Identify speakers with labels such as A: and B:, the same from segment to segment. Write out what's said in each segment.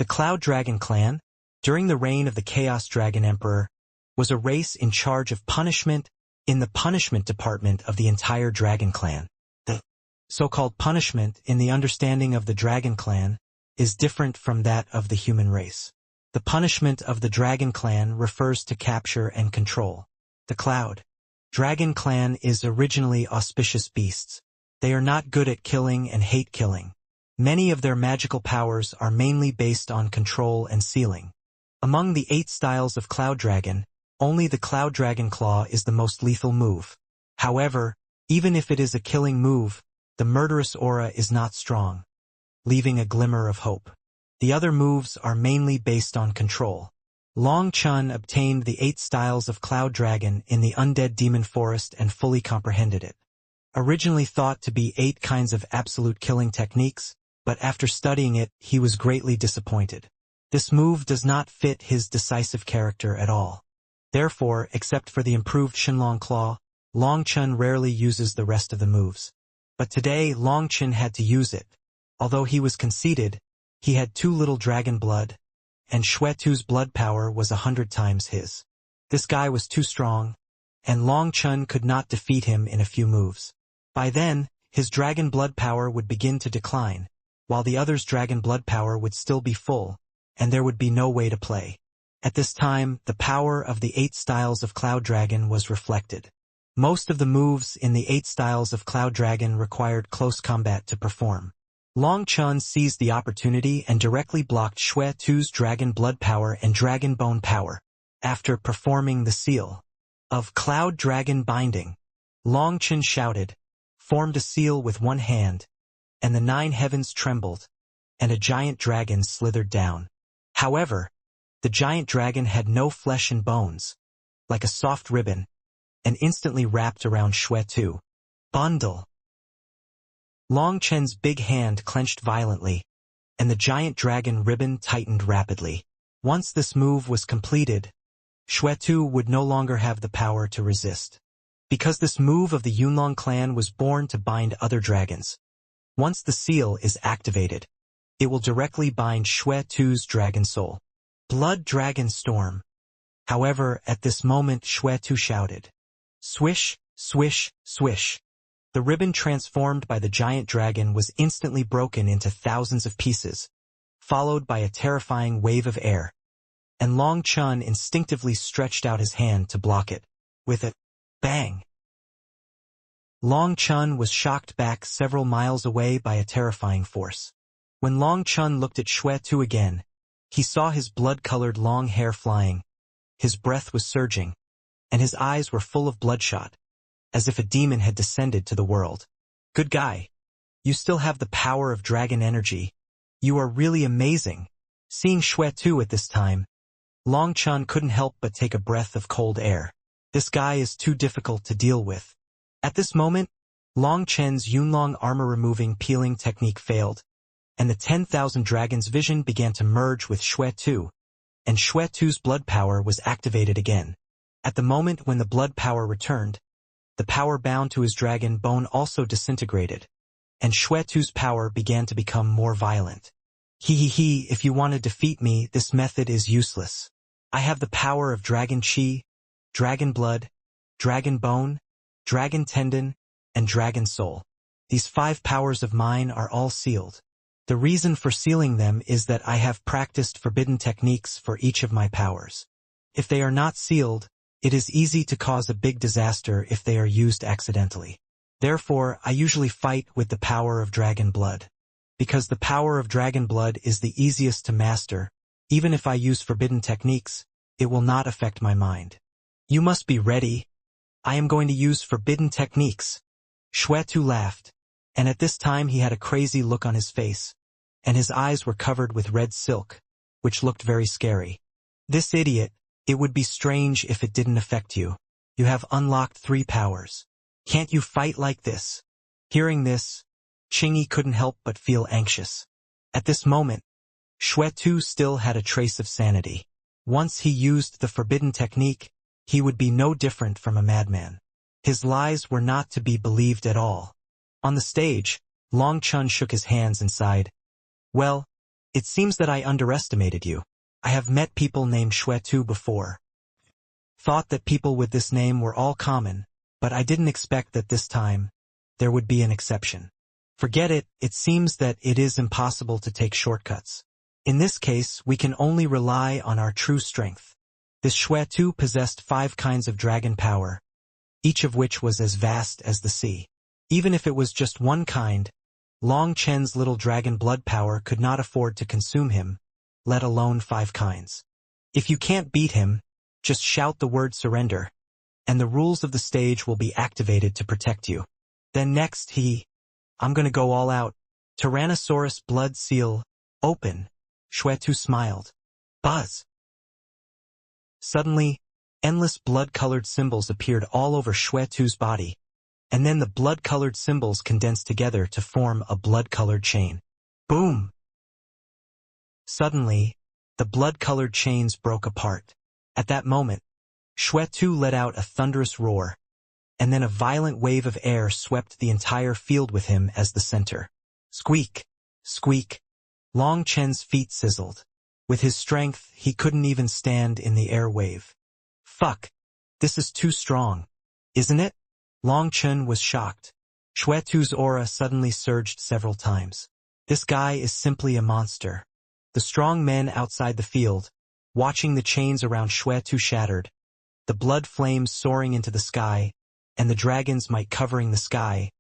A: The Cloud Dragon clan, during the reign of the Chaos Dragon Emperor, was a race in charge of punishment in the punishment department of the entire Dragon Clan. The so-called punishment, in the understanding of the Dragon Clan, is different from that of the human race. The punishment of the Dragon Clan refers to capture and control. The Cloud Dragon Clan is originally auspicious beasts. They are not good at killing and hate killing. Many of their magical powers are mainly based on control and sealing. Among the 8 styles of Cloud Dragon, only the Cloud Dragon Claw is the most lethal move. However, even if it is a killing move, the murderous aura is not strong, leaving a glimmer of hope. The other moves are mainly based on control. Long Chun obtained the 8 styles of Cloud Dragon in the Undead Demon Forest and fully comprehended it. Originally thought to be 8 kinds of absolute killing techniques, but after studying it, he was greatly disappointed. This move does not fit his decisive character at all. Therefore, except for the improved Shenlong Claw, Long Chun rarely uses the rest of the moves. But today, Long Chun had to use it. Although he was conceited, he had too little dragon blood, and Xuetu's blood power was 100 times his. This guy was too strong, and Long Chun could not defeat him in a few moves. By then, his dragon blood power would begin to decline, while the other's dragon blood power would still be full, and there would be no way to play. At this time, the power of the 8 styles of Cloud Dragon was reflected. Most of the moves in the 8 styles of Cloud Dragon required close combat to perform. Long Chun seized the opportunity and directly blocked Xuetu's dragon blood power and dragon bone power. After performing the seal of Cloud Dragon Binding, Long Chun shouted, formed a seal with one hand, and the 9 heavens trembled, and a giant dragon slithered down. However, the giant dragon had no flesh and bones, like a soft ribbon, and instantly wrapped around Xuetu. Bundle. Long Chun's big hand clenched violently, and the giant dragon ribbon tightened rapidly. Once this move was completed, Xuetu would no longer have the power to resist. Because this move of the Yunlong clan was born to bind other dragons. Once the seal is activated, it will directly bind Xuetu's dragon soul. Blood Dragon Storm. However, at this moment Xuetu shouted, swish, swish, swish. The ribbon transformed by the giant dragon was instantly broken into thousands of pieces, followed by a terrifying wave of air. And Long Chun instinctively stretched out his hand to block it. With a bang. Long Chun was shocked back several miles away by a terrifying force. When Long Chun looked at Xuetu again, he saw his blood-colored long hair flying, his breath was surging, and his eyes were full of bloodshot, as if a demon had descended to the world. Good guy. You still have the power of dragon energy. You are really amazing. Seeing Xuetu at this time, Long Chun couldn't help but take a breath of cold air. This guy is too difficult to deal with. At this moment, Long Chun's Yunlong armor-removing peeling technique failed, and the 10,000 dragons' vision began to merge with Xuetu, and Xuetu's blood power was activated again. At the moment when the blood power returned, the power bound to his dragon bone also disintegrated, and Xuetu's power began to become more violent. If you want to defeat me, this method is useless. I have the power of dragon chi, dragon blood, dragon bone, dragon tendon, and dragon soul. These 5 powers of mine are all sealed. The reason for sealing them is that I have practiced forbidden techniques for each of my powers. If they are not sealed, it is easy to cause a big disaster if they are used accidentally. Therefore, I usually fight with the power of dragon blood. Because the power of dragon blood is the easiest to master, even if I use forbidden techniques, it will not affect my mind. You must be ready. I am going to use forbidden techniques. Xuetu laughed, and at this time he had a crazy look on his face, and his eyes were covered with red silk, which looked very scary. This idiot, it would be strange if it didn't affect you. You have unlocked 3 powers. Can't you fight like this? Hearing this, Qingyi couldn't help but feel anxious. At this moment, Xuetu still had a trace of sanity. Once he used the forbidden technique, he would be no different from a madman. His lies were not to be believed at all. On the stage, Long Chun shook his hands and sighed. Well, It seems that I underestimated you. I have met people named Shui before. Thought that people with this name were all common, but I didn't expect that this time there would be an exception. Forget it, it seems that it is impossible to take shortcuts. In this case, we can only rely on our true strength. This Shui possessed 5 kinds of dragon power, each of which was as vast as the sea. Even if it was just one kind, Long Chen's little dragon blood power could not afford to consume him, let alone 5 kinds. If you can't beat him, just shout the word surrender, and the rules of the stage will be activated to protect you. Then next I'm gonna go all out. Tyrannosaurus blood seal, open. Shui smiled. Buzz. Suddenly, endless blood-colored symbols appeared all over Shui-Tu's body, and then the blood-colored symbols condensed together to form a blood-colored chain. Boom! Suddenly, the blood-colored chains broke apart. At that moment, Shui-Tu let out a thunderous roar, and then a violent wave of air swept the entire field with him as the center. Squeak! Squeak! Long Chen's feet sizzled. With his strength, he couldn't even stand in the air wave. Fuck! This is too strong. Isn't it? Long Chen was shocked. Shui-Tu's aura suddenly surged several times. This guy is simply a monster. The strong men outside the field, watching the chains around Shui-Tu shattered, the blood flames soaring into the sky, and the dragon's might covering the sky,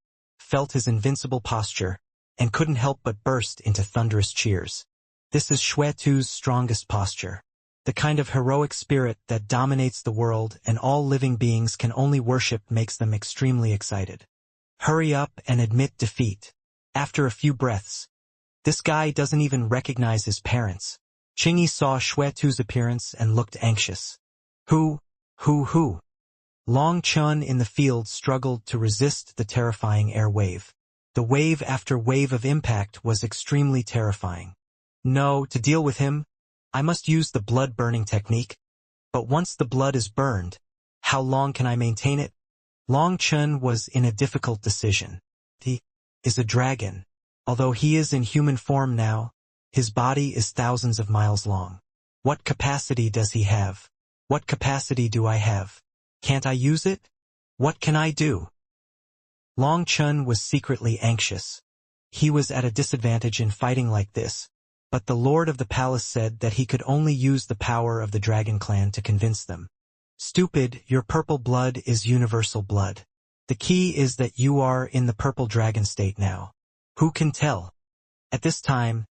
A: felt his invincible posture, and couldn't help but burst into thunderous cheers. This is Shui-Tu's strongest posture. The kind of heroic spirit that dominates the world and all living beings can only worship makes them extremely excited. Hurry up and admit defeat. After a few breaths, this guy doesn't even recognize his parents. Qingyi saw Shui-Tu's appearance and looked anxious. Who? Long Chen in the field struggled to resist the terrifying air wave. The wave after wave of impact was extremely terrifying. No, to deal with him, I must use the blood-burning technique. But once the blood is burned, how long can I maintain it? Long Chen was in a difficult decision. He is a dragon. Although he is in human form now, his body is thousands of miles long. What capacity does he have? What capacity do I have? Can't I use it? What can I do? Long Chen was secretly anxious. He was at a disadvantage in fighting like this, but the Lord of the Palace said that he could only use the power of the Dragon Clan to convince them. Stupid, your purple blood is universal blood. The key is that you are in the purple dragon state now. Who can tell? At this time,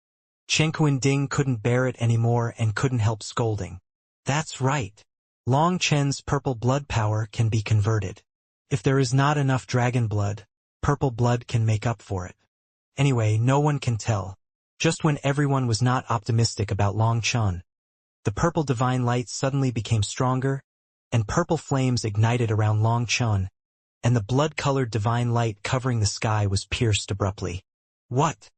A: Chen Ding couldn't bear it anymore and couldn't help scolding. That's right. Long Chen's purple blood power can be converted. If there is not enough dragon blood, purple blood can make up for it. Anyway, no one can tell. Just when everyone was not optimistic about Long Chen, the purple divine light suddenly became stronger, and purple flames ignited around Long Chen, and the blood-colored divine light covering the sky was pierced abruptly. What?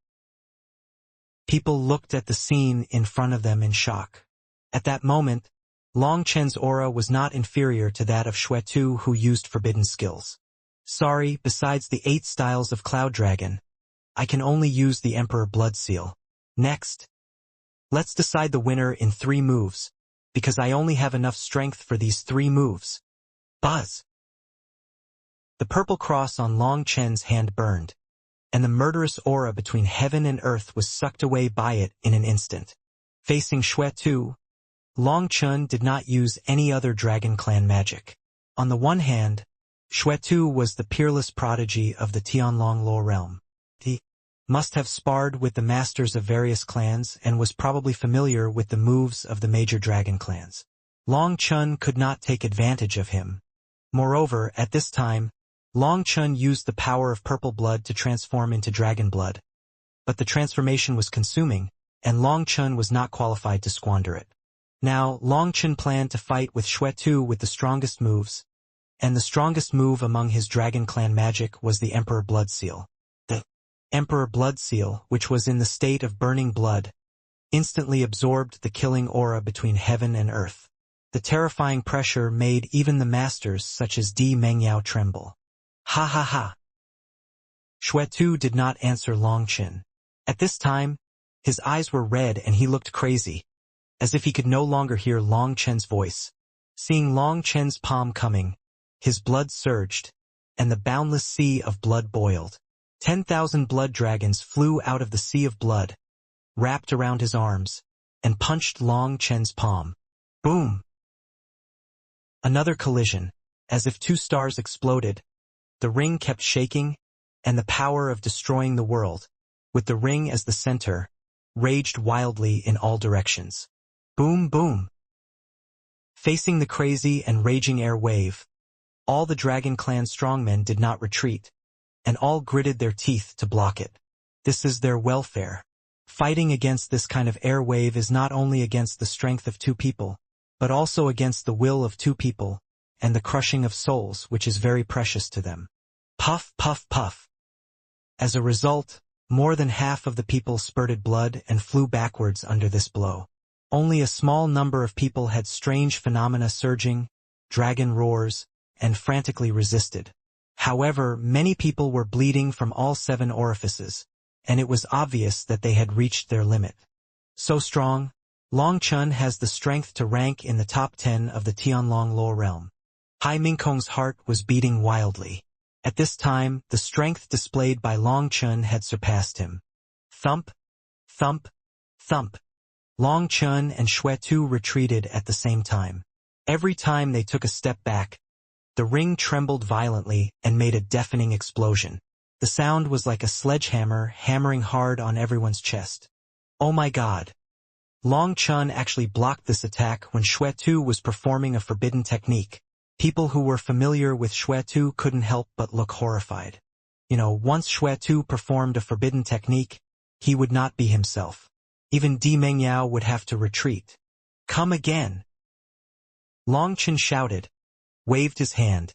A: People looked at the scene in front of them in shock. At that moment, Long Chen's aura was not inferior to that of Shui-Tu, who used forbidden skills. Sorry, besides the 8 styles of Cloud Dragon, I can only use the Emperor Blood Seal. Next, let's decide the winner in 3 moves, because I only have enough strength for these 3 moves. Buzz! The purple cross on Long Chen's hand burned, and the murderous aura between heaven and earth was sucked away by it in an instant. Facing Shui-Tu, Long Chen did not use any other Dragon Clan magic. On the one hand, Shui-Tu was the peerless prodigy of the Tianlong Luo realm. He must have sparred with the masters of various clans and was probably familiar with the moves of the major dragon clans. Long Chen could not take advantage of him. Moreover, at this time, Long Chen used the power of purple blood to transform into dragon blood. But the transformation was consuming, and Long Chen was not qualified to squander it. Now, Long Chen planned to fight with Shui-Tu with the strongest moves, and the strongest move among his Dragon Clan magic was the Emperor Blood Seal. The Emperor Blood Seal, which was in the state of burning blood, instantly absorbed the killing aura between heaven and earth. The terrifying pressure made even the masters such as Di Mengyao tremble. Ha ha ha! Shui-Tu did not answer Long Chen. At this time, His eyes were red and he looked crazy, as if he could no longer hear Long Chen's voice. Seeing Long Chen's palm coming, his blood surged, and the boundless sea of blood boiled. 10,000 blood dragons flew out of the sea of blood, wrapped around his arms, and punched Long Chen's palm. Boom! Another collision, as if two stars exploded. The ring kept shaking, and the power of destroying the world, with the ring as the center, raged wildly in all directions. Boom, boom! Facing the crazy and raging air wave, all the Dragon Clan strongmen did not retreat, and all gritted their teeth to block it. This is their welfare. Fighting against this kind of air wave is not only against the strength of two people, but also against the will of two people, and the crushing of souls which is very precious to them. Puff, puff, puff. As a result, more than half of the people spurted blood and flew backwards under this blow. Only a small number of people had strange phenomena surging, dragon roars, and frantically resisted. However, many people were bleeding from all 7 orifices, and it was obvious that they had reached their limit. So strong, Long Chen has the strength to rank in the top 10 of the Tianlong Luo realm. Hai Mingkong's heart was beating wildly. At this time, the strength displayed by Long Chen had surpassed him. Thump, thump, thump. Long Chen and Xuetu retreated at the same time. Every time they took a step back, the ring trembled violently and made a deafening explosion. The sound was like a sledgehammer hammering hard on everyone's chest. Oh my God! Long Chen actually blocked this attack when Xuetu was performing a forbidden technique. People who were familiar with Xuetu couldn't help but look horrified. Once Xuetu performed a forbidden technique, he would not be himself. Even Di Mengyao would have to retreat. Come again! Long Chen shouted, waved his hand,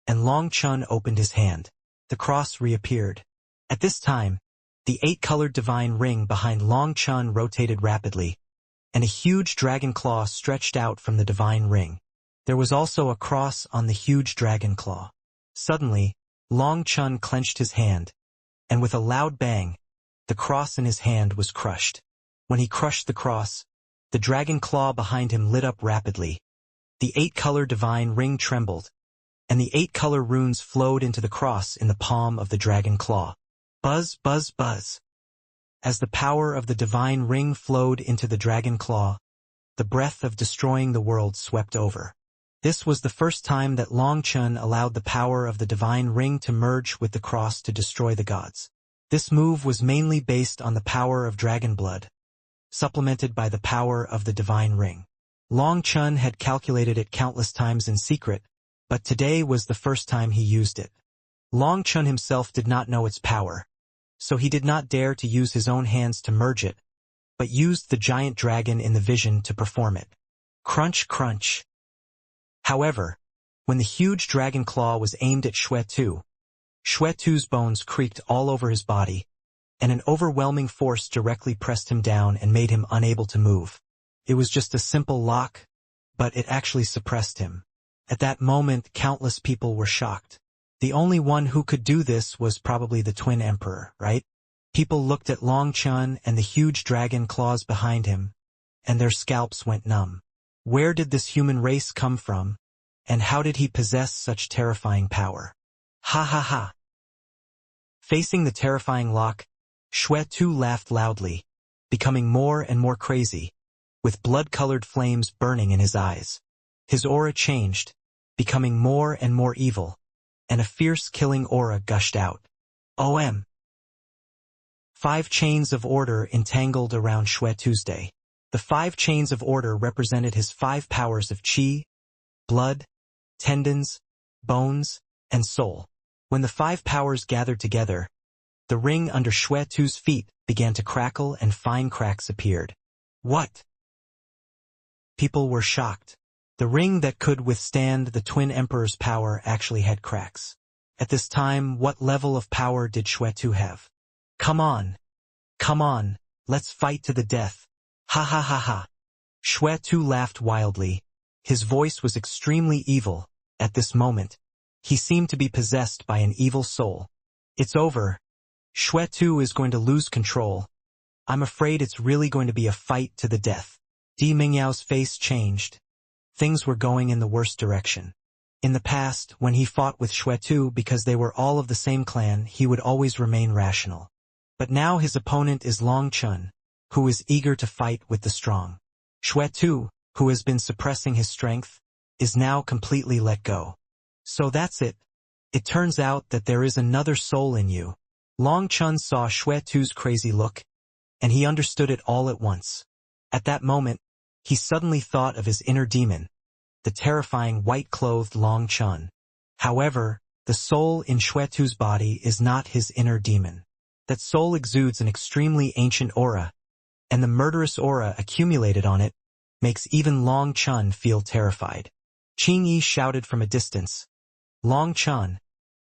A: and Long Chen opened his hand. The cross reappeared. At this time, the 8-colored divine ring behind Long Chen rotated rapidly, and a huge dragon claw stretched out from the divine ring. There was also a cross on the huge dragon claw. Suddenly, Long Chen clenched his hand, and with a loud bang, the cross in his hand was crushed. When he crushed the cross, the dragon claw behind him lit up rapidly. The 8-color divine ring trembled, and the 8-color runes flowed into the cross in the palm of the dragon claw. Buzz, buzz, buzz. As the power of the divine ring flowed into the dragon claw, the breath of destroying the world swept over. This was the first time that Long Chen allowed the power of the divine ring to merge with the cross to destroy the gods. This move was mainly based on the power of dragon blood, supplemented by the power of the divine ring. Long Chen had calculated it countless times in secret, but today was the first time he used it. Long Chen himself did not know its power, so he did not dare to use his own hands to merge it, but used the giant dragon in the vision to perform it. Crunch, crunch. However, when the huge dragon claw was aimed at Xuetu's bones creaked all over his body, and an overwhelming force directly pressed him down and made him unable to move. It was just a simple lock, but it actually suppressed him. At that moment, countless people were shocked. The only one who could do this was probably the Twin Emperor, right? People looked at Long Chen and the huge dragon claws behind him, and their scalps went numb. Where did this human race come from, and how did he possess such terrifying power? Ha ha ha! Facing the terrifying lock, Xuetu laughed loudly, becoming more and more crazy, with blood-colored flames burning in his eyes. His aura changed, becoming more and more evil, and a fierce killing aura gushed out. OM! 5 chains of order entangled around Xuetu's day. The 5 chains of order represented his 5 powers of qi, blood, tendons, bones, and soul. When the 5 powers gathered together, the ring under Xuetu's feet began to crackle and fine cracks appeared. What? People were shocked. The ring that could withstand the Twin Emperor's power actually had cracks. At this time, what level of power did Xuetu have? Come on, let's fight to the death. Ha ha ha ha. Xuetu laughed wildly. His voice was extremely evil. At this moment, he seemed to be possessed by an evil soul. It's over. Xuetu is going to lose control. I'm afraid it's really going to be a fight to the death. Di Mingyao's face changed. Things were going in the worst direction. In the past, when he fought with Xuetu because they were all of the same clan, he would always remain rational. But now his opponent is Long Chun, who is eager to fight with the strong. Xuetu, who has been suppressing his strength, is now completely let go. So that's it. It turns out that there is another soul in you. Long Chun saw Xuetu's crazy look, and he understood it all at once. At that moment, he suddenly thought of his inner demon, the terrifying white-clothed Long Chun. However, the soul in Xuetu's body is not his inner demon. That soul exudes an extremely ancient aura, and the murderous aura accumulated on it makes even Long Chun feel terrified. Qing Yi shouted from a distance, "Long Chun,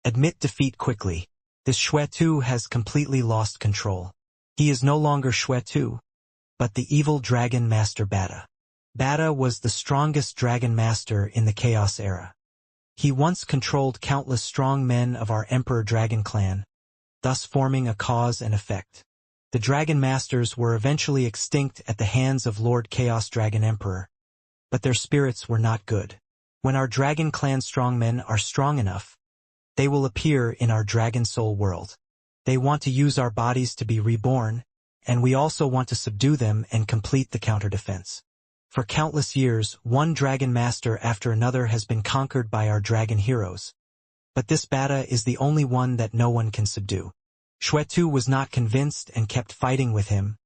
A: admit defeat quickly. This Xuetu has completely lost control. He is no longer Xuetu, but the evil dragon master Bata." Bata was the strongest dragon master in the Chaos era. He once controlled countless strong men of our Emperor Dragon clan, thus forming a cause and effect. The Dragon Masters were eventually extinct at the hands of Lord Chaos Dragon Emperor, but their spirits were not good. When our Dragon Clan strongmen are strong enough, they will appear in our Dragon Soul world. They want to use our bodies to be reborn, and we also want to subdue them and complete the counter-defense. For countless years, one Dragon Master after another has been conquered by our Dragon heroes. But this Bata is the only one that no one can subdue. Xuetu was not convinced and kept fighting with him,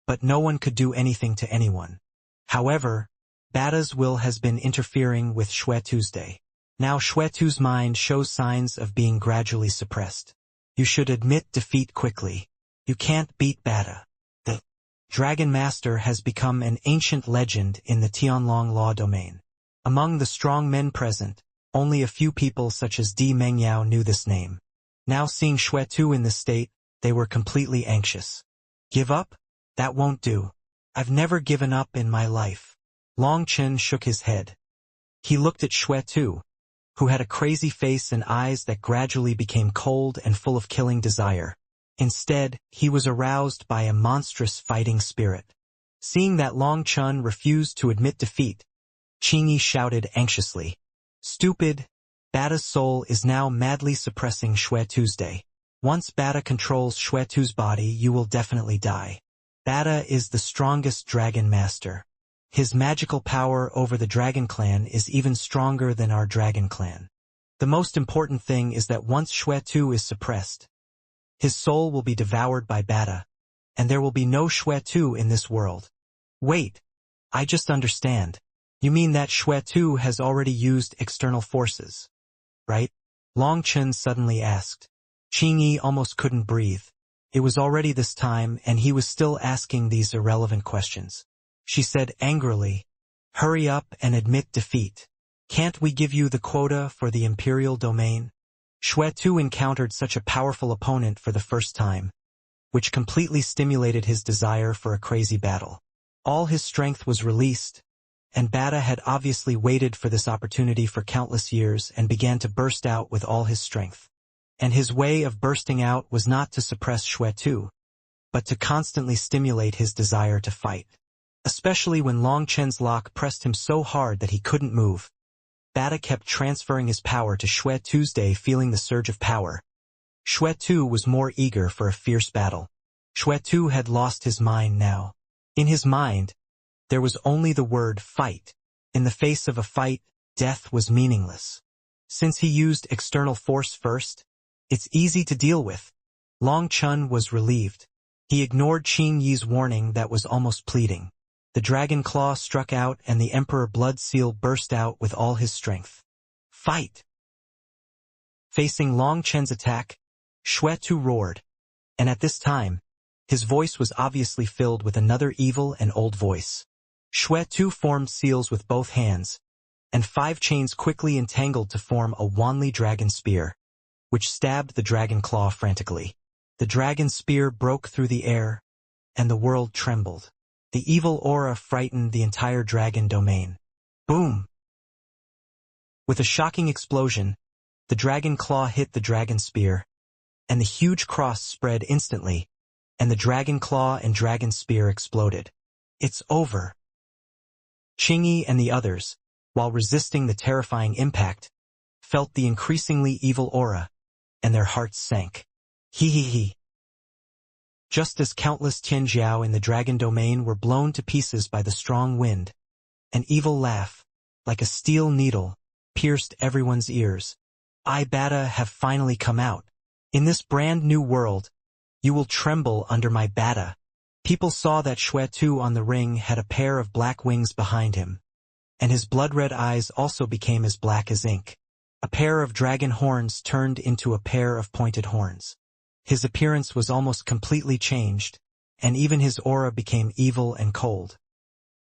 A: but no one could do anything to anyone. However, Bata's will has been interfering with Xuetu's day. Now Xuetu's mind shows signs of being gradually suppressed. You should admit defeat quickly. You can't beat Bata. The Dragon Master has become an ancient legend in the Tianlong law domain. Among the strong men present, only a few people such as Di Mengyao knew this name. Now seeing Xuetu in this state, they were completely anxious. Give up? That won't do. I've never given up in my life. Long Chen shook his head. He looked at Xuetu, who had a crazy face and eyes that gradually became cold and full of killing desire. Instead, he was aroused by a monstrous fighting spirit. Seeing that Long Chun refused to admit defeat, Qing Yi shouted anxiously, "Stupid! Bata's soul is now madly suppressing Xuetu's day. Once Bata controls Xuetu's body, you will definitely die. Bata is the strongest dragon master. His magical power over the Dragon Clan is even stronger than our Dragon Clan. The most important thing is that once Xuetu is suppressed, his soul will be devoured by Bata, and there will be no Xuetu in this world." Wait, I just understand. You mean that Xuetu has already used external forces, right? Long Chen suddenly asked. Qing Yi almost couldn't breathe. It was already this time, and he was still asking these irrelevant questions. She said angrily, "Hurry up and admit defeat. Can't we give you the quota for the imperial domain?" Xuetu encountered such a powerful opponent for the first time, which completely stimulated his desire for a crazy battle. All his strength was released, and Bata had obviously waited for this opportunity for countless years and began to burst out with all his strength. And his way of bursting out was not to suppress Xuetu, but to constantly stimulate his desire to fight. Especially when Long Chen's lock pressed him so hard that he couldn't move. Bata kept transferring his power to Xuetu's day, feeling the surge of power. Xuetu was more eager for a fierce battle. Xuetu had lost his mind now. In his mind, there was only the word fight. In the face of a fight, death was meaningless. Since he used external force first, it's easy to deal with. Long Chun was relieved. He ignored Qing Yi's warning that was almost pleading. The dragon claw struck out and the Emperor Blood Seal burst out with all his strength. Fight! Facing Long Chen's attack, Xuetu roared, and at this time, his voice was obviously filled with another evil and old voice. Xuetu formed seals with both hands, and 5 chains quickly entangled to form a Wanli dragon spear, which stabbed the dragon claw frantically. The dragon spear broke through the air, and the world trembled. The evil aura frightened the entire dragon domain. Boom! With a shocking explosion, the dragon claw hit the dragon spear, and the huge cross spread instantly, and the dragon claw and dragon spear exploded. It's over. Chingy and the others, while resisting the terrifying impact, felt the increasingly evil aura, and their hearts sank. He. Just as countless Tianjiao in the dragon domain were blown to pieces by the strong wind, an evil laugh, like a steel needle, pierced everyone's ears. I Bata have finally come out. In this brand new world, you will tremble under my Bata. People saw that Xuetu on the ring had a pair of black wings behind him, and his blood-red eyes also became as black as ink. A pair of dragon horns turned into a pair of pointed horns. His appearance was almost completely changed, and even his aura became evil and cold.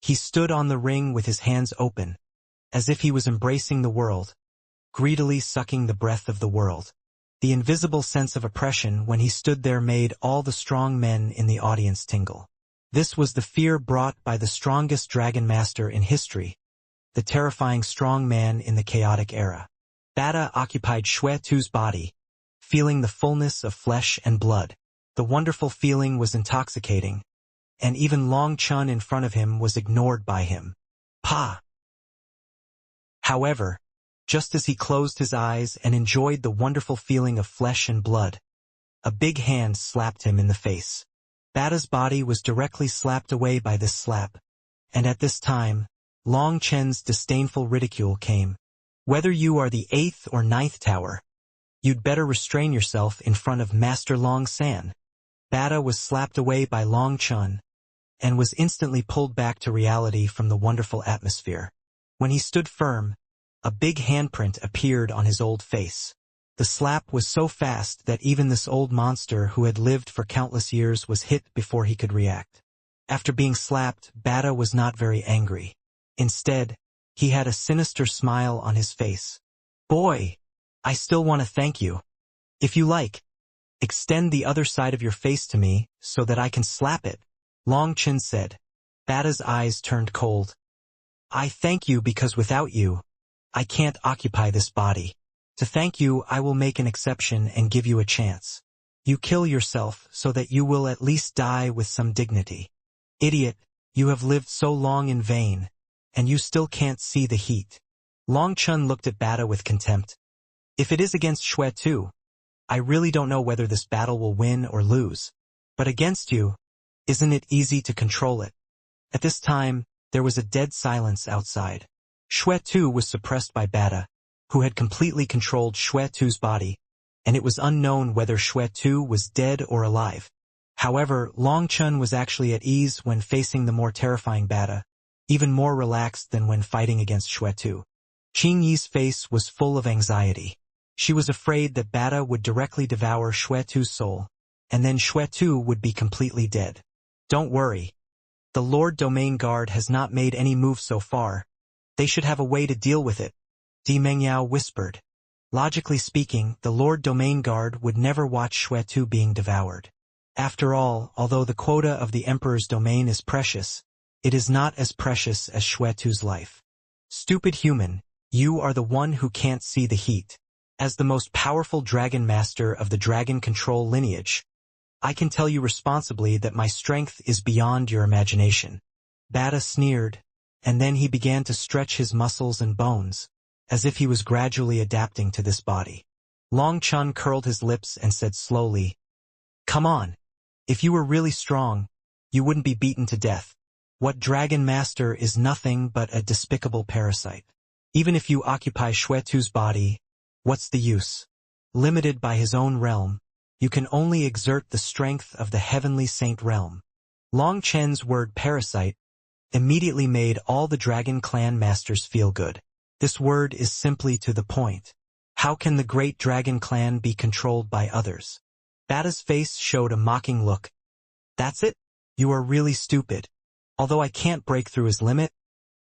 A: He stood on the ring with his hands open, as if he was embracing the world, greedily sucking the breath of the world. The invisible sense of oppression when he stood there made all the strong men in the audience tingle. This was the fear brought by the strongest dragon master in history, the terrifying strong man in the chaotic era. Bata occupied Xuetu's body, feeling the fullness of flesh and blood. The wonderful feeling was intoxicating, and even Long Chun in front of him was ignored by him. Pa! However, just as he closed his eyes and enjoyed the wonderful feeling of flesh and blood, a big hand slapped him in the face. Bata's body was directly slapped away by this slap, and at this time, Long Chen's disdainful ridicule came. Whether you are the 8th or 9th tower, you'd better restrain yourself in front of Master Long San. Bata was slapped away by Long Chun, and was instantly pulled back to reality from the wonderful atmosphere. When he stood firm, a big handprint appeared on his old face. The slap was so fast that even this old monster who had lived for countless years was hit before he could react. After being slapped, Bata was not very angry. Instead, he had a sinister smile on his face. Boy, I still want to thank you. If you like, extend the other side of your face to me so that I can slap it, Long Chin said. Bata's eyes turned cold. I thank you because without you, I can't occupy this body. To thank you, I will make an exception and give you a chance. You kill yourself so that you will at least die with some dignity. Idiot, you have lived so long in vain, and you still can't see the heat. Long Chun looked at Bata with contempt. If it is against Xuetu, I really don't know whether this battle will win or lose. But against you, isn't it easy to control it? At this time, there was a dead silence outside. Xuetu was suppressed by Bata, who had completely controlled Xuetu's body, and it was unknown whether Xuetu was dead or alive. However, Long Chun was actually at ease when facing the more terrifying Bata, even more relaxed than when fighting against Xuetu. Qing Yi's face was full of anxiety. She was afraid that Bata would directly devour Xuetu's soul, and then Xuetu would be completely dead. Don't worry. The Lord Domain Guard has not made any move so far. They should have a way to deal with it, Di Mengyao whispered. Logically speaking, the Lord Domain Guard would never watch Xuetu being devoured. After all, although the quota of the Emperor's domain is precious, it is not as precious as Xuetu's life. Stupid human, you are the one who can't see the heat. As the most powerful dragon master of the dragon control lineage, I can tell you responsibly that my strength is beyond your imagination. Bata sneered, and then he began to stretch his muscles and bones, as if he was gradually adapting to this body. Long Chun curled his lips and said slowly, Come on. If you were really strong, you wouldn't be beaten to death. What dragon master is nothing but a despicable parasite. Even if you occupy Xuetu's body, what's the use? Limited by his own realm, you can only exert the strength of the heavenly saint realm. Long Chen's word parasite immediately made all the dragon clan masters feel good. This word is simply to the point. How can the great dragon clan be controlled by others? Bata's face showed a mocking look. That's it? You are really stupid. Although I can't break through his limit,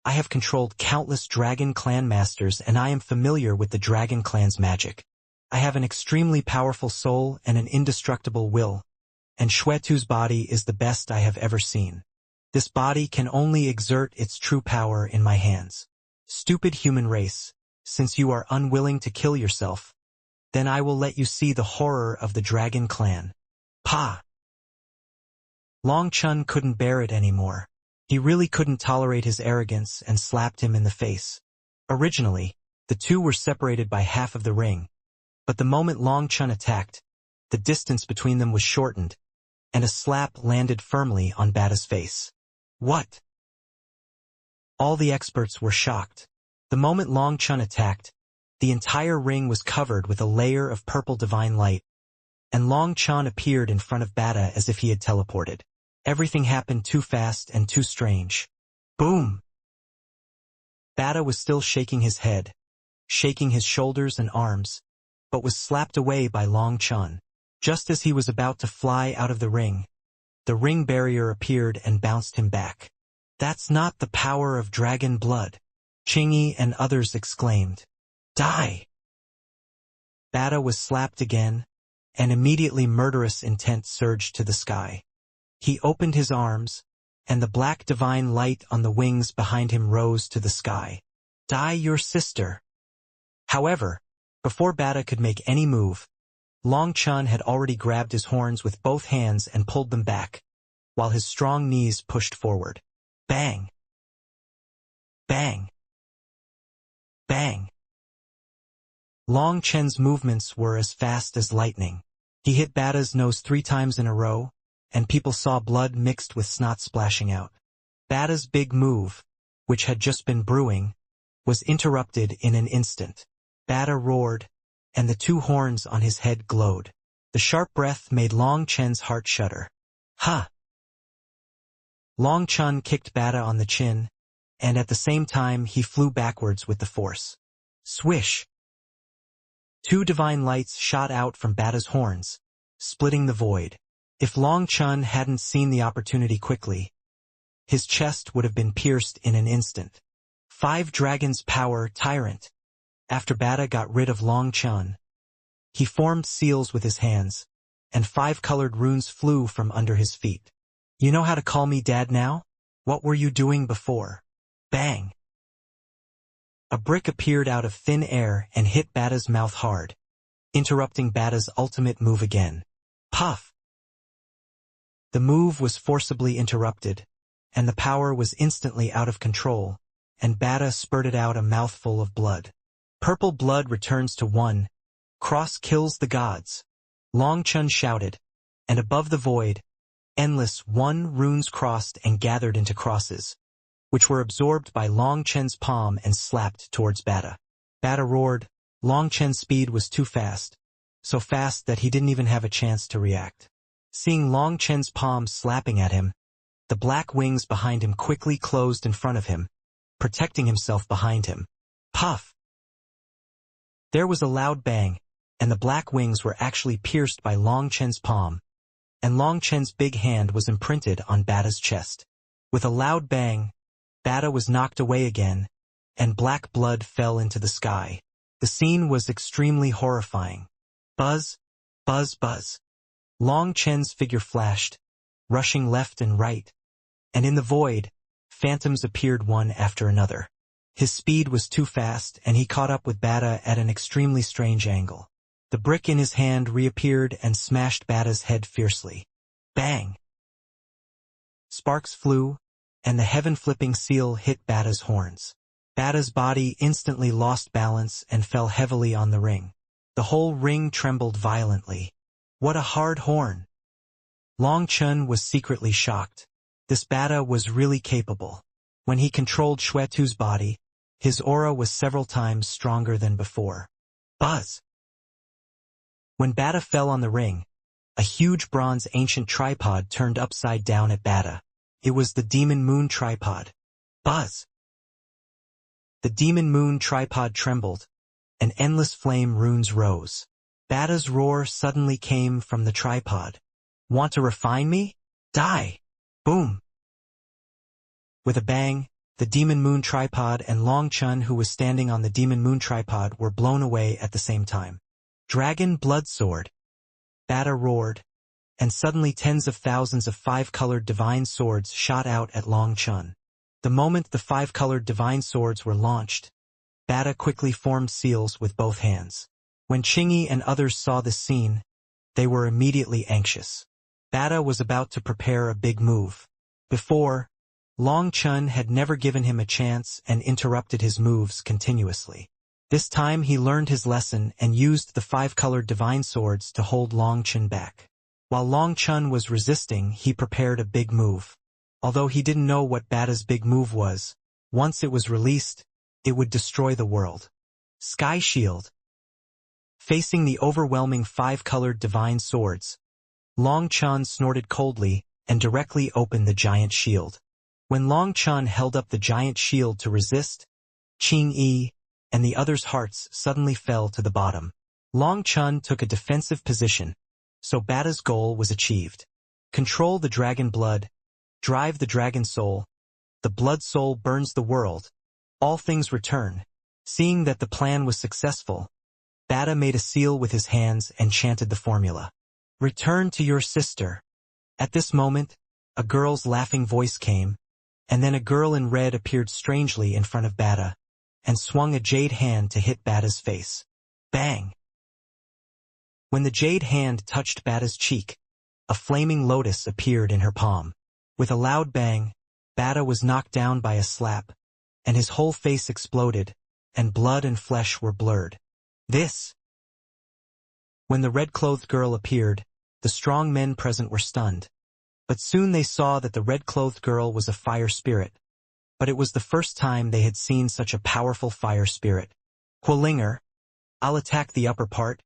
A: I have controlled countless dragon clan masters and I am familiar with the dragon clan's magic. I have an extremely powerful soul and an indestructible will, and Xuetu's body is the best I have ever seen. This body can only exert its true power in my hands. Stupid human race, since you are unwilling to kill yourself, then I will let you see the horror of the dragon clan. Pa! Long Chun couldn't bear it anymore. He really couldn't tolerate his arrogance and slapped him in the face. Originally, the two were separated by half of the ring, but the moment Long Chun attacked, the distance between them was shortened, and a slap landed firmly on Bada's face. What? All the experts were shocked. The moment Long Chun attacked, the entire ring was covered with a layer of purple divine light, and Long Chun appeared in front of Bada as if he had teleported. Everything happened too fast and too strange. Boom! Bada was still shaking his head, shaking his shoulders and arms, but was slapped away by Long Chun. Just as he was about to fly out of the ring barrier appeared and bounced him back. That's not the power of dragon blood, Chingy and others exclaimed. Die! Bada was slapped again, and immediately murderous intent surged to the sky. He opened his arms, and the black divine light on the wings behind him rose to the sky. Die your sister! However, before Bada could make any move, Long Chun had already grabbed his horns with both hands and pulled them back, while his strong knees pushed forward. Bang! Bang! Bang! Long Chun's movements were as fast as lightning. He hit Bada's nose 3 times in a row, and people saw blood mixed with snot splashing out. Bada's big move, which had just been brewing, was interrupted in an instant. Bada roared, and the 2 horns on his head glowed. The sharp breath made Long Chun's heart shudder. Ha! Long Chun kicked Bada on the chin, and at the same time he flew backwards with the force. Swish! 2 divine lights shot out from Bada's horns, splitting the void. If Long Chun hadn't seen the opportunity quickly, his chest would have been pierced in an instant. 5 Dragons Power Tyrant. After Bada got rid of Long Chun, he formed seals with his hands, and 5 colored runes flew from under his feet. You know how to call me Dad now? What were you doing before? Bang! A brick appeared out of thin air and hit Bada's mouth hard, interrupting Bada's ultimate move again. Puff! The move was forcibly interrupted, and the power was instantly out of control, and Bada spurted out a mouthful of blood. Purple blood returns to 1. Cross kills the gods. Long Chun shouted, and above the void, endless 1 runes crossed and gathered into crosses, which were absorbed by Long Chun's palm and slapped towards Bada. Bada roared. Long Chun's speed was too fast, so fast that he didn't even have a chance to react. Seeing Long Chun's palm slapping at him, the black wings behind him quickly closed in front of him, protecting himself behind him. Puff! There was a loud bang, and the black wings were actually pierced by Long Chun's palm, and Long Chun's big hand was imprinted on Bada's chest. With a loud bang, Bada was knocked away again, and black blood fell into the sky. The scene was extremely horrifying. Buzz, buzz, buzz. Long Chun's figure flashed, rushing left and right, and in the void, phantoms appeared one after another. His speed was too fast, and he caught up with Bada at an extremely strange angle. The brick in his hand reappeared and smashed Bada's head fiercely. Bang! Sparks flew, and the heaven-flipping seal hit Bada's horns. Bada's body instantly lost balance and fell heavily on the ring. The whole ring trembled violently. What a hard horn! Long Chun was secretly shocked. This Bada was really capable. When he controlled Xuetu's body, his aura was several times stronger than before. Buzz! When Bada fell on the ring, a huge bronze ancient tripod turned upside down at Bada. It was the Demon Moon tripod. Buzz! The Demon Moon tripod trembled, and endless flame runes rose. Bada's roar suddenly came from the tripod. Want to refine me? Die! Boom! With a bang, the Demon Moon tripod and Long Chun, who was standing on the Demon Moon tripod, were blown away at the same time. Dragon Blood Sword! Bada roared, and suddenly tens of thousands of 5-colored divine swords shot out at Long Chun. The moment the 5-colored divine swords were launched, Bada quickly formed seals with both hands. When Chingy and others saw this scene, they were immediately anxious. Bada was about to prepare a big move. Before, Long Chun had never given him a chance and interrupted his moves continuously. This time he learned his lesson and used the 5-colored divine swords to hold Long Chun back. While Long Chun was resisting, he prepared a big move. Although he didn't know what Bada's big move was, once it was released, it would destroy the world. Sky Shield. Facing the overwhelming 5-colored divine swords, Long Chun snorted coldly and directly opened the giant shield. When Long Chun held up the giant shield to resist, Ching Yi and the others' hearts suddenly fell to the bottom. Long Chun took a defensive position, so Bada's goal was achieved. Control the dragon blood, drive the dragon soul, the blood soul burns the world, all things return. Seeing that the plan was successful, Bada made a seal with his hands and chanted the formula. Return to your sister. At this moment, a girl's laughing voice came, and then a girl in red appeared strangely in front of Bada, and swung a jade hand to hit Bada's face. Bang! When the jade hand touched Bada's cheek, a flaming lotus appeared in her palm. With a loud bang, Bada was knocked down by a slap, and his whole face exploded, and blood and flesh were blurred. When the red-clothed girl appeared, the strong men present were stunned. But soon they saw that the red-clothed girl was a fire spirit. But it was the first time they had seen such a powerful fire spirit. Huolinger, I'll attack the upper part,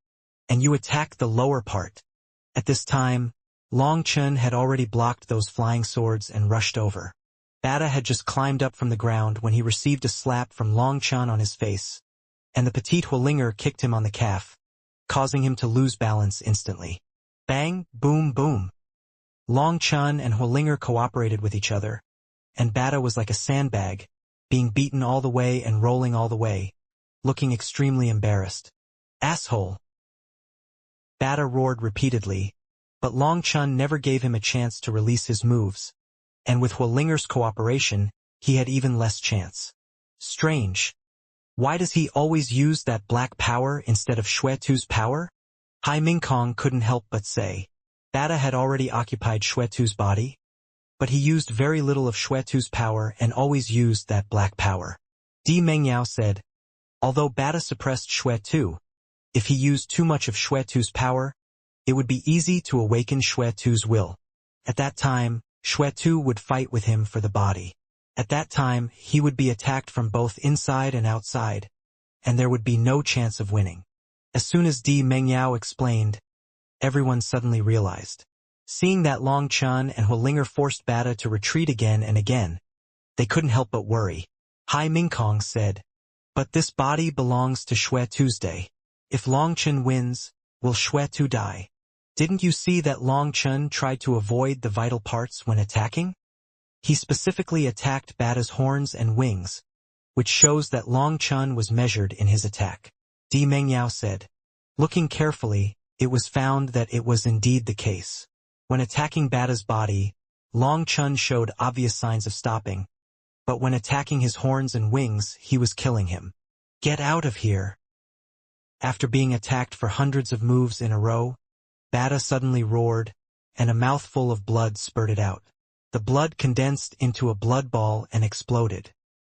A: and you attack the lower part. At this time, Long Chun had already blocked those flying swords and rushed over. Bada had just climbed up from the ground when he received a slap from Long Chun on his face, and the petite Huolinger kicked him on the calf, causing him to lose balance instantly. Bang, boom, boom. Long Chun and Huolinger cooperated with each other, and Bada was like a sandbag, being beaten all the way and rolling all the way, looking extremely embarrassed. Asshole! Bada roared repeatedly, but Long Chun never gave him a chance to release his moves, and with Huolinger's cooperation, he had even less chance. Strange. Why does he always use that black power instead of Xuetu's power? Hai Mingkong couldn't help but say. Bada had already occupied Xuetu's body, but he used very little of Xuetu's power and always used that black power. Di Mengyao said, although Bada suppressed Xuetu, if he used too much of Xuetu's power, it would be easy to awaken Xuetu's will. At that time, Xuetu would fight with him for the body. At that time, he would be attacked from both inside and outside, and there would be no chance of winning. As soon as Di Mengyao explained, everyone suddenly realized. Seeing that Long Chun and Huolinger forced Bada to retreat again and again, they couldn't help but worry. Hai Mingkong said, but this body belongs to Xuetu's day. If Long Chun wins, will Xuetu die? Didn't you see that Long Chun tried to avoid the vital parts when attacking? He specifically attacked Bada's horns and wings, which shows that Long Chun was measured in his attack. Di Mengyao said, looking carefully, it was found that it was indeed the case. When attacking Bada's body, Long Chun showed obvious signs of stopping, but when attacking his horns and wings, he was killing him. Get out of here! After being attacked for hundreds of moves in a row, Bada suddenly roared, and a mouthful of blood spurted out. The blood condensed into a blood ball and exploded.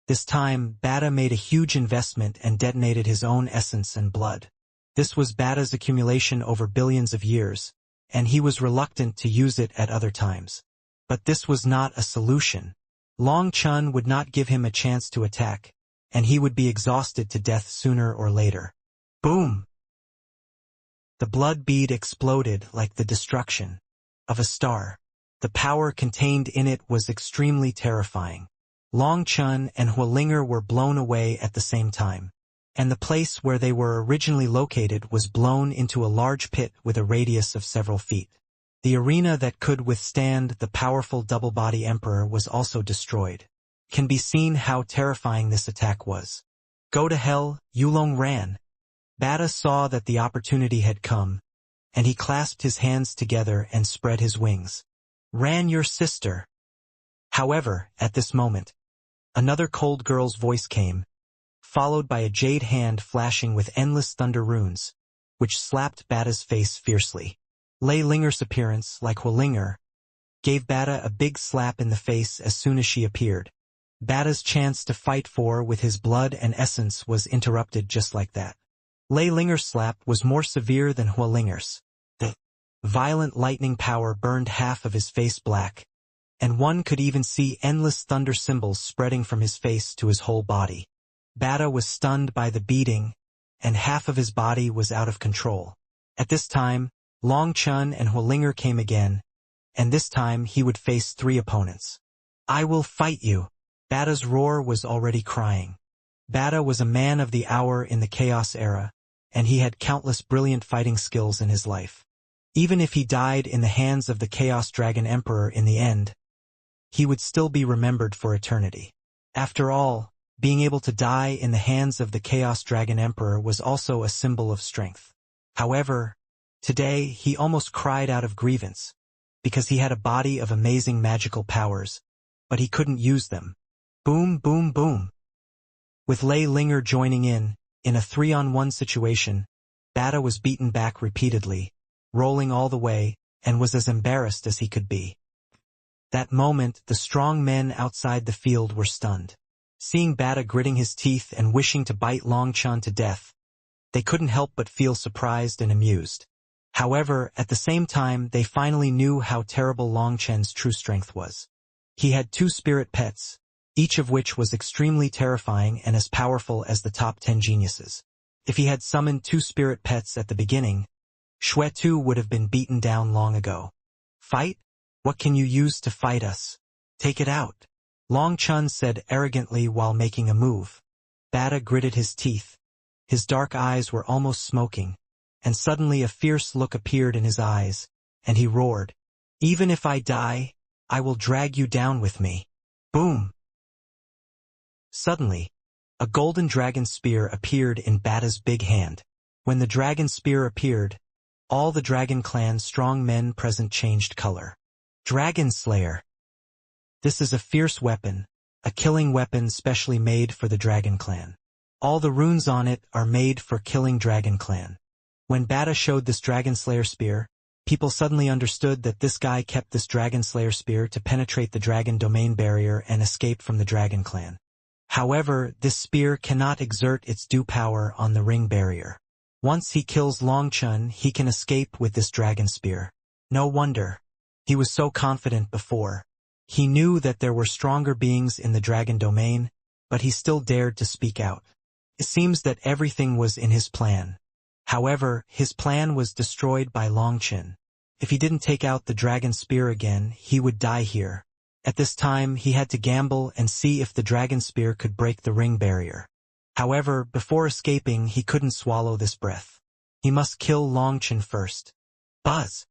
A: This time, Bada made a huge investment and detonated his own essence and blood. This was Bada's accumulation over billions of years, and he was reluctant to use it at other times. But this was not a solution. Long Chun would not give him a chance to attack, and he would be exhausted to death sooner or later. Boom! The blood bead exploded like the destruction of a star. The power contained in it was extremely terrifying. Long Chun and Huolinger were blown away at the same time, and the place where they were originally located was blown into a large pit with a radius of several feet. The arena that could withstand the powerful double-body emperor was also destroyed. Can be seen how terrifying this attack was. Go to hell, Yulong ran. Bada saw that the opportunity had come, and he clasped his hands together and spread his wings. Ran your sister. However, at this moment, another cold girl's voice came, followed by a jade hand flashing with endless thunder runes, which slapped Bada's face fiercely. Lei Linger's appearance, like Hualinger, gave Bada a big slap in the face as soon as she appeared. Bada's chance to fight with his blood and essence was interrupted just like that. Lei Linger's slap was more severe than Hualinger's. The violent lightning power burned half of his face black, and one could even see endless thunder symbols spreading from his face to his whole body. Bada was stunned by the beating, and half of his body was out of control. At this time, Long Chun and Hualinger came again, and this time he would face 3 opponents. "I will fight you." Bada's roar was already crying. Bada was a man of the hour in the Chaos era, and he had countless brilliant fighting skills in his life. Even if he died in the hands of the Chaos Dragon Emperor in the end, he would still be remembered for eternity. After all, being able to die in the hands of the Chaos Dragon Emperor was also a symbol of strength. However, today he almost cried out of grievance, because he had a body of amazing magical powers, but he couldn't use them. Boom, boom, boom. With Lei Linger joining in a 3-on-1 situation, Bada was beaten back repeatedly, rolling all the way, and was as embarrassed as he could be. That moment, the strong men outside the field were stunned. Seeing Bada gritting his teeth and wishing to bite Long Chun to death, they couldn't help but feel surprised and amused. However, at the same time, they finally knew how terrible Long Chun's true strength was. He had 2 spirit pets, each of which was extremely terrifying and as powerful as the top 10 geniuses. If he had summoned 2 spirit pets at the beginning, Shui would have been beaten down long ago. "Fight? What can you use to fight us? Take it out," Long Chun said arrogantly while making a move. Bada gritted his teeth. His dark eyes were almost smoking, and suddenly a fierce look appeared in his eyes, and he roared, "Even if I die, I will drag you down with me." Boom! Suddenly, a golden dragon spear appeared in Bada's big hand. When the dragon spear appeared, all the Dragon Clan's strong men present changed color. Dragon Slayer. This is a fierce weapon, a killing weapon specially made for the Dragon Clan. All the runes on it are made for killing Dragon Clan. When Bada showed this Dragon Slayer spear, people suddenly understood that this guy kept this Dragon Slayer spear to penetrate the Dragon Domain barrier and escape from the Dragon Clan. However, this spear cannot exert its due power on the ring barrier. Once he kills Long Chun, he can escape with this dragon spear. No wonder. He was so confident before. He knew that there were stronger beings in the Dragon Domain, but he still dared to speak out. It seems that everything was in his plan. However, his plan was destroyed by Long Chun. If he didn't take out the dragon spear again, he would die here. At this time, he had to gamble and see if the dragon spear could break the ring barrier. However, before escaping, he couldn't swallow this breath. He must kill Long Chun first. Buzz!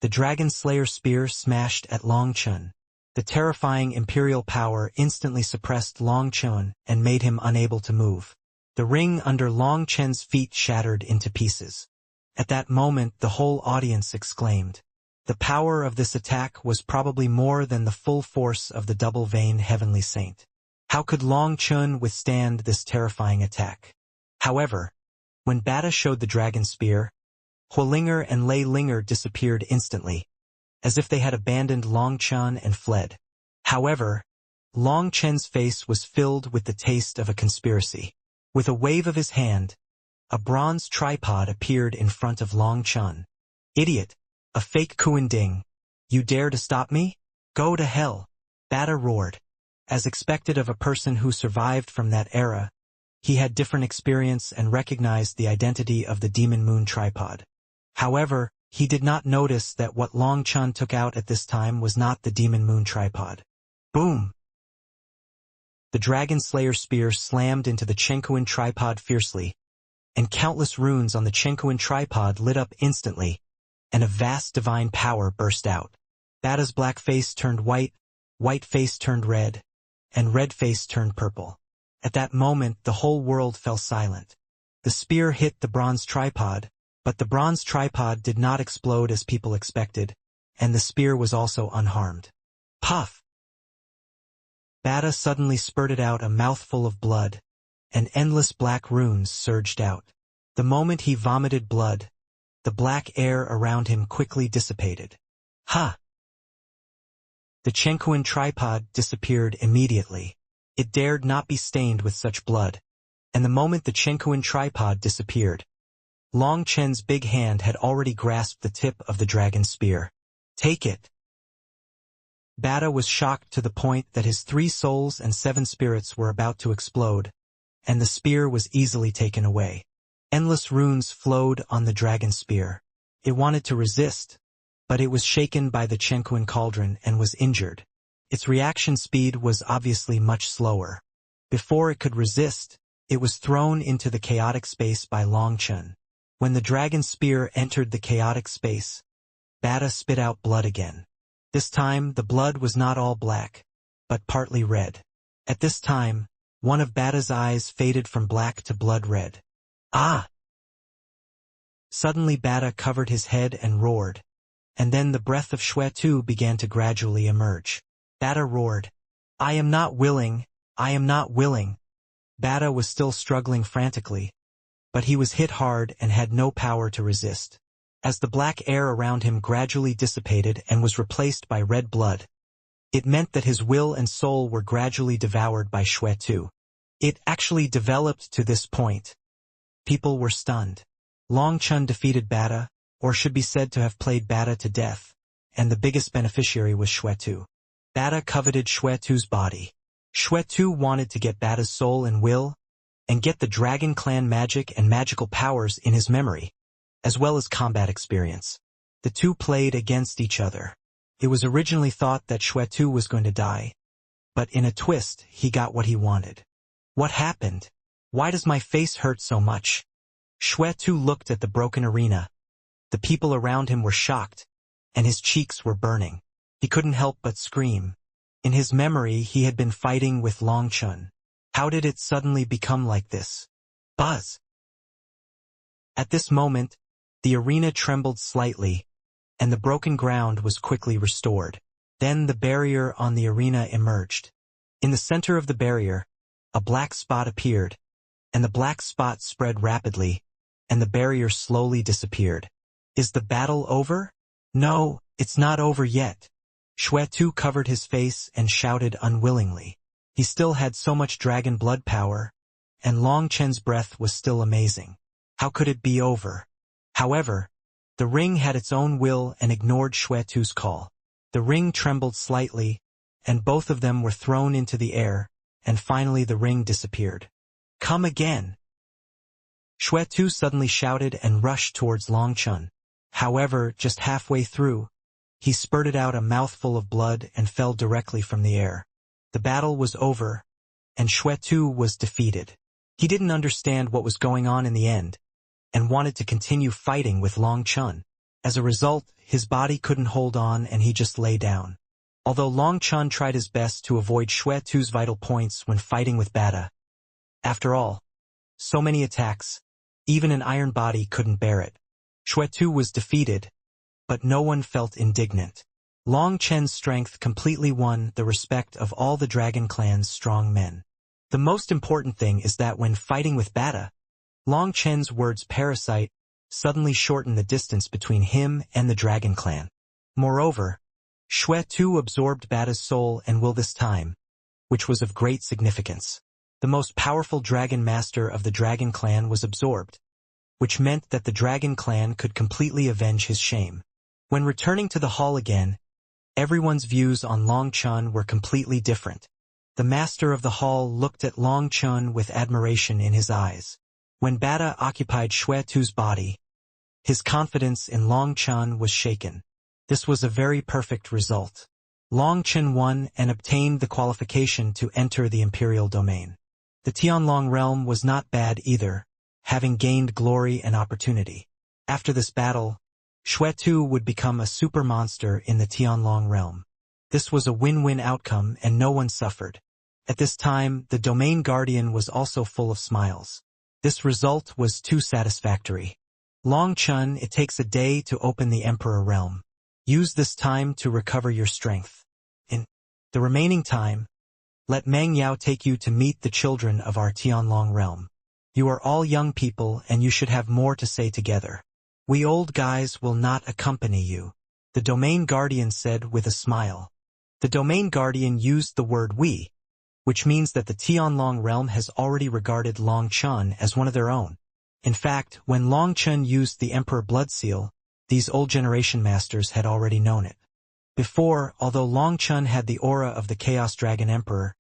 A: The Dragon Slayer spear smashed at Long Chun. The terrifying imperial power instantly suppressed Long Chun and made him unable to move. The ring under Long Chun's feet shattered into pieces. At that moment, the whole audience exclaimed. The power of this attack was probably more than the full force of the double-vein Heavenly Saint. How could Long Chun withstand this terrifying attack? However, when Bada showed the dragon spear, Hualinger and Lei Linger disappeared instantly, as if they had abandoned Long Chun and fled. However, Long Chun's face was filled with the taste of a conspiracy. With a wave of his hand, a bronze tripod appeared in front of Long Chun. "Idiot! A fake Kuan Ding! You dare to stop me? Go to hell!" Bada roared. As expected of a person who survived from that era, he had different experience and recognized the identity of the Demon Moon tripod. However, he did not notice that what Long Chun took out at this time was not the Demon Moon tripod. Boom! The Dragon Slayer spear slammed into the Chenkuan tripod fiercely, and countless runes on the Chenkuan tripod lit up instantly, and a vast divine power burst out. Bada's black face turned white face turned red, and red face turned purple. At that moment, the whole world fell silent. The spear hit the bronze tripod, but the bronze tripod did not explode as people expected, and the spear was also unharmed. Puff! Bada suddenly spurted out a mouthful of blood, and endless black runes surged out. The moment he vomited blood, the black air around him quickly dissipated. Ha! The Chenkuan tripod disappeared immediately. It dared not be stained with such blood. And the moment the Chenkuan tripod disappeared, Long Chen's big hand had already grasped the tip of the dragon spear. Take it! Bada was shocked to the point that his 3 souls and 7 spirits were about to explode, and the spear was easily taken away. Endless runes flowed on the dragon spear. It wanted to resist, but it was shaken by the Chenkuan cauldron and was injured. Its reaction speed was obviously much slower. Before it could resist, it was thrown into the chaotic space by Long Chen. When the dragon spear entered the chaotic space, Bada spit out blood again. This time, the blood was not all black, but partly red. At this time, one of Bada's eyes faded from black to blood red. Ah! Suddenly Bada covered his head and roared, and then the breath of Xuetu began to gradually emerge. Bada roared, I am not willing, I am not willing. Bada was still struggling frantically, but he was hit hard and had no power to resist. As the black air around him gradually dissipated and was replaced by red blood, it meant that his will and soul were gradually devoured by Xuetu. It actually developed to this point. People were stunned. Long Chen defeated Bada, or should be said to have played Bada to death, and the biggest beneficiary was Xuetu. Bada coveted Xuetu's body. Xuetu wanted to get Bada's soul and will, and get the Dragon Clan magic and magical powers in his memory, as well as combat experience. The two played against each other. It was originally thought that Xuetu was going to die, but in a twist, he got what he wanted. What happened? Why does my face hurt so much? Xuetu looked at the broken arena. The people around him were shocked, and his cheeks were burning. He couldn't help but scream. In his memory, he had been fighting with Long Chen. How did it suddenly become like this? Buzz! At this moment, the arena trembled slightly, and the broken ground was quickly restored. Then the barrier on the arena emerged. In the center of the barrier, a black spot appeared, and the black spot spread rapidly, and the barrier slowly disappeared. Is the battle over? No, it's not over yet. Xuetu covered his face and shouted unwillingly. He still had so much dragon blood power, and Long Chen's breath was still amazing. How could it be over? However, the ring had its own will and ignored Xuetu's call. The ring trembled slightly, and both of them were thrown into the air, and finally the ring disappeared. Come again! Xuetu suddenly shouted and rushed towards Long Chen. However, just halfway through, he spurted out a mouthful of blood and fell directly from the air. The battle was over, and Xuetu was defeated. He didn't understand what was going on in the end, and wanted to continue fighting with Long Chen. As a result, his body couldn't hold on and he just lay down. Although Long Chen tried his best to avoid Xuetu's vital points when fighting with Bada. After all, so many attacks, even an iron body couldn't bear it. Xuetu was defeated, but no one felt indignant. Long Chen's strength completely won the respect of all the Dragon Clan's strong men. The most important thing is that when fighting with Bada, Long Chen's words parasite suddenly shortened the distance between him and the Dragon Clan. Moreover, Xuetu absorbed Bada's soul and will this time, which was of great significance. The most powerful Dragon Master of the Dragon Clan was absorbed, which meant that the Dragon Clan could completely avenge his shame. When returning to the hall again, everyone's views on Long Chen were completely different. The master of the hall looked at Long Chen with admiration in his eyes. When Bada occupied Xuetu's body, his confidence in Long Chen was shaken. This was a very perfect result. Long Chen won and obtained the qualification to enter the imperial domain. The Tianlong realm was not bad either, having gained glory and opportunity. After this battle, Xuetu would become a super monster in the Tianlong realm. This was a win-win outcome and no one suffered. At this time, the domain guardian was also full of smiles. This result was too satisfactory. Long Chen, it takes a day to open the Emperor realm. Use this time to recover your strength. In the remaining time, let Meng Yao take you to meet the children of our Tianlong realm. You are all young people and you should have more to say together. We old guys will not accompany you, the domain guardian said with a smile. The domain guardian used the word we, which means that the Tianlong realm has already regarded Long Chun as one of their own. In fact, when Long Chun used the Emperor Blood Seal, these old generation masters had already known it. Before, although Long Chun had the aura of the Chaos Dragon Emperor,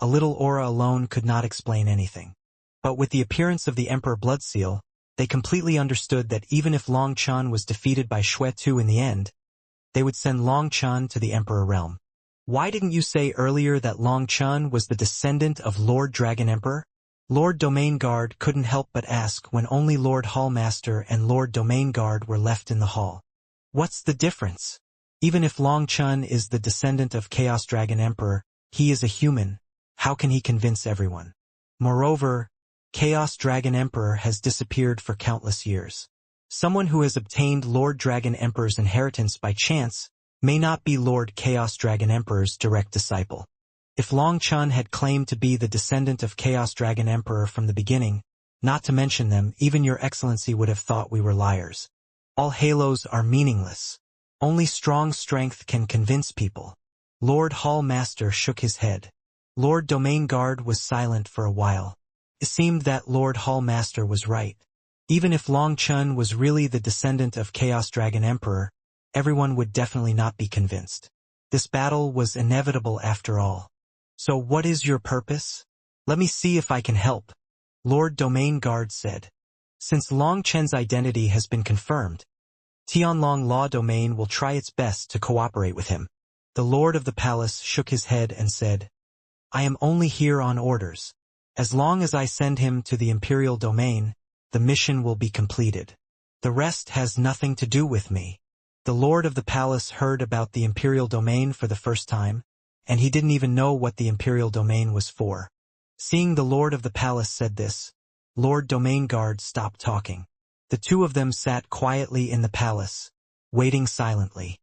A: a little aura alone could not explain anything. But with the appearance of the Emperor Blood Seal, they completely understood that even if Long Chun was defeated by Xue Tu in the end, they would send Long Chun to the Emperor realm. Why didn't you say earlier that Long Chun was the descendant of Lord Dragon Emperor? Lord Domain Guard couldn't help but ask when only Lord Hallmaster and Lord Domain Guard were left in the hall. What's the difference? Even if Long Chun is the descendant of Chaos Dragon Emperor, he is a human. How can he convince everyone? Moreover, Chaos Dragon Emperor has disappeared for countless years. Someone who has obtained Lord Dragon Emperor's inheritance by chance may not be Lord Chaos Dragon Emperor's direct disciple. If Long Chun had claimed to be the descendant of Chaos Dragon Emperor from the beginning, not to mention them, even your excellency would have thought we were liars. All halos are meaningless. Only strong strength can convince people. Lord Hallmaster shook his head. Lord Domain Guard was silent for a while. It seemed that Lord Hallmaster was right. Even if Long Chun was really the descendant of Chaos Dragon Emperor, everyone would definitely not be convinced. This battle was inevitable after all. So what is your purpose? Let me see if I can help, Lord Domain Guard said. Since Long Chen's identity has been confirmed, Tianlong Law Domain will try its best to cooperate with him. The Lord of the Palace shook his head and said, I am only here on orders. As long as I send him to the Imperial Domain, the mission will be completed. The rest has nothing to do with me. The Lord of the Palace heard about the Imperial Domain for the first time, and he didn't even know what the Imperial Domain was for. Seeing the Lord of the Palace said this, Lord Domain Guard stopped talking. The two of them sat quietly in the palace, waiting silently.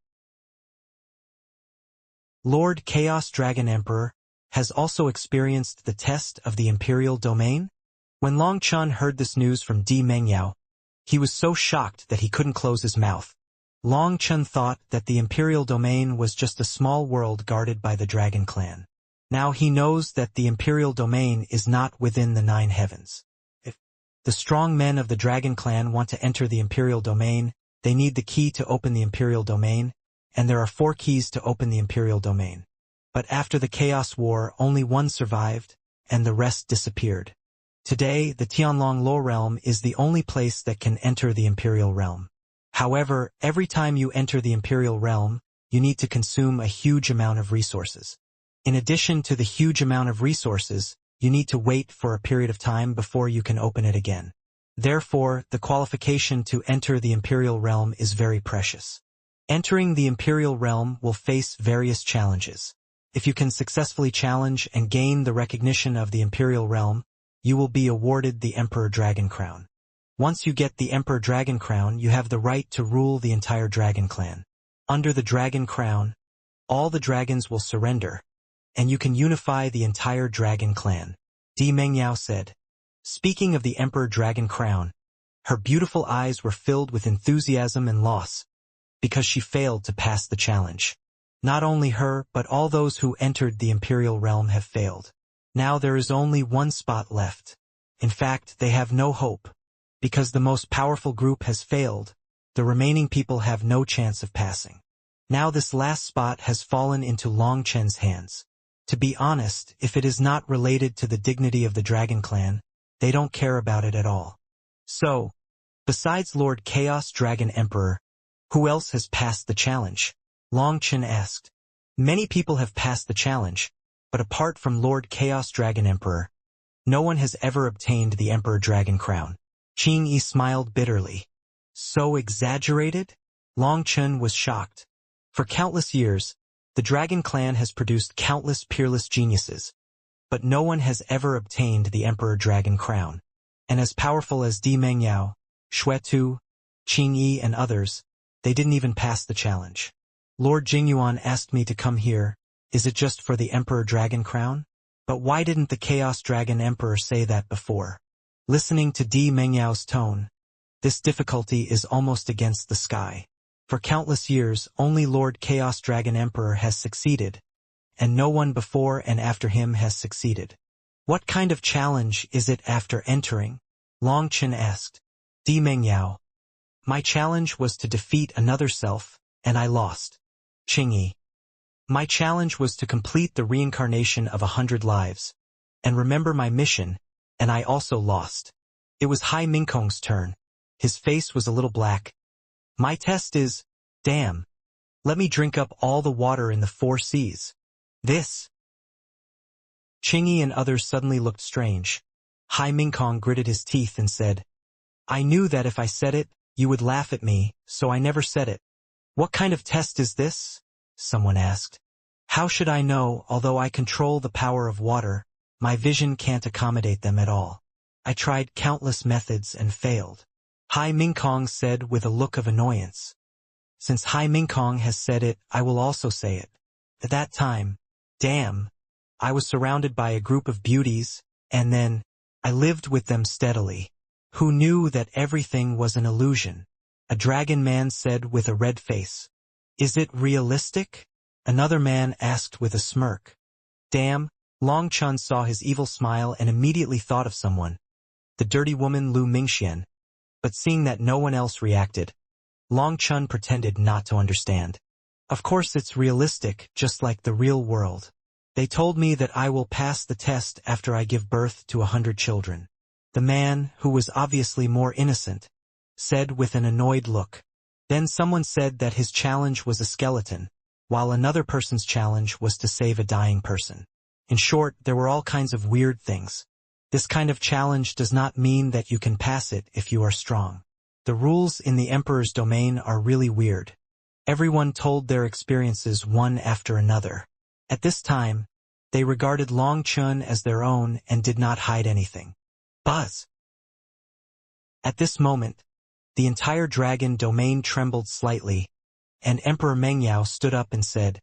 A: Lord Chaos Dragon Emperor has also experienced the test of the Imperial Domain? When Long Chun heard this news from Di Mengyao, he was so shocked that he couldn't close his mouth. Long Chun thought that the Imperial Domain was just a small world guarded by the Dragon Clan. Now he knows that the Imperial Domain is not within the 9 heavens. If the strong men of the Dragon Clan want to enter the Imperial Domain, they need the key to open the Imperial Domain, and there are 4 keys to open the Imperial Domain. But after the Chaos War, only one survived, and the rest disappeared. Today, the Tianlong Lo realm is the only place that can enter the Imperial realm. However, every time you enter the Imperial realm, you need to consume a huge amount of resources. In addition to the huge amount of resources, you need to wait for a period of time before you can open it again. Therefore, the qualification to enter the Imperial realm is very precious. Entering the Imperial realm will face various challenges. If you can successfully challenge and gain the recognition of the Imperial realm, you will be awarded the Emperor Dragon Crown. Once you get the Emperor Dragon Crown, you have the right to rule the entire Dragon Clan. Under the Dragon Crown, all the dragons will surrender, and you can unify the entire Dragon Clan, Di Mengyao said. Speaking of the Emperor Dragon Crown, her beautiful eyes were filled with enthusiasm and loss, because she failed to pass the challenge. Not only her, but all those who entered the Imperial realm have failed. Now there is only one spot left. In fact, they have no hope. Because the most powerful group has failed, the remaining people have no chance of passing. Now this last spot has fallen into Long Chen's hands. To be honest, if it is not related to the dignity of the Dragon Clan, they don't care about it at all. So, besides Lord Chaos Dragon Emperor, who else has passed the challenge? Long Chen asked. Many people have passed the challenge, but apart from Lord Chaos Dragon Emperor, no one has ever obtained the Emperor Dragon Crown. Qing Yi smiled bitterly. So exaggerated? Long Chen was shocked. For countless years, the Dragon Clan has produced countless peerless geniuses, but no one has ever obtained the Emperor Dragon Crown. And as powerful as Di Mengyao, Xue Tu, Qing Yi and others, they didn't even pass the challenge. Lord Jingyuan asked me to come here. Is it just for the Emperor Dragon Crown? But why didn't the Chaos Dragon Emperor say that before? Listening to Di Mengyao's tone, This difficulty is almost against the sky. For countless years, only Lord Chaos Dragon Emperor has succeeded, and no one before and after him has succeeded. What kind of challenge is it after entering? Long Chen asked. Di Mengyao. My challenge was to defeat another self, and I lost. Qingyi. My challenge was to complete the reincarnation of 100 lives, and remember my mission, and I also lost. It was Hai Mingkong's turn. His face was a little black. My test is, damn. Let me drink up all the water in the 4 seas. This. Qingyi and others suddenly looked strange. Hai Mingkong gritted his teeth and said, I knew that if I said it, you would laugh at me, so I never said it. What kind of test is this? Someone asked. How should I know? Although I control the power of water, my vision can't accommodate them at all. I tried countless methods and failed. Hai Mingkong said with a look of annoyance. Since Hai Mingkong has said it, I will also say it. At that time, damn, I was surrounded by a group of beauties, and then, I lived with them steadily. Who knew that everything was an illusion? A dragon man said with a red face. Is it realistic? Another man asked with a smirk. Damn, Long Chun saw his evil smile and immediately thought of someone. The dirty woman Lu Mingxian. But seeing that no one else reacted, Long Chun pretended not to understand. Of course it's realistic, just like the real world. They told me that I will pass the test after I give birth to 100 children. The man, who was obviously more innocent, said with an annoyed look. Then someone said that his challenge was a skeleton, while another person's challenge was to save a dying person. In short, there were all kinds of weird things. This kind of challenge does not mean that you can pass it if you are strong. The rules in the Emperor's domain are really weird. Everyone told their experiences one after another. At this time, they regarded Long Chun as their own and did not hide anything. Buzz! At this moment, the entire dragon domain trembled slightly, and Emperor Mengyao stood up and said,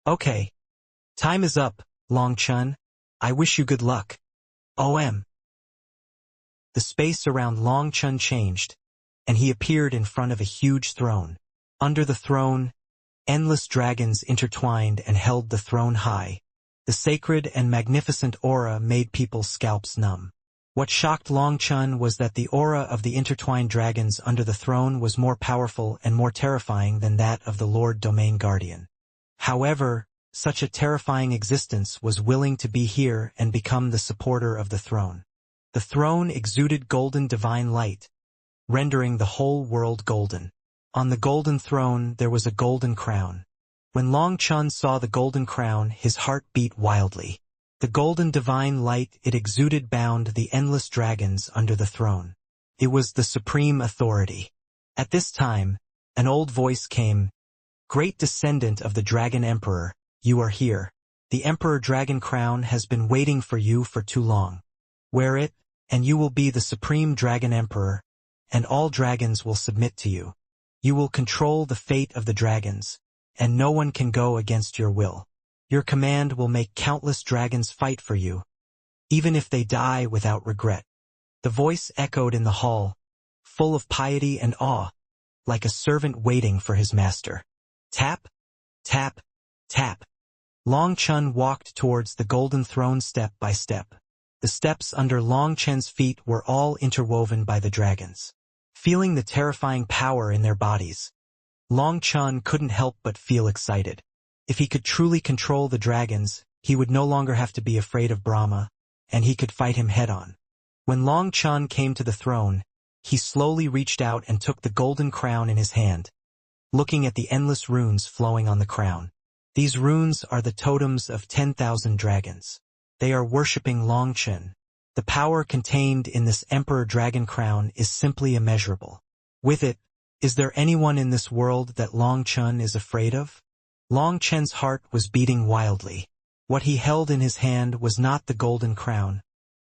A: Okay. Time is up, Long Chun. I wish you good luck. OM. The space around Long Chun changed, and he appeared in front of a huge throne. Under the throne, endless dragons intertwined and held the throne high. The sacred and magnificent aura made people's scalps numb. What shocked Long Chun was that the aura of the intertwined dragons under the throne was more powerful and more terrifying than that of the Lord Domain Guardian. However, such a terrifying existence was willing to be here and become the supporter of the throne. The throne exuded golden divine light, rendering the whole world golden. On the golden throne there was a golden crown. When Long Chun saw the golden crown, his heart beat wildly. The golden divine light it exuded bound the endless dragons under the throne. It was the supreme authority. At this time, an old voice came, Great descendant of the Dragon Emperor, you are here. The Emperor Dragon Crown has been waiting for you for too long. Wear it, and you will be the Supreme Dragon Emperor, and all dragons will submit to you. You will control the fate of the dragons, and no one can go against your will. Your command will make countless dragons fight for you, even if they die without regret. The voice echoed in the hall, full of piety and awe, like a servant waiting for his master. Tap, tap, tap. Long Chun walked towards the golden throne step by step. The steps under Long Chun's feet were all interwoven by the dragons. Feeling the terrifying power in their bodies, Long Chun couldn't help but feel excited. If he could truly control the dragons, he would no longer have to be afraid of Brahma, and he could fight him head-on. When Long Chun came to the throne, he slowly reached out and took the golden crown in his hand, looking at the endless runes flowing on the crown. These runes are the totems of 10,000 dragons. They are worshipping Long Chun. The power contained in this Emperor Dragon Crown is simply immeasurable. With it, is there anyone in this world that Long Chun is afraid of? Long Chun's heart was beating wildly. What he held in his hand was not the golden crown,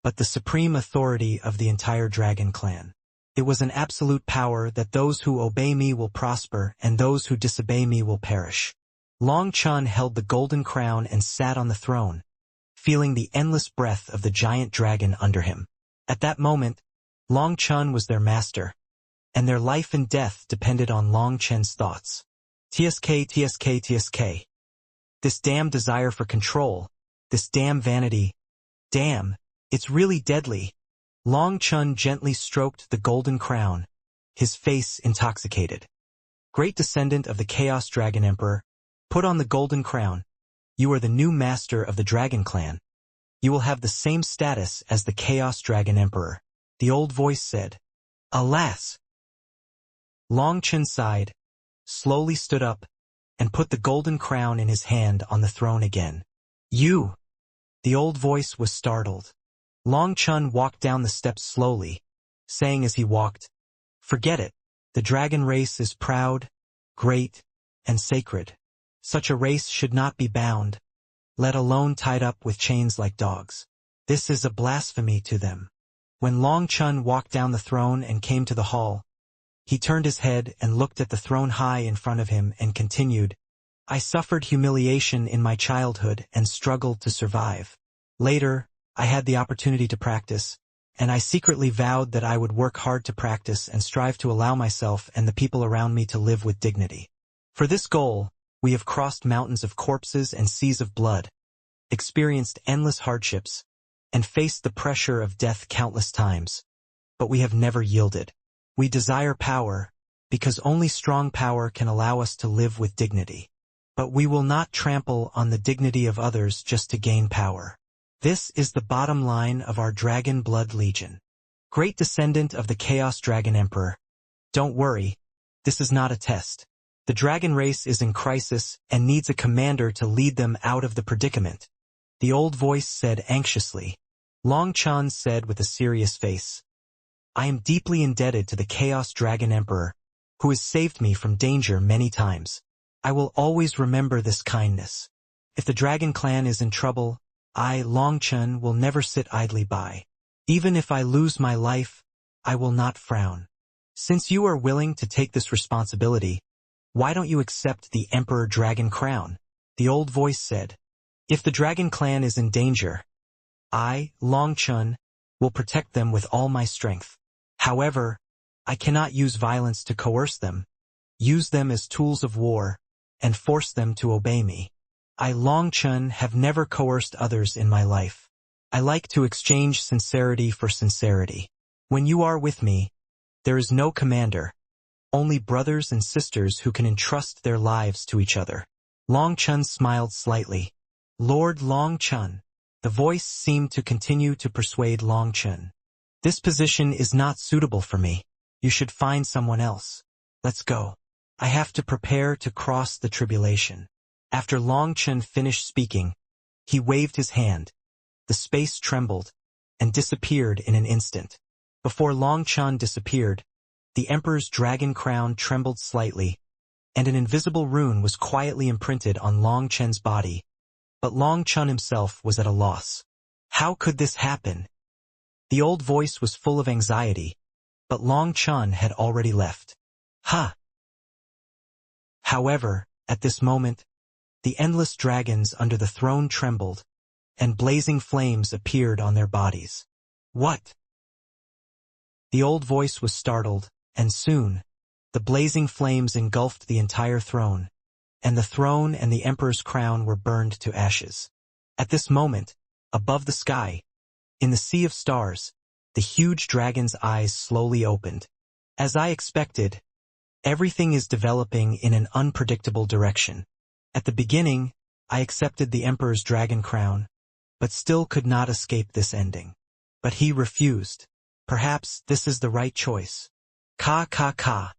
A: but the supreme authority of the entire dragon clan. It was an absolute power that those who obey me will prosper and those who disobey me will perish. Long Chun held the golden crown and sat on the throne, feeling the endless breath of the giant dragon under him. At that moment, Long Chun was their master, and their life and death depended on Long Chen's thoughts. TSK, TSK, TSK. This damn desire for control, this damn vanity. Damn, it's really deadly. Long Chen gently stroked the golden crown, his face intoxicated. Great descendant of the Chaos Dragon Emperor, put on the golden crown. You are the new master of the Dragon Clan. You will have the same status as the Chaos Dragon Emperor, the old voice said. Alas! Long Chen sighed, slowly stood up, and put the golden crown in his hand on the throne again. You! The old voice was startled. Long Chen walked down the steps slowly, saying as he walked, Forget it. The dragon race is proud, great, and sacred. Such a race should not be bound, let alone tied up with chains like dogs. This is a blasphemy to them. When Long Chen walked down the throne and came to the hall, he turned his head and looked at the throne high in front of him and continued, I suffered humiliation in my childhood and struggled to survive. Later, I had the opportunity to practice, and I secretly vowed that I would work hard to practice and strive to allow myself and the people around me to live with dignity. For this goal, we have crossed mountains of corpses and seas of blood, experienced endless hardships, and faced the pressure of death countless times. But we have never yielded. We desire power, because only strong power can allow us to live with dignity. But we will not trample on the dignity of others just to gain power. This is the bottom line of our Dragon Blood Legion. Great descendant of the Chaos Dragon Emperor. Don't worry, this is not a test. The dragon race is in crisis and needs a commander to lead them out of the predicament. The old voice said anxiously. Long Chen said with a serious face. I am deeply indebted to the Chaos Dragon Emperor, who has saved me from danger many times. I will always remember this kindness. If the Dragon Clan is in trouble, I, Long Chen, will never sit idly by. Even if I lose my life, I will not frown. Since you are willing to take this responsibility, why don't you accept the Emperor Dragon Crown? The old voice said. If the Dragon Clan is in danger, I, Long Chen, will protect them with all my strength. However, I cannot use violence to coerce them, use them as tools of war, and force them to obey me. I, Long Chen, have never coerced others in my life. I like to exchange sincerity for sincerity. When you are with me, there is no commander, only brothers and sisters who can entrust their lives to each other. Long Chen smiled slightly. Lord Long Chen. The voice seemed to continue to persuade Long Chen. This position is not suitable for me. You should find someone else. Let's go. I have to prepare to cross the tribulation. After Long Chen finished speaking, he waved his hand. The space trembled and disappeared in an instant. Before Long Chen disappeared, the Emperor's dragon crown trembled slightly, and an invisible rune was quietly imprinted on Long Chen's body. But Long Chen himself was at a loss. How could this happen? The old voice was full of anxiety, but Long Chen had already left. Ha! However, at this moment, the endless dragons under the throne trembled, and blazing flames appeared on their bodies. What? The old voice was startled, and soon, the blazing flames engulfed the entire throne, and the throne and the Emperor's crown were burned to ashes. At this moment, above the sky, in the sea of stars, the huge dragon's eyes slowly opened. As I expected, everything is developing in an unpredictable direction. At the beginning, I accepted the Emperor's dragon crown, but still could not escape this ending. But he refused. Perhaps this is the right choice. Ka ka ka.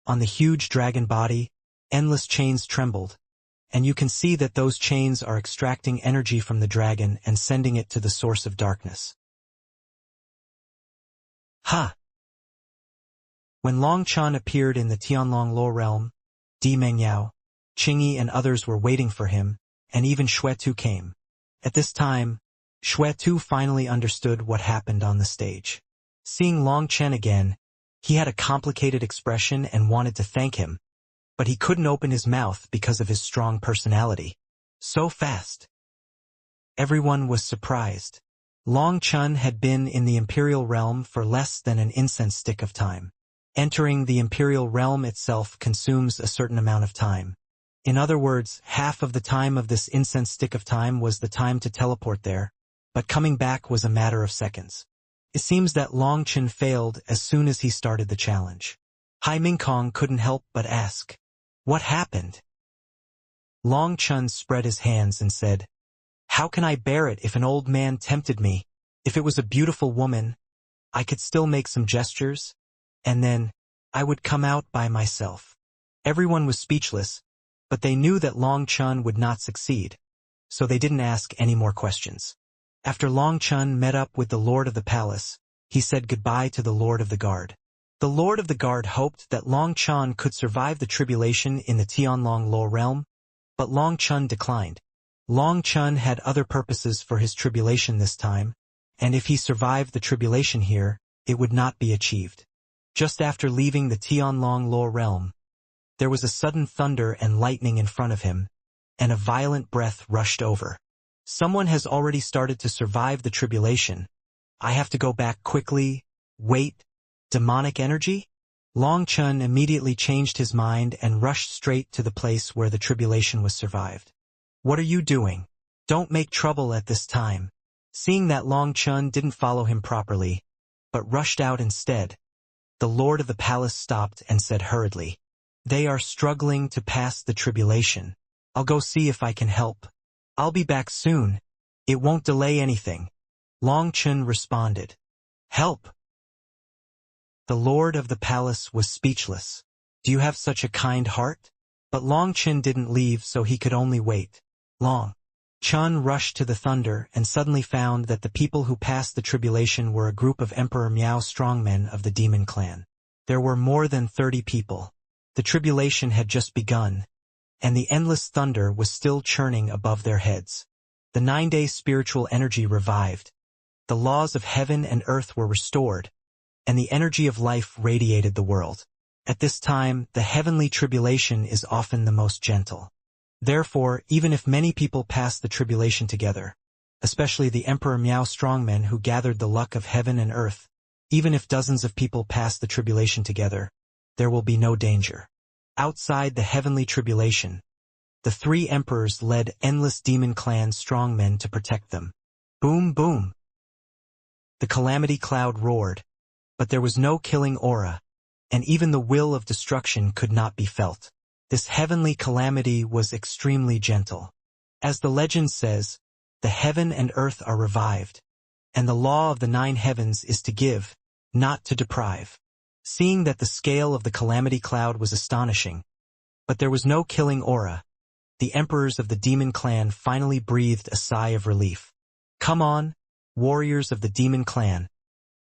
A: On the huge dragon body, endless chains trembled, and you can see that those chains are extracting energy from the dragon and sending it to the source of darkness. Ha! When Long Chen appeared in the Tianlong Lo realm, Di Mengyao, Qingyi and others were waiting for him, and even Xue Tu came. At this time, Xue Tu finally understood what happened on the stage. Seeing Long Chen again, he had a complicated expression and wanted to thank him, but he couldn't open his mouth because of his strong personality. So fast. Everyone was surprised. Long Chen had been in the imperial realm for less than an incense stick of time. Entering the imperial realm itself consumes a certain amount of time. In other words, half of the time of this incense stick of time was the time to teleport there, but coming back was a matter of seconds. It seems that Long Chen failed as soon as he started the challenge. Hai Mingkong couldn't help but ask, "What happened?" Long Chen spread his hands and said, "How can I bear it if an old man tempted me? If it was a beautiful woman, I could still make some gestures, and then I would come out by myself." Everyone was speechless, but they knew that Long Chen would not succeed, so they didn't ask any more questions. After Long Chen met up with the Lord of the Palace, he said goodbye to the Lord of the Guard. The Lord of the Guard hoped that Long Chen could survive the tribulation in the Tianlong Lo realm, but Long Chen declined. Long Chen had other purposes for his tribulation this time, and if he survived the tribulation here, it would not be achieved. Just after leaving the Tianlong Lo realm, there was a sudden thunder and lightning in front of him, and a violent breath rushed over. Someone has already started to survive the tribulation. I have to go back quickly. Wait, demonic energy? Long Chen immediately changed his mind and rushed straight to the place where the tribulation was survived. "What are you doing? Don't make trouble at this time." Seeing that Long Chen didn't follow him properly, but rushed out instead, the Lord of the Palace stopped and said hurriedly, "They are struggling to pass the tribulation. I'll go see if I can help. I'll be back soon. It won't delay anything." Long Chen responded, "Help." The Lord of the Palace was speechless. "Do you have such a kind heart?" But Long Chen didn't leave, so he could only wait. Long Chen rushed to the thunder and suddenly found that the people who passed the tribulation were a group of Emperor Miao strongmen of the demon clan. There were more than 30 people. The tribulation had just begun, and the endless thunder was still churning above their heads. The 9-day spiritual energy revived. The laws of heaven and earth were restored, and the energy of life radiated the world. At this time, the heavenly tribulation is often the most gentle. Therefore, even if many people pass the tribulation together, especially the Emperor Miao strongmen who gathered the luck of heaven and earth, even if dozens of people pass the tribulation together, there will be no danger. Outside the heavenly tribulation, the 3 emperors led endless demon clan strongmen to protect them. Boom, boom. The calamity cloud roared, but there was no killing aura, and even the will of destruction could not be felt. This heavenly calamity was extremely gentle. As the legend says, the heaven and earth are revived, and the law of the 9 heavens is to give, not to deprive. Seeing that the scale of the calamity cloud was astonishing, but there was no killing aura, the emperors of the demon clan finally breathed a sigh of relief. Come on, warriors of the demon clan,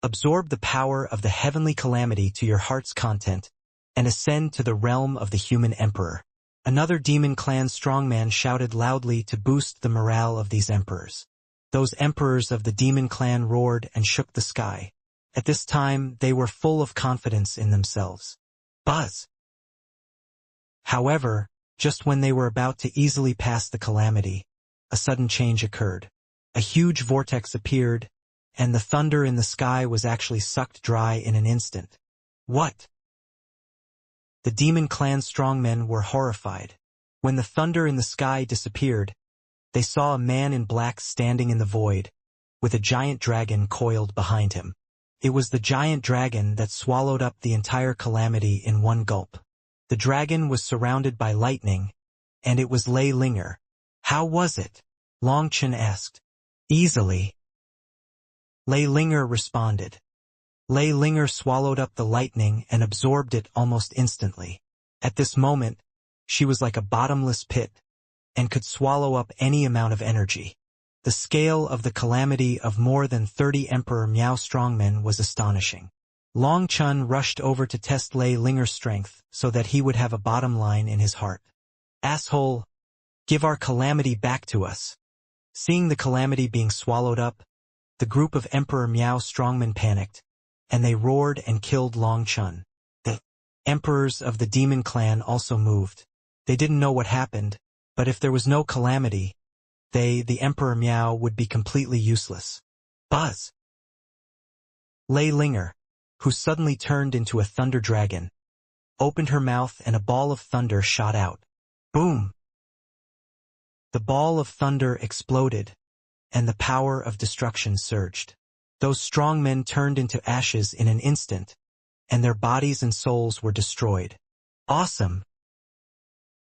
A: absorb the power of the heavenly calamity to your heart's content, and ascend to the realm of the human emperor. Another demon clan strongman shouted loudly to boost the morale of these emperors. Those emperors of the demon clan roared and shook the sky. At this time, they were full of confidence in themselves. Buzz! However, just when they were about to easily pass the calamity, a sudden change occurred. A huge vortex appeared, and the thunder in the sky was actually sucked dry in an instant. What? The demon clan strongmen were horrified. When the thunder in the sky disappeared, they saw a man in black standing in the void, with a giant dragon coiled behind him. It was the giant dragon that swallowed up the entire calamity in one gulp. The dragon was surrounded by lightning, and it was Lei Linger. How was it? Long Chen asked. Easily. Lei Linger responded. Lei Linger swallowed up the lightning and absorbed it almost instantly. At this moment, she was like a bottomless pit, and could swallow up any amount of energy. The scale of the calamity of more than 30 Emperor Miao strongmen was astonishing. Long Chen rushed over to test Lei Linger's strength so that he would have a bottom line in his heart. Asshole! Give our calamity back to us. Seeing the calamity being swallowed up, the group of Emperor Miao strongmen panicked, and they roared and killed Long Chen. The emperors of the demon clan also moved. They didn't know what happened, but if there was no calamity, they, the Emperor Miao, would be completely useless. Buzz! Lei Linger, who suddenly turned into a thunder dragon, opened her mouth and a ball of thunder shot out. Boom! The ball of thunder exploded, and the power of destruction surged. Those strong men turned into ashes in an instant, and their bodies and souls were destroyed. Awesome!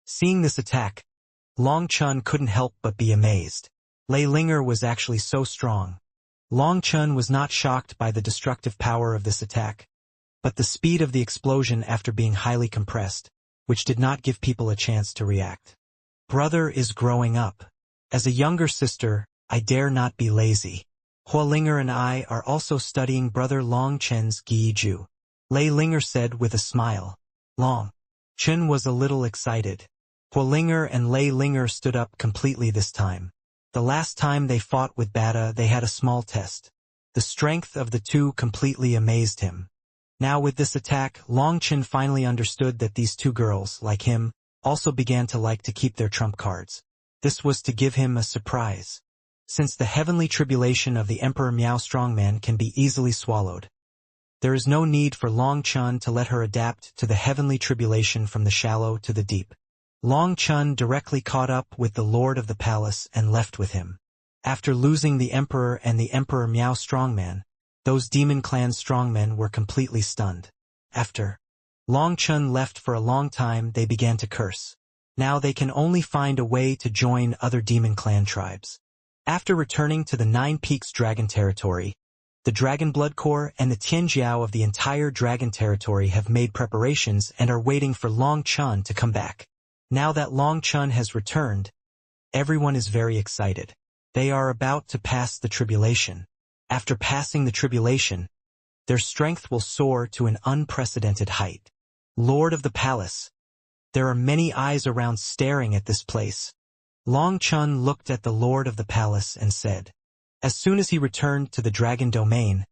A: Seeing this attack, Long Chun couldn't help but be amazed. Lei Linger was actually so strong. Long Chun was not shocked by the destructive power of this attack, but the speed of the explosion after being highly compressed, which did not give people a chance to react. Brother is growing up. As a younger sister, I dare not be lazy. Hua Linger and I are also studying Brother Long Chen's Gi Ju. Lei Linger said with a smile. Long Chen was a little excited. Hua Linger and Lei Linger stood up completely this time. The last time they fought with Bata, they had a small test. The strength of the two completely amazed him. Now with this attack, Long Chen finally understood that these two girls, like him, also began to like to keep their trump cards. This was to give him a surprise. Since the heavenly tribulation of the Emperor Miao Strongman can be easily swallowed, there is no need for Long Chun to let her adapt to the heavenly tribulation from the shallow to the deep. Long Chun directly caught up with the Lord of the Palace and left with him. After losing the Emperor and the Emperor Miao Strongman, those Demon Clan strongmen were completely stunned. After Long Chun left for a long time, they began to curse. Now they can only find a way to join other Demon Clan tribes. After returning to the Nine Peaks Dragon Territory, the Dragon Blood Corps and the Tianjiao of the entire Dragon Territory have made preparations and are waiting for Long Chun to come back. Now that Long Chun has returned, everyone is very excited. They are about to pass the tribulation. After passing the tribulation, their strength will soar to an unprecedented height. Lord of the Palace, there are many eyes around staring at this place. Long Chun looked at the Lord of the Palace and said. As soon as he returned to the Dragon Domain,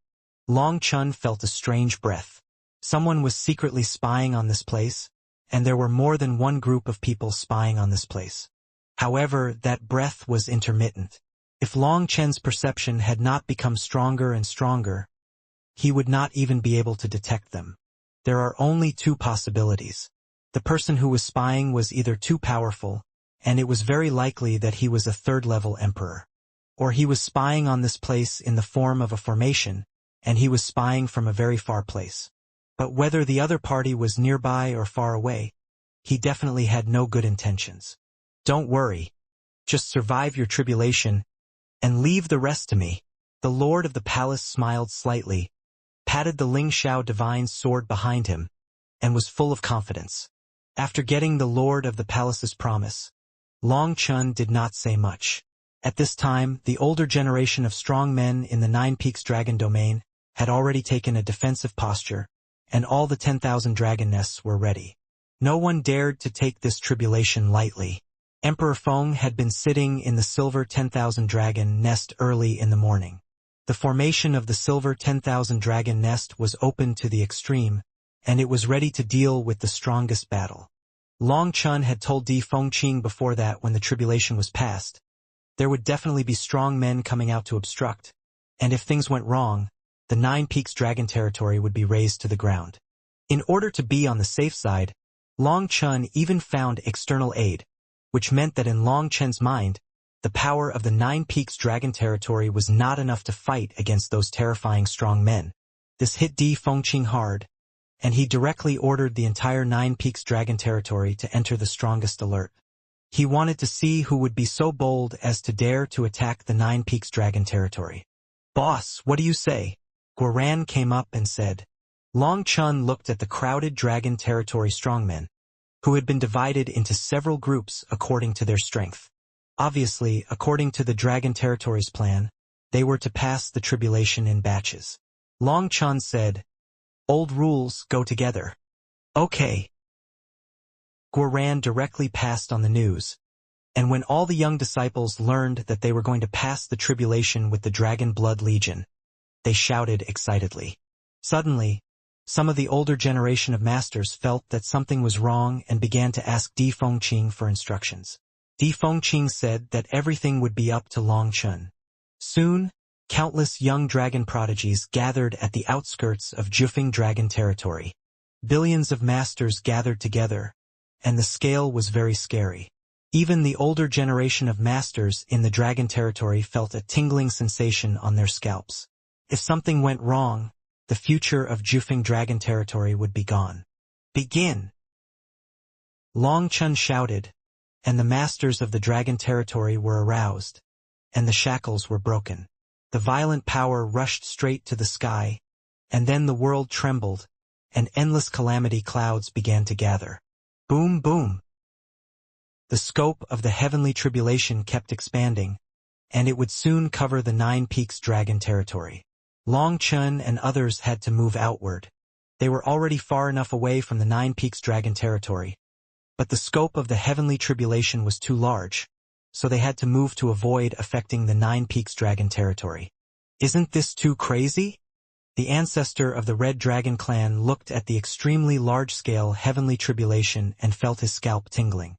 A: Long Chun felt a strange breath. Someone was secretly spying on this place, and there were more than one group of people spying on this place. However, that breath was intermittent. If Long Chen's perception had not become stronger and stronger, he would not even be able to detect them. There are only two possibilities. The person who was spying was either too powerful, and it was very likely that he was a third-level emperor. Or he was spying on this place in the form of a formation, and he was spying from a very far place. But whether the other party was nearby or far away, he definitely had no good intentions. Don't worry. Just survive your tribulation, and leave the rest to me. The Lord of the Palace smiled slightly, patted the Ling Xiao divine sword behind him, and was full of confidence. After getting the Lord of the Palace's promise, Long Chun did not say much. At this time, the older generation of strong men in the Nine Peaks Dragon Domain had already taken a defensive posture, and all the 10,000 dragon nests were ready. No one dared to take this tribulation lightly. Emperor Feng had been sitting in the silver 10,000 dragon nest early in the morning. The formation of the silver 10,000 dragon nest was open to the extreme, and it was ready to deal with the strongest battle. Long Chun had told Di Fengqing before that when the tribulation was passed, there would definitely be strong men coming out to obstruct, and if things went wrong, the Nine Peaks Dragon Territory would be razed to the ground. In order to be on the safe side, Long Chun even found external aid, which meant that in Long Chen's mind, the power of the Nine Peaks Dragon Territory was not enough to fight against those terrifying strong men. This hit Di Fengqing hard, and he directly ordered the entire Nine Peaks Dragon Territory to enter the strongest alert. He wanted to see who would be so bold as to dare to attack the Nine Peaks Dragon Territory. Boss, what do you say? Guoran came up and said. Long Chun looked at the crowded Dragon Territory strongmen, who had been divided into several groups according to their strength. Obviously, according to the Dragon Territory's plan, they were to pass the tribulation in batches. Long Chun said, "Old rules go together." Okay. Guoran directly passed on the news, and when all the young disciples learned that they were going to pass the tribulation with the Dragon Blood Legion, they shouted excitedly. Suddenly, some of the older generation of masters felt that something was wrong and began to ask Di Fengqing for instructions. Di Fengqing said that everything would be up to Long Chun. Soon, Countless young dragon prodigies gathered at the outskirts of Jufing dragon territory. Billions of masters gathered together, and the scale was very scary. Even the older generation of masters in the dragon territory felt a tingling sensation on their scalps. If something went wrong, the future of Jufing dragon territory would be gone. Begin! Long Chun shouted, and the masters of the dragon territory were aroused, and the shackles were broken. The violent power rushed straight to the sky, and then the world trembled, and endless calamity clouds began to gather. Boom, boom! The scope of the heavenly tribulation kept expanding, and it would soon cover the 9 Peaks dragon territory. Long Chun and others had to move outward. They were already far enough away from the 9 Peaks dragon territory, but the scope of the heavenly tribulation was too large, so they had to move to avoid affecting the 9 Peaks dragon territory. Isn't this too crazy? The ancestor of the Red Dragon clan looked at the extremely large-scale heavenly tribulation and felt his scalp tingling.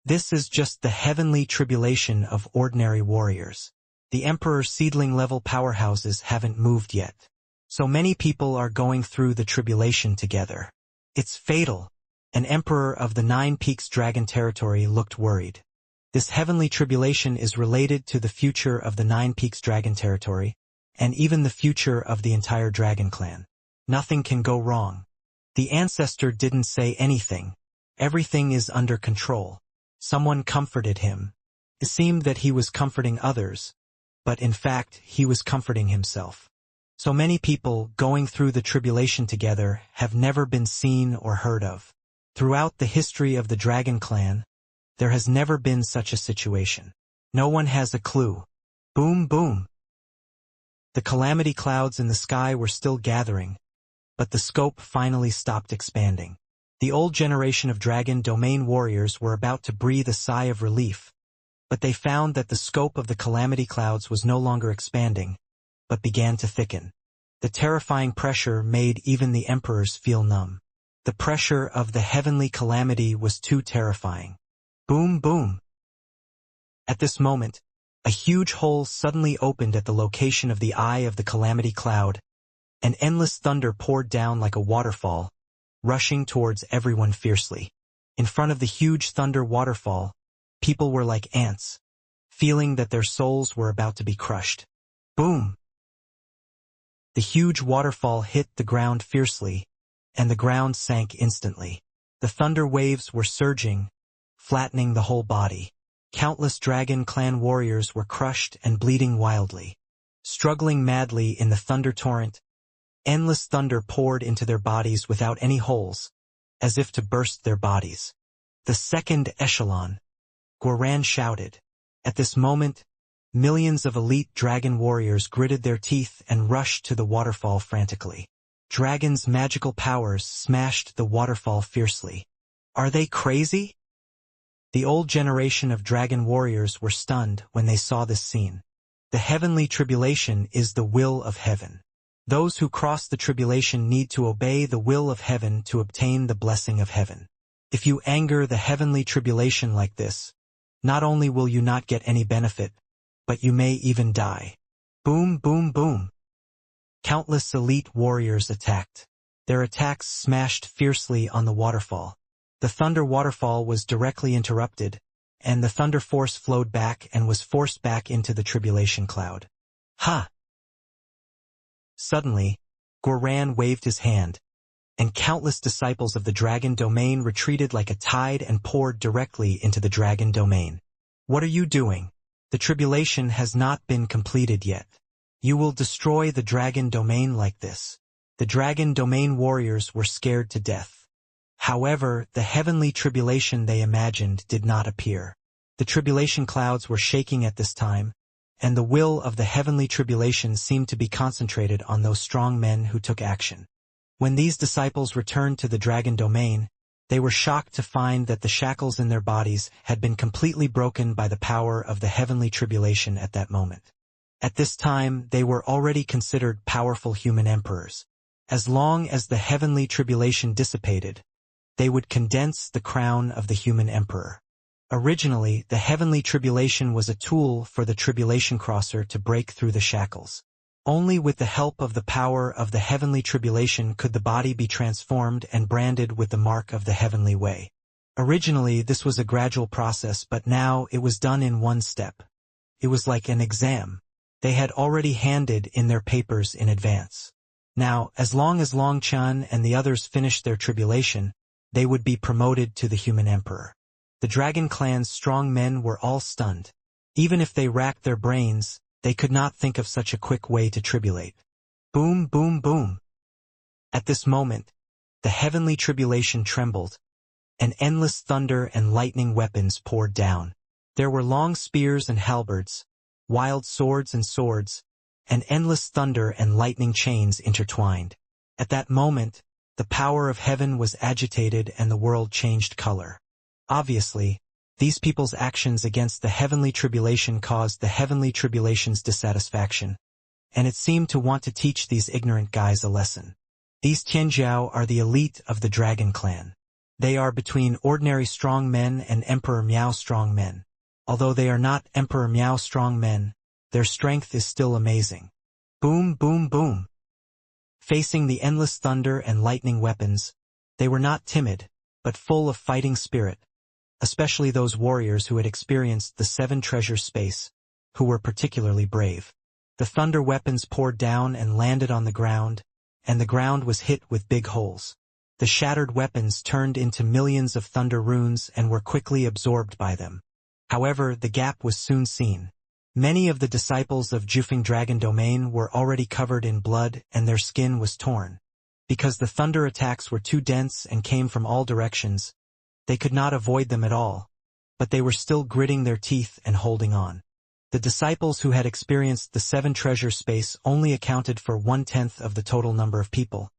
A: This is just the heavenly tribulation of ordinary warriors. The Emperor's seedling-level powerhouses haven't moved yet. So many people are going through the tribulation together. It's fatal. An Emperor of the 9 Peaks dragon territory looked worried. This heavenly tribulation is related to the future of the 9 Peaks dragon territory, and even the future of the entire dragon clan. Nothing can go wrong. The ancestor didn't say anything. Everything is under control. Someone comforted him. It seemed that he was comforting others, but in fact he was comforting himself. So many people going through the tribulation together have never been seen or heard of. Throughout the history of the dragon clan, there has never been such a situation. No one has a clue. Boom, boom. The calamity clouds in the sky were still gathering, but the scope finally stopped expanding. The old generation of dragon domain warriors were about to breathe a sigh of relief, but they found that the scope of the calamity clouds was no longer expanding, but began to thicken. The terrifying pressure made even the emperors feel numb. The pressure of the heavenly calamity was too terrifying. Boom, boom. At this moment, a huge hole suddenly opened at the location of the eye of the calamity cloud, and endless thunder poured down like a waterfall, rushing towards everyone fiercely. In front of the huge thunder waterfall, people were like ants, feeling that their souls were about to be crushed. Boom! The huge waterfall hit the ground fiercely, and the ground sank instantly. The thunder waves were surging, flattening the whole body. Countless dragon clan warriors were crushed and bleeding wildly. Struggling madly in the thunder torrent, endless thunder poured into their bodies without any holes, as if to burst their bodies. The second echelon, Guoran shouted. At this moment, millions of elite dragon warriors gritted their teeth and rushed to the waterfall frantically. Dragon's magical powers smashed the waterfall fiercely. Are they crazy? The old generation of dragon warriors were stunned when they saw this scene. The heavenly tribulation is the will of heaven. Those who cross the tribulation need to obey the will of heaven to obtain the blessing of heaven. If you anger the heavenly tribulation like this, not only will you not get any benefit, but you may even die. Boom, boom, boom. Countless elite warriors attacked. Their attacks smashed fiercely on the waterfall. The thunder waterfall was directly interrupted, and the thunder force flowed back and was forced back into the tribulation cloud. Ha! Suddenly, Guoran waved his hand, and countless disciples of the dragon domain retreated like a tide and poured directly into the dragon domain. What are you doing? The tribulation has not been completed yet. You will destroy the dragon domain like this. The dragon domain warriors were scared to death. However, the heavenly tribulation they imagined did not appear. The tribulation clouds were shaking at this time, and the will of the heavenly tribulation seemed to be concentrated on those strong men who took action. When these disciples returned to the dragon domain, they were shocked to find that the shackles in their bodies had been completely broken by the power of the heavenly tribulation at that moment. At this time, they were already considered powerful human emperors. As long as the heavenly tribulation dissipated, they would condense the crown of the human emperor. Originally, the heavenly tribulation was a tool for the tribulation crosser to break through the shackles. Only with the help of the power of the heavenly tribulation could the body be transformed and branded with the mark of the heavenly way. Originally, this was a gradual process, but now it was done in one step. It was like an exam. They had already handed in their papers in advance. Now, as long as Long Chen and the others finished their tribulation, they would be promoted to the human emperor. The Dragon Clan's strong men were all stunned. Even if they racked their brains, they could not think of such a quick way to tribulate. Boom, boom, boom. At this moment, the heavenly tribulation trembled, and endless thunder and lightning weapons poured down. There were long spears and halberds, wild swords and endless thunder and lightning chains intertwined. At that moment, the power of heaven was agitated and the world changed color. Obviously, these people's actions against the heavenly tribulation caused the heavenly tribulation's dissatisfaction, and it seemed to want to teach these ignorant guys a lesson. These Tianjiao are the elite of the Dragon Clan. They are between ordinary strong men and Emperor Miao strong men. Although they are not Emperor Miao strong men, their strength is still amazing. Boom, boom, boom. Facing the endless thunder and lightning weapons, they were not timid, but full of fighting spirit, especially those warriors who had experienced the 7 treasures space, who were particularly brave. The thunder weapons poured down and landed on the ground, and the ground was hit with big holes. The shattered weapons turned into millions of thunder runes and were quickly absorbed by them. However, the gap was soon seen. Many of the disciples of Jufeng Dragon Domain were already covered in blood and their skin was torn. Because the thunder attacks were too dense and came from all directions, they could not avoid them at all, but they were still gritting their teeth and holding on. The disciples who had experienced the 7 treasure space only accounted for 1/10 of the total number of people,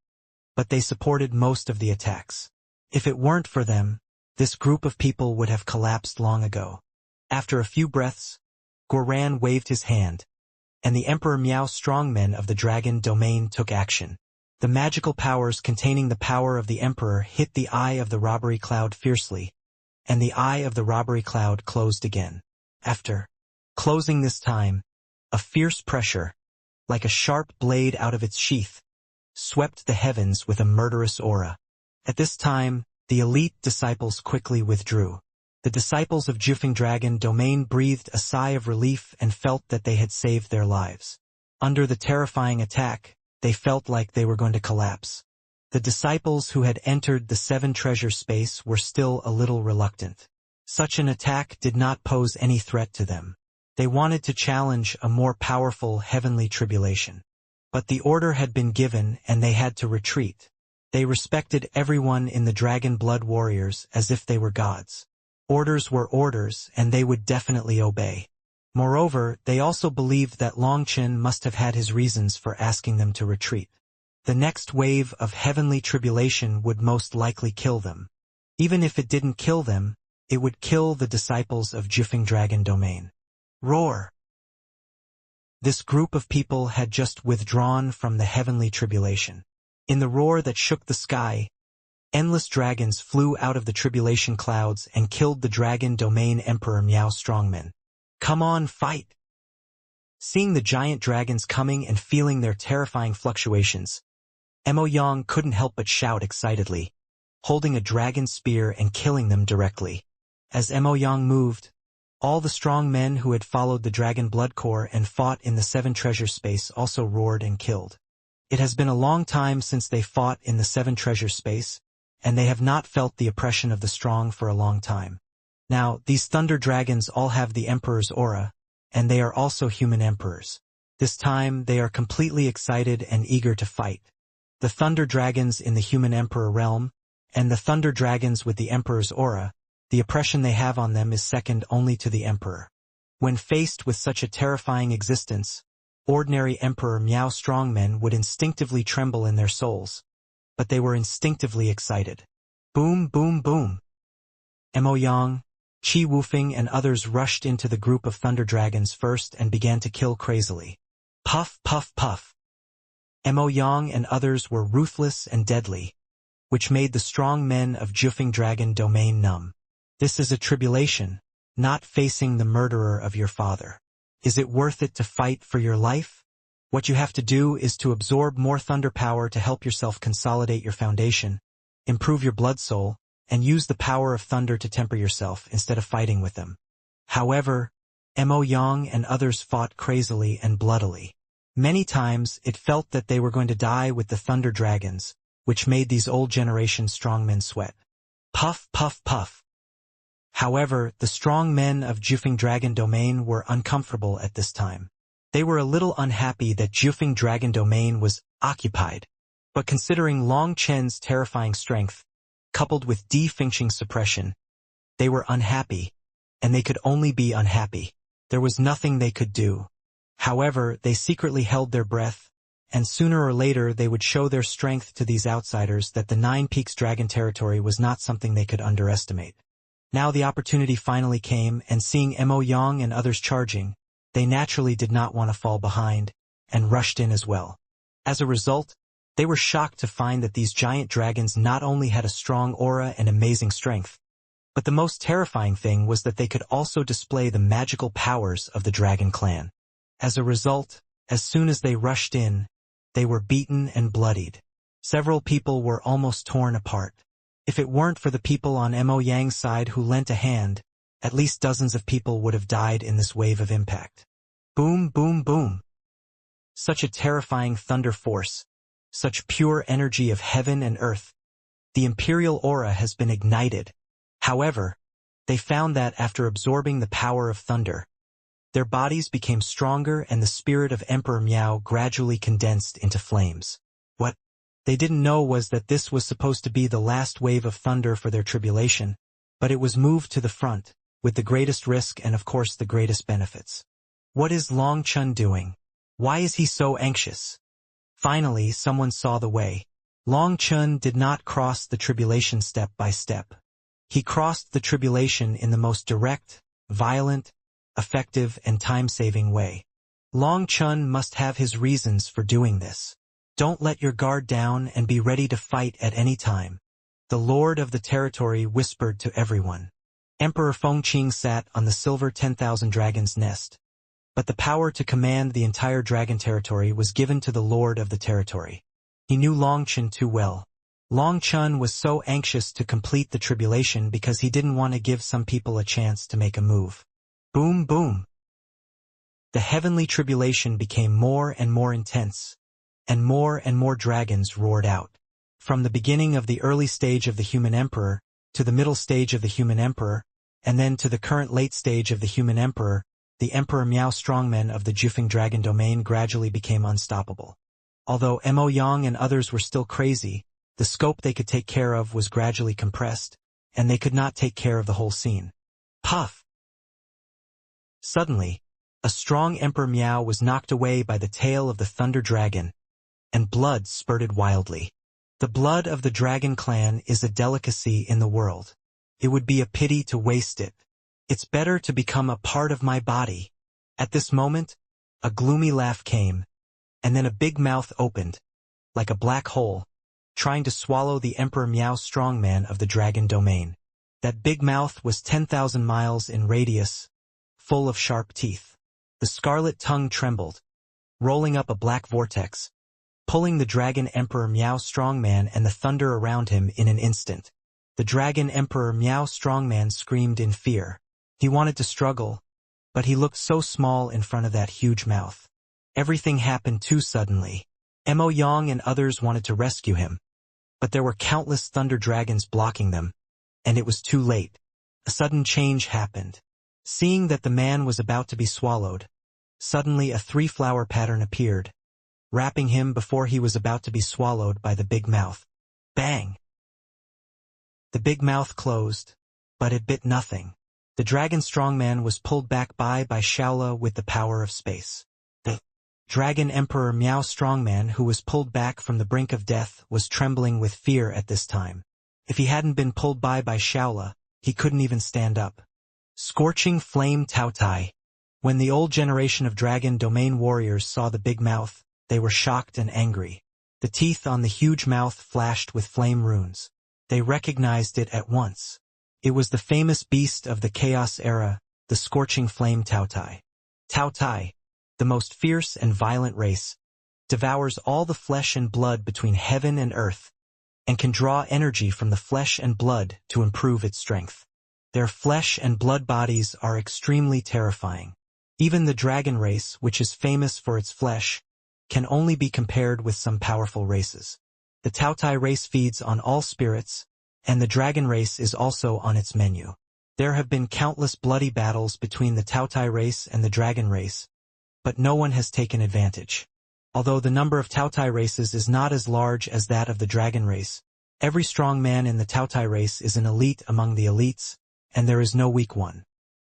A: but they supported most of the attacks. If it weren't for them, this group of people would have collapsed long ago. After a few breaths, Goran waved his hand, and the Emperor Miao strongmen of the Dragon Domain took action. The magical powers containing the power of the Emperor hit the eye of the robbery cloud fiercely, and the eye of the robbery cloud closed again. After closing this time, a fierce pressure, like a sharp blade out of its sheath, swept the heavens with a murderous aura. At this time, the elite disciples quickly withdrew. The disciples of Jufeng Dragon Domain breathed a sigh of relief and felt that they had saved their lives. Under the terrifying attack, they felt like they were going to collapse. The disciples who had entered the 7 treasure space were still a little reluctant. Such an attack did not pose any threat to them. They wanted to challenge a more powerful heavenly tribulation. But the order had been given and they had to retreat. They respected everyone in the Dragon Blood Warriors as if they were gods. Orders were orders and they would definitely obey. Moreover, they also believed that Long Chen must have had his reasons for asking them to retreat. The next wave of heavenly tribulation would most likely kill them. Even if it didn't kill them, it would kill the disciples of Jufeng Dragon Domain. Roar! This group of people had just withdrawn from the heavenly tribulation. In the roar that shook the sky, endless dragons flew out of the tribulation clouds and killed the Dragon Domain Emperor Miao strongmen. Come on, fight! Seeing the giant dragons coming and feeling their terrifying fluctuations, Mo Yang couldn't help but shout excitedly, holding a dragon spear and killing them directly. As Mo Yang moved, all the strong men who had followed the Dragon Blood Corps and fought in the 7 treasure space also roared and killed. It has been a long time since they fought in the 7 treasure space, and they have not felt the oppression of the strong for a long time. Now, these thunder dragons all have the Emperor's aura, and they are also human emperors. This time, they are completely excited and eager to fight. The thunder dragons in the human emperor realm, and the thunder dragons with the Emperor's aura, the oppression they have on them is second only to the Emperor. When faced with such a terrifying existence, ordinary Emperor Miao strongmen would instinctively tremble in their souls, but they were instinctively excited. Boom, boom, boom. Mo Yang, Qi Wufeng and others rushed into the group of thunder dragons first and began to kill crazily. Puff, puff, puff. Mo Yang and others were ruthless and deadly, which made the strong men of Jufeng Dragon Domain numb. This is a tribulation, not facing the murderer of your father. Is it worth it to fight for your life? What you have to do is to absorb more thunder power to help yourself consolidate your foundation, improve your blood soul, and use the power of thunder to temper yourself instead of fighting with them. However, Mo Yang and others fought crazily and bloodily. Many times it felt that they were going to die with the thunder dragons, which made these old generation strongmen sweat. Puff, puff, puff. However, the strong men of Jufeng Dragon Domain were uncomfortable at this time. They were a little unhappy that Jufeng Dragon Domain was occupied, but considering Long Chen's terrifying strength, coupled with Defing's suppression, they were unhappy, and they could only be unhappy. There was nothing they could do. However, they secretly held their breath, and sooner or later they would show their strength to these outsiders that the Nine Peaks Dragon territory was not something they could underestimate. Now the opportunity finally came, and seeing Mo Yang and others charging, they naturally did not want to fall behind, and rushed in as well. As a result, they were shocked to find that these giant dragons not only had a strong aura and amazing strength, but the most terrifying thing was that they could also display the magical powers of the Dragon Clan. As a result, as soon as they rushed in, they were beaten and bloodied. Several people were almost torn apart. If it weren't for the people on Mo Yang's side who lent a hand, at least dozens of people would have died in this wave of impact. Boom, boom, boom. Such a terrifying thunder force, such pure energy of heaven and earth. The imperial aura has been ignited. However, they found that after absorbing the power of thunder, their bodies became stronger and the spirit of Emperor Miao gradually condensed into flames. What they didn't know was that this was supposed to be the last wave of thunder for their tribulation, but it was moved to the front, with the greatest risk and of course the greatest benefits. What is Long Chun doing? Why is he so anxious? Finally, someone saw the way. Long Chun did not cross the tribulation step by step. He crossed the tribulation in the most direct, violent, effective, and time-saving way. Long Chun must have his reasons for doing this. Don't let your guard down and be ready to fight at any time. The Lord of the territory whispered to everyone. Emperor Fengqing sat on the silver 10,000 dragons nest. But the power to command the entire dragon territory was given to the Lord of the territory. He knew Long Chun too well. Long Chun was so anxious to complete the tribulation because he didn't want to give some people a chance to make a move. Boom, boom. The heavenly tribulation became more and more intense, and more dragons roared out. From the beginning of the early stage of the human emperor, to the middle stage of the human emperor, and then to the current late stage of the human emperor, the Emperor Miao strongmen of the Jufeng Dragon Domain gradually became unstoppable. Although Mo Yang and others were still crazy, the scope they could take care of was gradually compressed, and they could not take care of the whole scene. Puff! Suddenly, a strong Emperor Miao was knocked away by the tail of the Thunder Dragon, and blood spurted wildly. The blood of the Dragon Clan is a delicacy in the world. It would be a pity to waste it. It's better to become a part of my body. At this moment, a gloomy laugh came, and then a big mouth opened, like a black hole, trying to swallow the Emperor Miao strongman of the Dragon Domain. That big mouth was 10,000 miles in radius, full of sharp teeth. The scarlet tongue trembled, rolling up a black vortex, pulling the Dragon Emperor Miao strongman and the thunder around him in an instant. The Dragon Emperor Miao strongman screamed in fear. He wanted to struggle, but he looked so small in front of that huge mouth. Everything happened too suddenly. Mo Yang and others wanted to rescue him, but there were countless thunder dragons blocking them, and it was too late. A sudden change happened. Seeing that the man was about to be swallowed, suddenly a three-flower pattern appeared, wrapping him before he was about to be swallowed by the big mouth. Bang! The big mouth closed, but it bit nothing. The dragon strongman was pulled back by Shaola with the power of space. The Dragon Emperor Miao strongman, who was pulled back from the brink of death, was trembling with fear at this time. If he hadn't been pulled by Shaola, he couldn't even stand up. Scorching flame Taotai. When the old generation of dragon domain warriors saw the big mouth, they were shocked and angry. The teeth on the huge mouth flashed with flame runes. They recognized it at once. It was the famous beast of the Chaos era, the Scorching Flame Taotai. Taotai, the most fierce and violent race, devours all the flesh and blood between heaven and earth, and can draw energy from the flesh and blood to improve its strength. Their flesh and blood bodies are extremely terrifying. Even the dragon race, which is famous for its flesh, can only be compared with some powerful races. The Tautai race feeds on all spirits, and the dragon race is also on its menu. There have been countless bloody battles between the Tautai race and the dragon race, but no one has taken advantage. Although the number of Tautai races is not as large as that of the dragon race, every strong man in the Tautai race is an elite among the elites, and there is no weak one.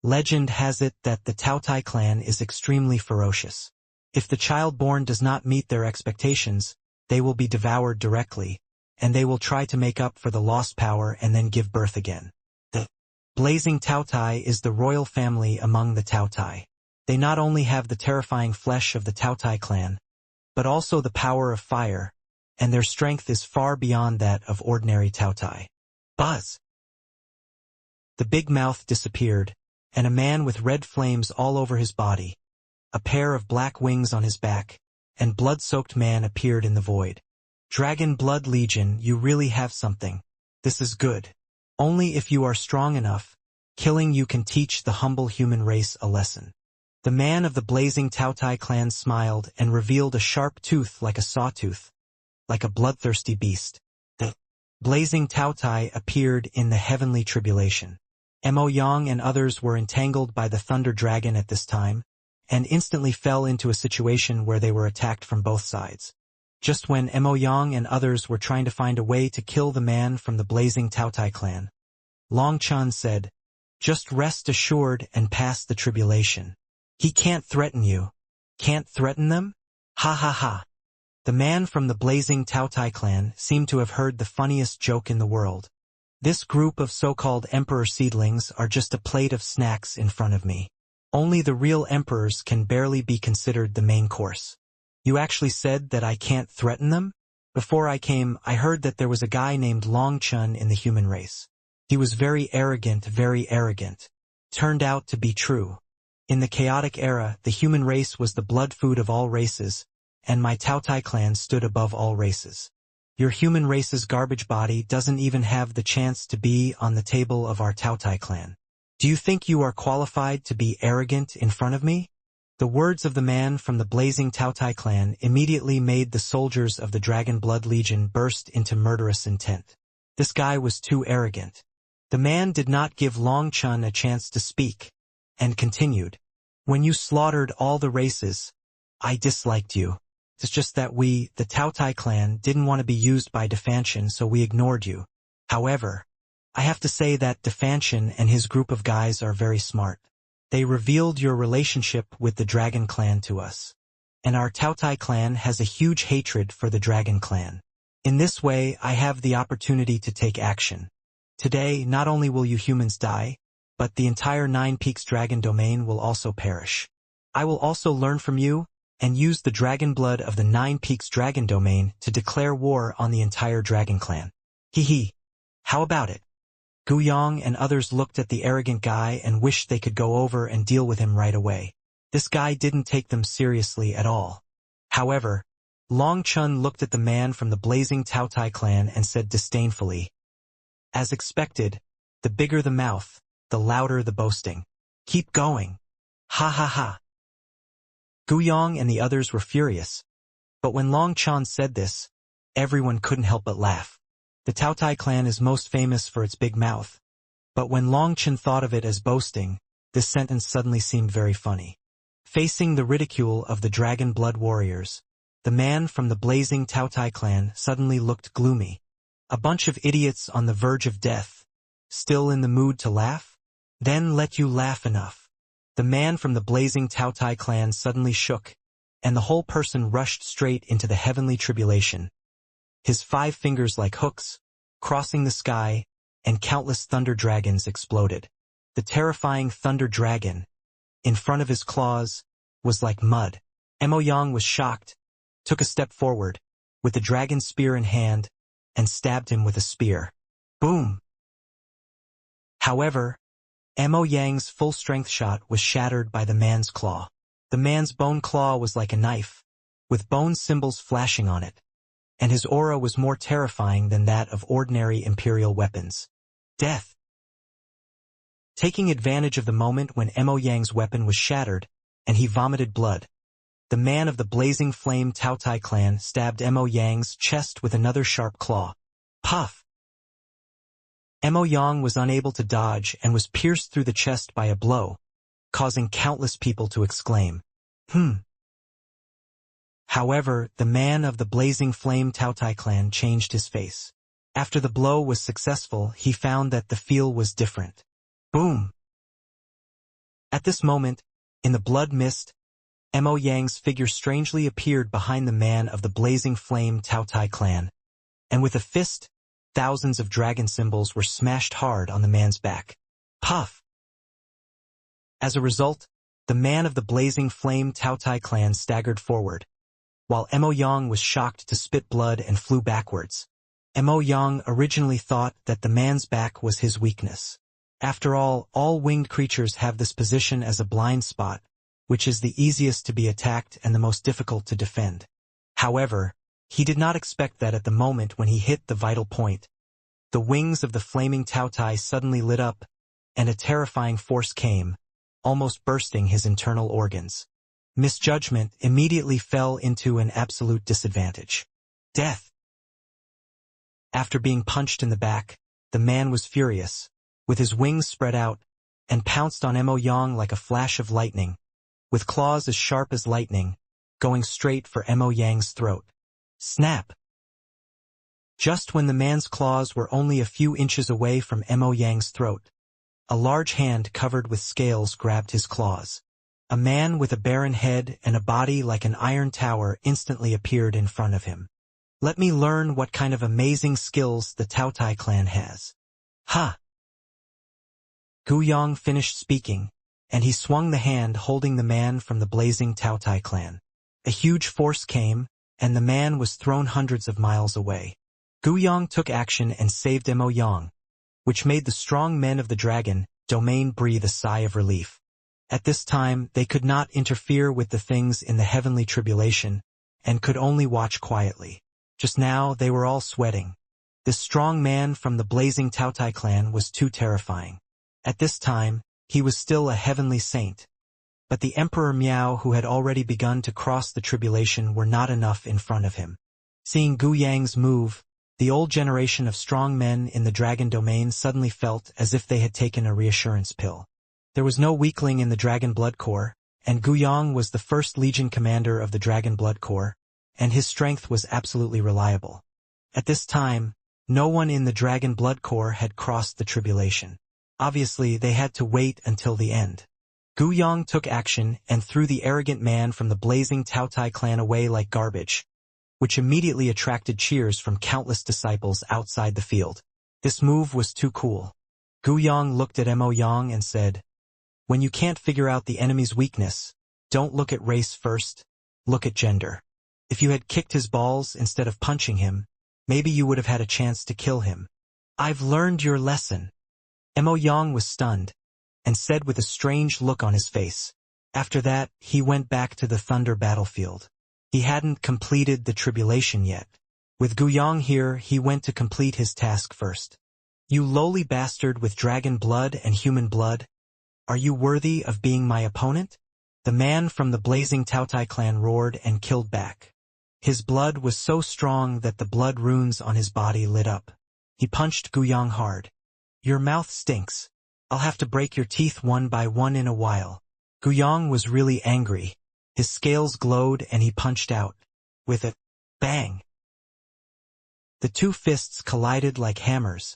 A: Legend has it that the Tautai clan is extremely ferocious. If the child born does not meet their expectations, they will be devoured directly, and they will try to make up for the lost power and then give birth again. The blazing Tautai is the royal family among the Tautai. They not only have the terrifying flesh of the Tautai clan, but also the power of fire, and their strength is far beyond that of ordinary Tautai. Buzz! The big mouth disappeared, and a man with red flames all over his body, a pair of black wings on his back, and blood-soaked man appeared in the void. Dragon Blood Legion, you really have something. This is good. Only if you are strong enough, killing you can teach the humble human race a lesson. The man of the blazing Tautai clan smiled and revealed a sharp tooth like a sawtooth, like a bloodthirsty beast. The blazing Tautai appeared in the heavenly tribulation. Mo Yang and others were entangled by the thunder dragon at this time, and instantly fell into a situation where they were attacked from both sides. Just when Mo Yang and others were trying to find a way to kill the man from the blazing Tautai clan, Long Chun said, "Just rest assured and pass the tribulation. He can't threaten you." Can't threaten them? Ha ha ha. The man from the blazing Tautai clan seemed to have heard the funniest joke in the world. This group of so-called emperor seedlings are just a plate of snacks in front of me. Only the real emperors can barely be considered the main course. You actually said that I can't threaten them? Before I came, I heard that there was a guy named Long Chun in the human race. He was very arrogant, very arrogant. Turned out to be true. In the chaotic era, the human race was the blood food of all races, and my Tautai clan stood above all races. Your human race's garbage body doesn't even have the chance to be on the table of our Tautai clan. Do you think you are qualified to be arrogant in front of me? The words of the man from the blazing Tautai clan immediately made the soldiers of the Dragon Blood Legion burst into murderous intent. This guy was too arrogant. The man did not give Long Chun a chance to speak, and continued, "When you slaughtered all the races, I disliked you. It's just that we, the Tautai clan, didn't want to be used by Defy, so we ignored you. However, I have to say that Defy and his group of guys are very smart. They revealed your relationship with the Dragon clan to us. And our Tautai clan has a huge hatred for the Dragon clan. In this way, I have the opportunity to take action. Today, not only will you humans die, but the entire Nine Peaks Dragon domain will also perish. I will also learn from you, and use the dragon blood of the Nine Peaks Dragon domain to declare war on the entire Dragon clan. Hee. How about it? Guyong and others looked at the arrogant guy and wished they could go over and deal with him right away. This guy didn't take them seriously at all. However, Long Chun looked at the man from the blazing Tautai clan and said disdainfully, "As expected, the bigger the mouth, the louder the boasting. Keep going. Ha ha ha." Guyong and the others were furious. But when Long Chun said this, everyone couldn't help but laugh. The Tautai clan is most famous for its big mouth. But when Long Chun thought of it as boasting, this sentence suddenly seemed very funny. Facing the ridicule of the Dragon Blood warriors, the man from the blazing Tautai clan suddenly looked gloomy. A bunch of idiots on the verge of death. Still in the mood to laugh? Then let you laugh enough. The man from the blazing Tautai clan suddenly shook, and the whole person rushed straight into the heavenly tribulation. His 5 fingers like hooks, crossing the sky, and countless thunder dragons exploded. The terrifying thunder dragon, in front of his claws, was like mud. Mo Yang was shocked, took a step forward, with the dragon spear in hand, and stabbed him with a spear. Boom! However, Mo Yang's full-strength shot was shattered by the man's claw. The man's bone claw was like a knife, with bone symbols flashing on it, and his aura was more terrifying than that of ordinary imperial weapons. Death. Taking advantage of the moment when Mo Yang's weapon was shattered, and he vomited blood, the man of the blazing flame Taotai clan stabbed Mo Yang's chest with another sharp claw. Puff! Mo Yang was unable to dodge and was pierced through the chest by a blow, causing countless people to exclaim, However, the man of the blazing flame Taotai clan changed his face. After the blow was successful, he found that the feel was different. Boom! At this moment, in the blood mist, Mo Yang's figure strangely appeared behind the man of the blazing flame Taotai clan, and with a fist, thousands of dragon symbols were smashed hard on the man's back. Puff! As a result, the man of the blazing flame Taotai clan staggered forward, while Mo Yang was shocked to spit blood and flew backwards. Mo Yang originally thought that the man's back was his weakness. After all winged creatures have this position as a blind spot, which is the easiest to be attacked and the most difficult to defend. However, he did not expect that at the moment when he hit the vital point, the wings of the flaming Taotai suddenly lit up, and a terrifying force came, almost bursting his internal organs. Misjudgment immediately fell into an absolute disadvantage. Death. After being punched in the back, the man was furious, with his wings spread out, and pounced on Mo Yang like a flash of lightning, with claws as sharp as lightning, going straight for Mo Yang's throat. Snap! Just when the man's claws were only a few inches away from Mo Yang's throat, a large hand covered with scales grabbed his claws. A man with a barren head and a body like an iron tower instantly appeared in front of him. Let me learn what kind of amazing skills the Taotai clan has. Ha! Gu Yang finished speaking, and he swung the hand holding the man from the blazing Taotai clan. A huge force came, and the man was thrown hundreds of miles away. Gu Yang took action and saved Mo Yang, which made the strong men of the dragon domain breathe a sigh of relief. At this time, they could not interfere with the things in the heavenly tribulation, and could only watch quietly. Just now, they were all sweating. This strong man from the blazing Taotai clan was too terrifying. At this time, he was still a heavenly saint. But the Emperor Miao, who had already begun to cross the tribulation, were not enough in front of him. Seeing Gu Yang's move, the old generation of strong men in the dragon domain suddenly felt as if they had taken a reassurance pill. There was no weakling in the Dragon Blood Corps, and Gu Yang was the first Legion commander of the Dragon Blood Corps, and his strength was absolutely reliable. At this time, no one in the Dragon Blood Corps had crossed the tribulation. Obviously, they had to wait until the end. Gu Yang took action and threw the arrogant man from the blazing Taotai clan away like garbage, which immediately attracted cheers from countless disciples outside the field. This move was too cool. Gu Yang looked at Mo Yang and said, "When you can't figure out the enemy's weakness, don't look at race first, look at gender. If you had kicked his balls instead of punching him, maybe you would have had a chance to kill him. I've learned your lesson." Mo Yang was stunned, and said with a strange look on his face. After that, he went back to the Thunder battlefield. He hadn't completed the tribulation yet. With Gu Yang here, he went to complete his task first. "You lowly bastard with dragon blood and human blood, are you worthy of being my opponent?" The man from the blazing Taotai clan roared and killed back. His blood was so strong that the blood runes on his body lit up. He punched Gu Yang hard. "Your mouth stinks. I'll have to break your teeth one by one in a while." Gu Yang was really angry. His scales glowed and he punched out. With a bang, the two fists collided like hammers,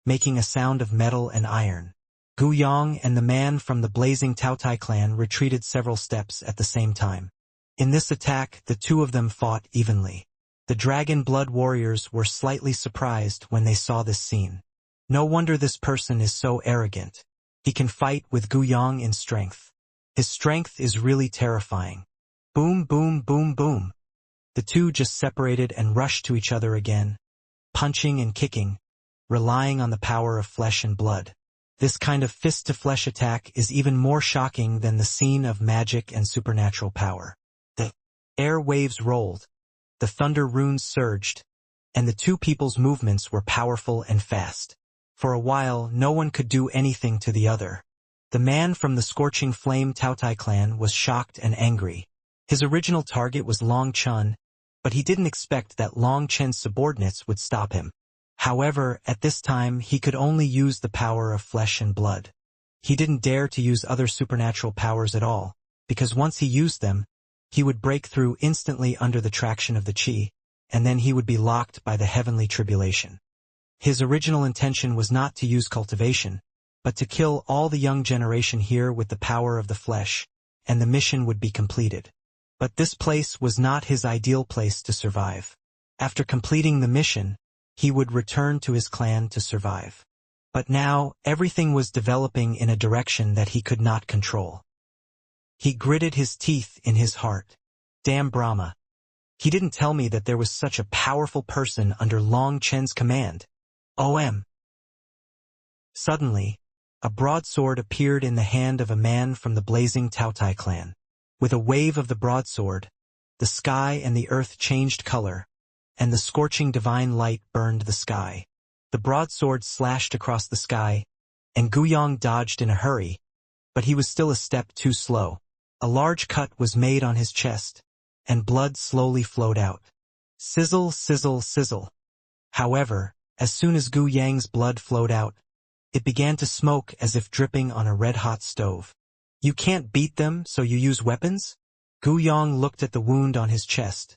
A: making a sound of metal and iron. Gu Yang and the man from the blazing Taotai clan retreated several steps at the same time. In this attack, the two of them fought evenly. The Dragon Blood warriors were slightly surprised when they saw this scene. No wonder this person is so arrogant. He can fight with Gu Yang in strength. His strength is really terrifying. Boom, boom, boom, boom. The two just separated and rushed to each other again, punching and kicking, relying on the power of flesh and blood. This kind of fist-to-flesh attack is even more shocking than the scene of magic and supernatural power. The air waves rolled, the thunder runes surged, and the two people's movements were powerful and fast. For a while, no one could do anything to the other. The man from the Scorching Flame Tautai clan was shocked and angry. His original target was Long Chun, but he didn't expect that Long Chen's subordinates would stop him. However, at this time he could only use the power of flesh and blood. He didn't dare to use other supernatural powers at all, because once he used them, he would break through instantly under the traction of the chi, and then he would be locked by the heavenly tribulation. His original intention was not to use cultivation, but to kill all the young generation here with the power of the flesh, and the mission would be completed. But this place was not his ideal place to survive. After completing the mission, he would return to his clan to survive. But now, everything was developing in a direction that he could not control. He gritted his teeth in his heart. Damn Brahma. He didn't tell me that there was such a powerful person under Long Chen's command. OM. Suddenly, a broadsword appeared in the hand of a man from the blazing Tautai clan. With a wave of the broadsword, the sky and the earth changed color, and the scorching divine light burned the sky. The broadsword slashed across the sky, and Guyong dodged in a hurry, but he was still a step too slow. A large cut was made on his chest, and blood slowly flowed out. Sizzle, sizzle, sizzle. However, as soon as Gu Yang's blood flowed out, it began to smoke as if dripping on a red-hot stove. You can't beat them, so you use weapons? Gu Yang looked at the wound on his chest,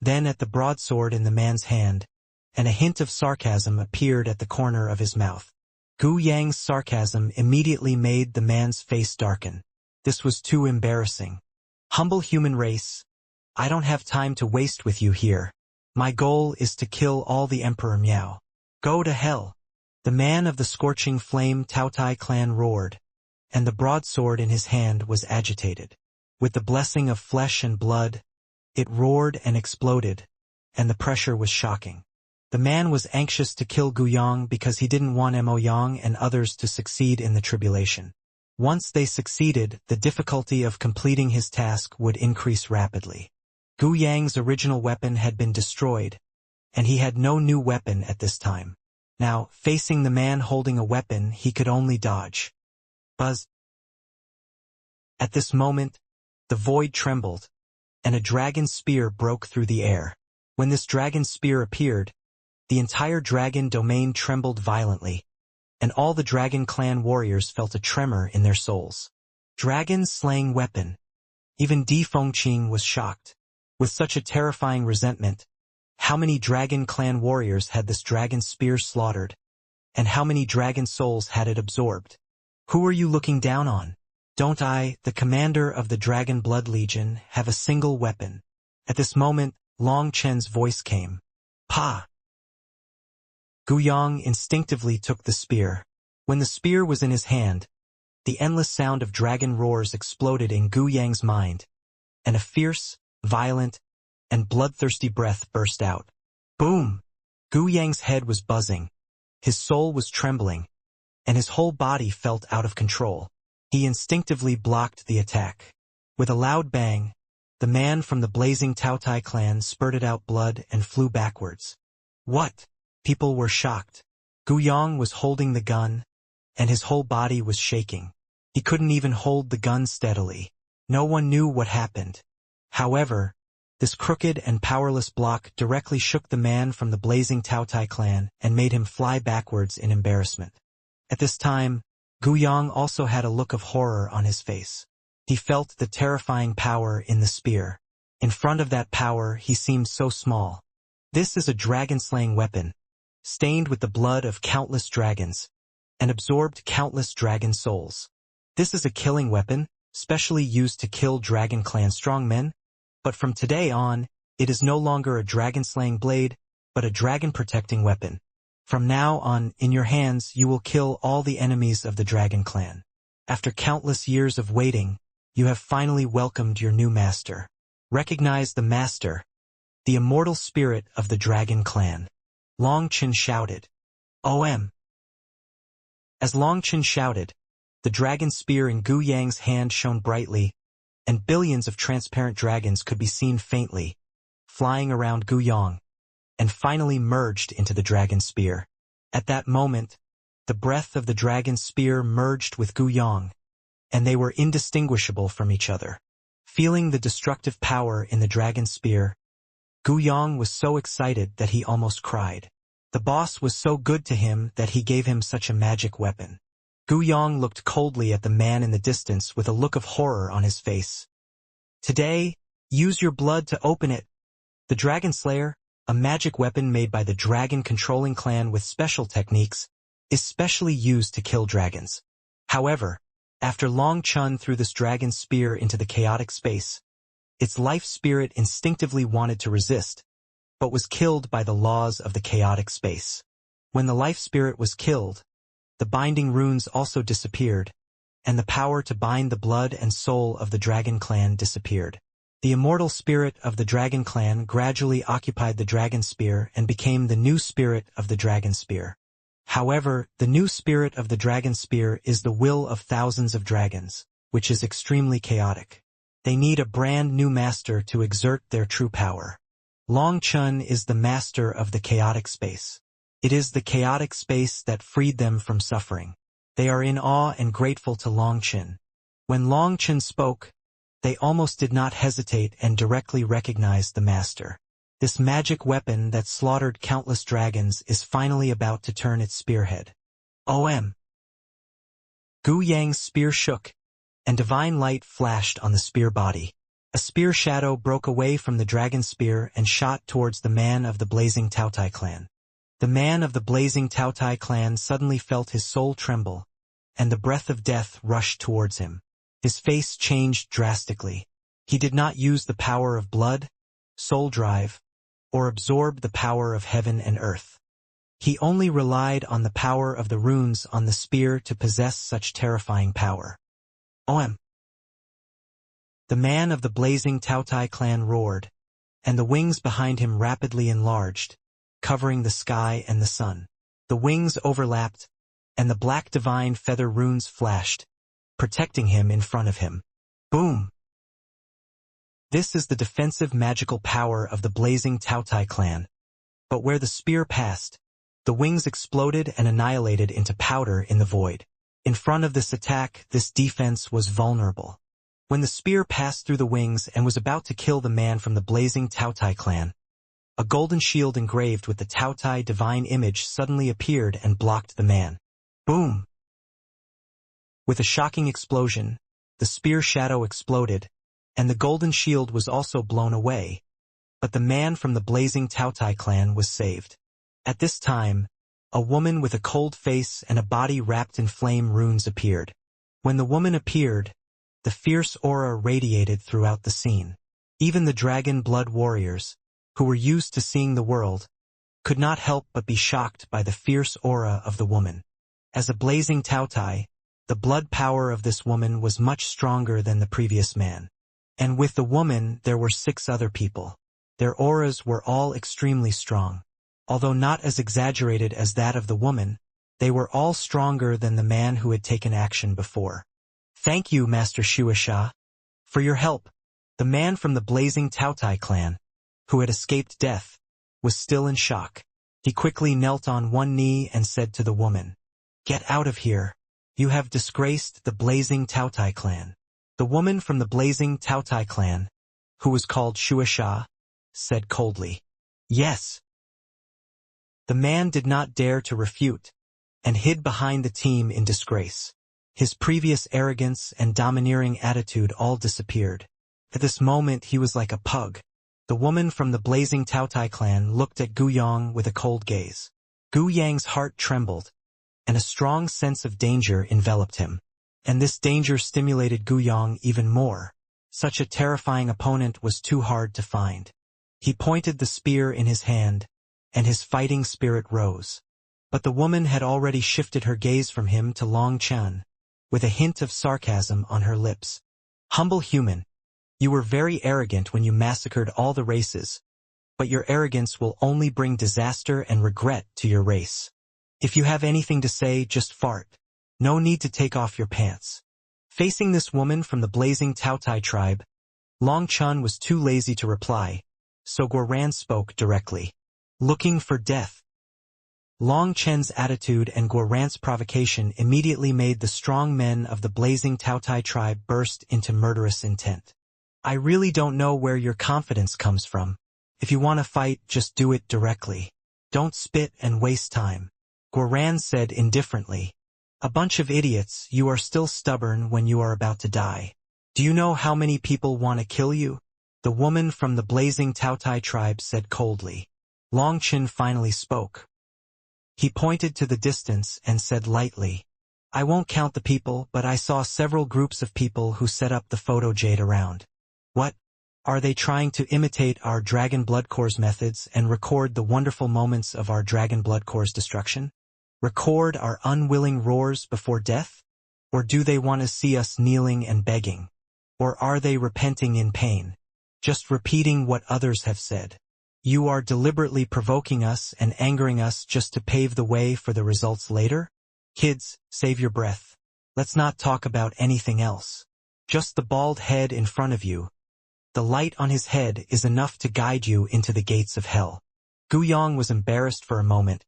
A: then at the broadsword in the man's hand, and a hint of sarcasm appeared at the corner of his mouth. Gu Yang's sarcasm immediately made the man's face darken. This was too embarrassing. Humble human race, I don't have time to waste with you here. My goal is to kill all the Emperor Miao. Go to hell. The man of the Scorching Flame Tautai clan roared, and the broadsword in his hand was agitated. With the blessing of flesh and blood, it roared and exploded, and the pressure was shocking. The man was anxious to kill Guyong because he didn't want Mo Yang and others to succeed in the tribulation. Once they succeeded, the difficulty of completing his task would increase rapidly. Gu Yang's original weapon had been destroyed, and he had no new weapon at this time. Now, facing the man holding a weapon, he could only dodge. Buzz. At this moment, the void trembled, and a dragon spear broke through the air. When this dragon spear appeared, the entire dragon domain trembled violently, and all the dragon clan warriors felt a tremor in their souls. Dragon slaying weapon. Even Di Fengqing was shocked. With such a terrifying resentment, how many dragon clan warriors had this dragon spear slaughtered, and how many dragon souls had it absorbed? Who are you looking down on? Don't I, the commander of the Dragon Blood Legion, have a single weapon? At this moment, Long Chen's voice came. Pa! Guyong instinctively took the spear. When the spear was in his hand, the endless sound of dragon roars exploded in Gu Yang's mind, and a fierce, violent, and bloodthirsty breath burst out. Boom! Gu Yang's head was buzzing, his soul was trembling, and his whole body felt out of control. He instinctively blocked the attack. With a loud bang, the man from the blazing Tautai clan spurted out blood and flew backwards. What? People were shocked. Guyong was holding the gun, and his whole body was shaking. He couldn't even hold the gun steadily. No one knew what happened. However, this crooked and powerless block directly shook the man from the blazing Tautai clan and made him fly backwards in embarrassment. At this time, Guyong also had a look of horror on his face. He felt the terrifying power in the spear. In front of that power, he seemed so small. This is a dragon-slaying weapon, stained with the blood of countless dragons, and absorbed countless dragon souls. This is a killing weapon, specially used to kill Dragon Clan strongmen, but from today on, it is no longer a dragon-slaying blade, but a dragon-protecting weapon. From now on, in your hands, you will kill all the enemies of the Dragon Clan. After countless years of waiting, you have finally welcomed your new master. Recognize the master, the immortal spirit of the Dragon Clan. Long Chen shouted. OM. As Long Chen shouted, the dragon spear in Gu Yang's hand shone brightly, and billions of transparent dragons could be seen faintly, flying around Gu Yang, and finally merged into the dragon spear. At that moment, the breath of the dragon spear merged with Gu Yang, and they were indistinguishable from each other. Feeling the destructive power in the dragon spear, Gu Yang was so excited that he almost cried. The boss was so good to him that he gave him such a magic weapon. Gu Yang looked coldly at the man in the distance with a look of horror on his face. Today, use your blood to open it. The Dragon Slayer, a magic weapon made by the dragon-controlling clan with special techniques, is specially used to kill dragons. However, after Long Chen threw this dragon spear into the chaotic space, its life spirit instinctively wanted to resist, but was killed by the laws of the chaotic space. When the life spirit was killed, the binding runes also disappeared, and the power to bind the blood and soul of the dragon clan disappeared. The immortal spirit of the dragon clan gradually occupied the dragon spear and became the new spirit of the dragon spear. However, the new spirit of the dragon spear is the will of thousands of dragons, which is extremely chaotic. They need a brand new master to exert their true power. Long Chen is the master of the chaotic space. It is the chaotic space that freed them from suffering. They are in awe and grateful to Long Chen. When Long Chen spoke, they almost did not hesitate and directly recognized the master. This magic weapon that slaughtered countless dragons is finally about to turn its spearhead. OM. Gu Yang's spear shook, and divine light flashed on the spear body. A spear shadow broke away from the dragon spear and shot towards the man of the blazing Taotai clan. The man of the blazing Taotai clan suddenly felt his soul tremble, and the breath of death rushed towards him. His face changed drastically. He did not use the power of blood, soul drive, or absorb the power of heaven and earth. He only relied on the power of the runes on the spear to possess such terrifying power. OM. The man of the blazing Taotai clan roared, and the wings behind him rapidly enlarged, covering the sky and the sun. The wings overlapped, and the black divine feather runes flashed, protecting him in front of him. Boom! This is the defensive magical power of the blazing Taotai clan. But where the spear passed, the wings exploded and annihilated into powder in the void. In front of this attack, this defense was vulnerable. When the spear passed through the wings and was about to kill the man from the blazing Taotai clan, a golden shield engraved with the Taotai divine image suddenly appeared and blocked the man. Boom! With a shocking explosion, the spear shadow exploded, and the golden shield was also blown away, but the man from the blazing Taotai clan was saved. At this time, a woman with a cold face and a body wrapped in flame runes appeared. When the woman appeared, the fierce aura radiated throughout the scene. Even the dragon blood warriors, who were used to seeing the world, could not help but be shocked by the fierce aura of the woman. As a blazing Taotai, the blood power of this woman was much stronger than the previous man. And with the woman there were 6 other people. Their auras were all extremely strong. Although not as exaggerated as that of the woman, they were all stronger than the man who had taken action before. Thank you, Master Shuasha, for your help. The man from the blazing Taotai clan, who had escaped death, was still in shock. He quickly knelt on one knee and said to the woman, "Get out of here. You have disgraced the blazing Taotai clan." The woman from the blazing Taotai clan, who was called Shuasha, said coldly, "Yes." The man did not dare to refute, and hid behind the team in disgrace. His previous arrogance and domineering attitude all disappeared. At this moment he was like a pug. The woman from the blazing Taotai clan looked at Gu Yang with a cold gaze. Gu Yang's heart trembled, and a strong sense of danger enveloped him. And this danger stimulated Gu Yang even more. Such a terrifying opponent was too hard to find. He pointed the spear in his hand, and his fighting spirit rose. But the woman had already shifted her gaze from him to Long Chen, with a hint of sarcasm on her lips. "Humble human, you were very arrogant when you massacred all the races, but your arrogance will only bring disaster and regret to your race. If you have anything to say, just fart." No need to take off your pants. Facing this woman from the blazing Taotai tribe, Long Chun was too lazy to reply, so Guoran spoke directly. Looking for death. Long Chen's attitude and Guoran's provocation immediately made the strong men of the blazing Taotai tribe burst into murderous intent. I really don't know where your confidence comes from. If you want to fight, just do it directly. Don't spit and waste time. Guoran said indifferently. A bunch of idiots, you are still stubborn when you are about to die. Do you know how many people want to kill you? The woman from the blazing Taotai tribe said coldly. Long Chen finally spoke. He pointed to the distance and said lightly, I won't count the people, but I saw several groups of people who set up the photo jade around. What? Are they trying to imitate our Dragon Blood Core's methods and record the wonderful moments of our Dragon Blood Core's destruction? Record our unwilling roars before death? Or do they want to see us kneeling and begging? Or are they repenting in pain? Just repeating what others have said. You are deliberately provoking us and angering us just to pave the way for the results later? Kids, save your breath. Let's not talk about anything else. Just the bald head in front of you. The light on his head is enough to guide you into the gates of hell. Gu Yang was embarrassed for a moment,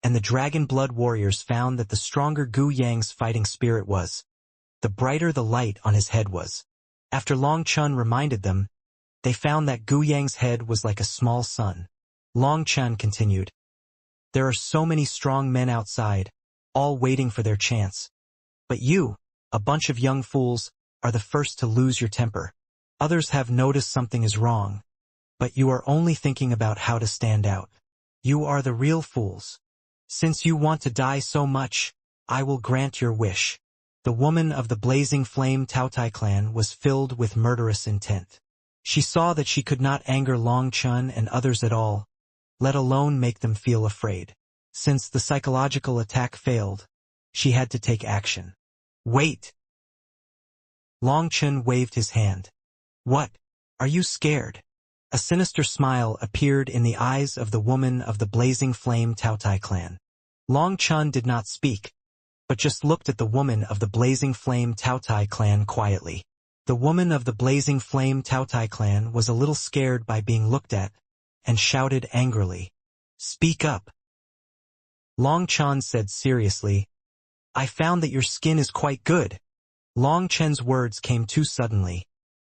A: and the Dragon Blood warriors found that the stronger Gu Yang's fighting spirit was, the brighter the light on his head was. After Long Chun reminded them, they found that Gu Yang's head was like a small sun. Long Chun continued. There are so many strong men outside, all waiting for their chance. But you, a bunch of young fools, are the first to lose your temper. Others have noticed something is wrong, but you are only thinking about how to stand out. You are the real fools. Since you want to die so much, I will grant your wish. The woman of the blazing flame Taotai clan was filled with murderous intent. She saw that she could not anger Long Chun and others at all, let alone make them feel afraid. Since the psychological attack failed, she had to take action. Wait! Long Chun waved his hand. What? Are you scared? A sinister smile appeared in the eyes of the woman of the blazing flame Taotai clan. Long Chun did not speak, but just looked at the woman of the blazing flame Taotai clan quietly. The woman of the blazing flame Taotai clan was a little scared by being looked at, and shouted angrily, Speak up. Long Chun said seriously, I found that your skin is quite good. Long Chen's words came too suddenly,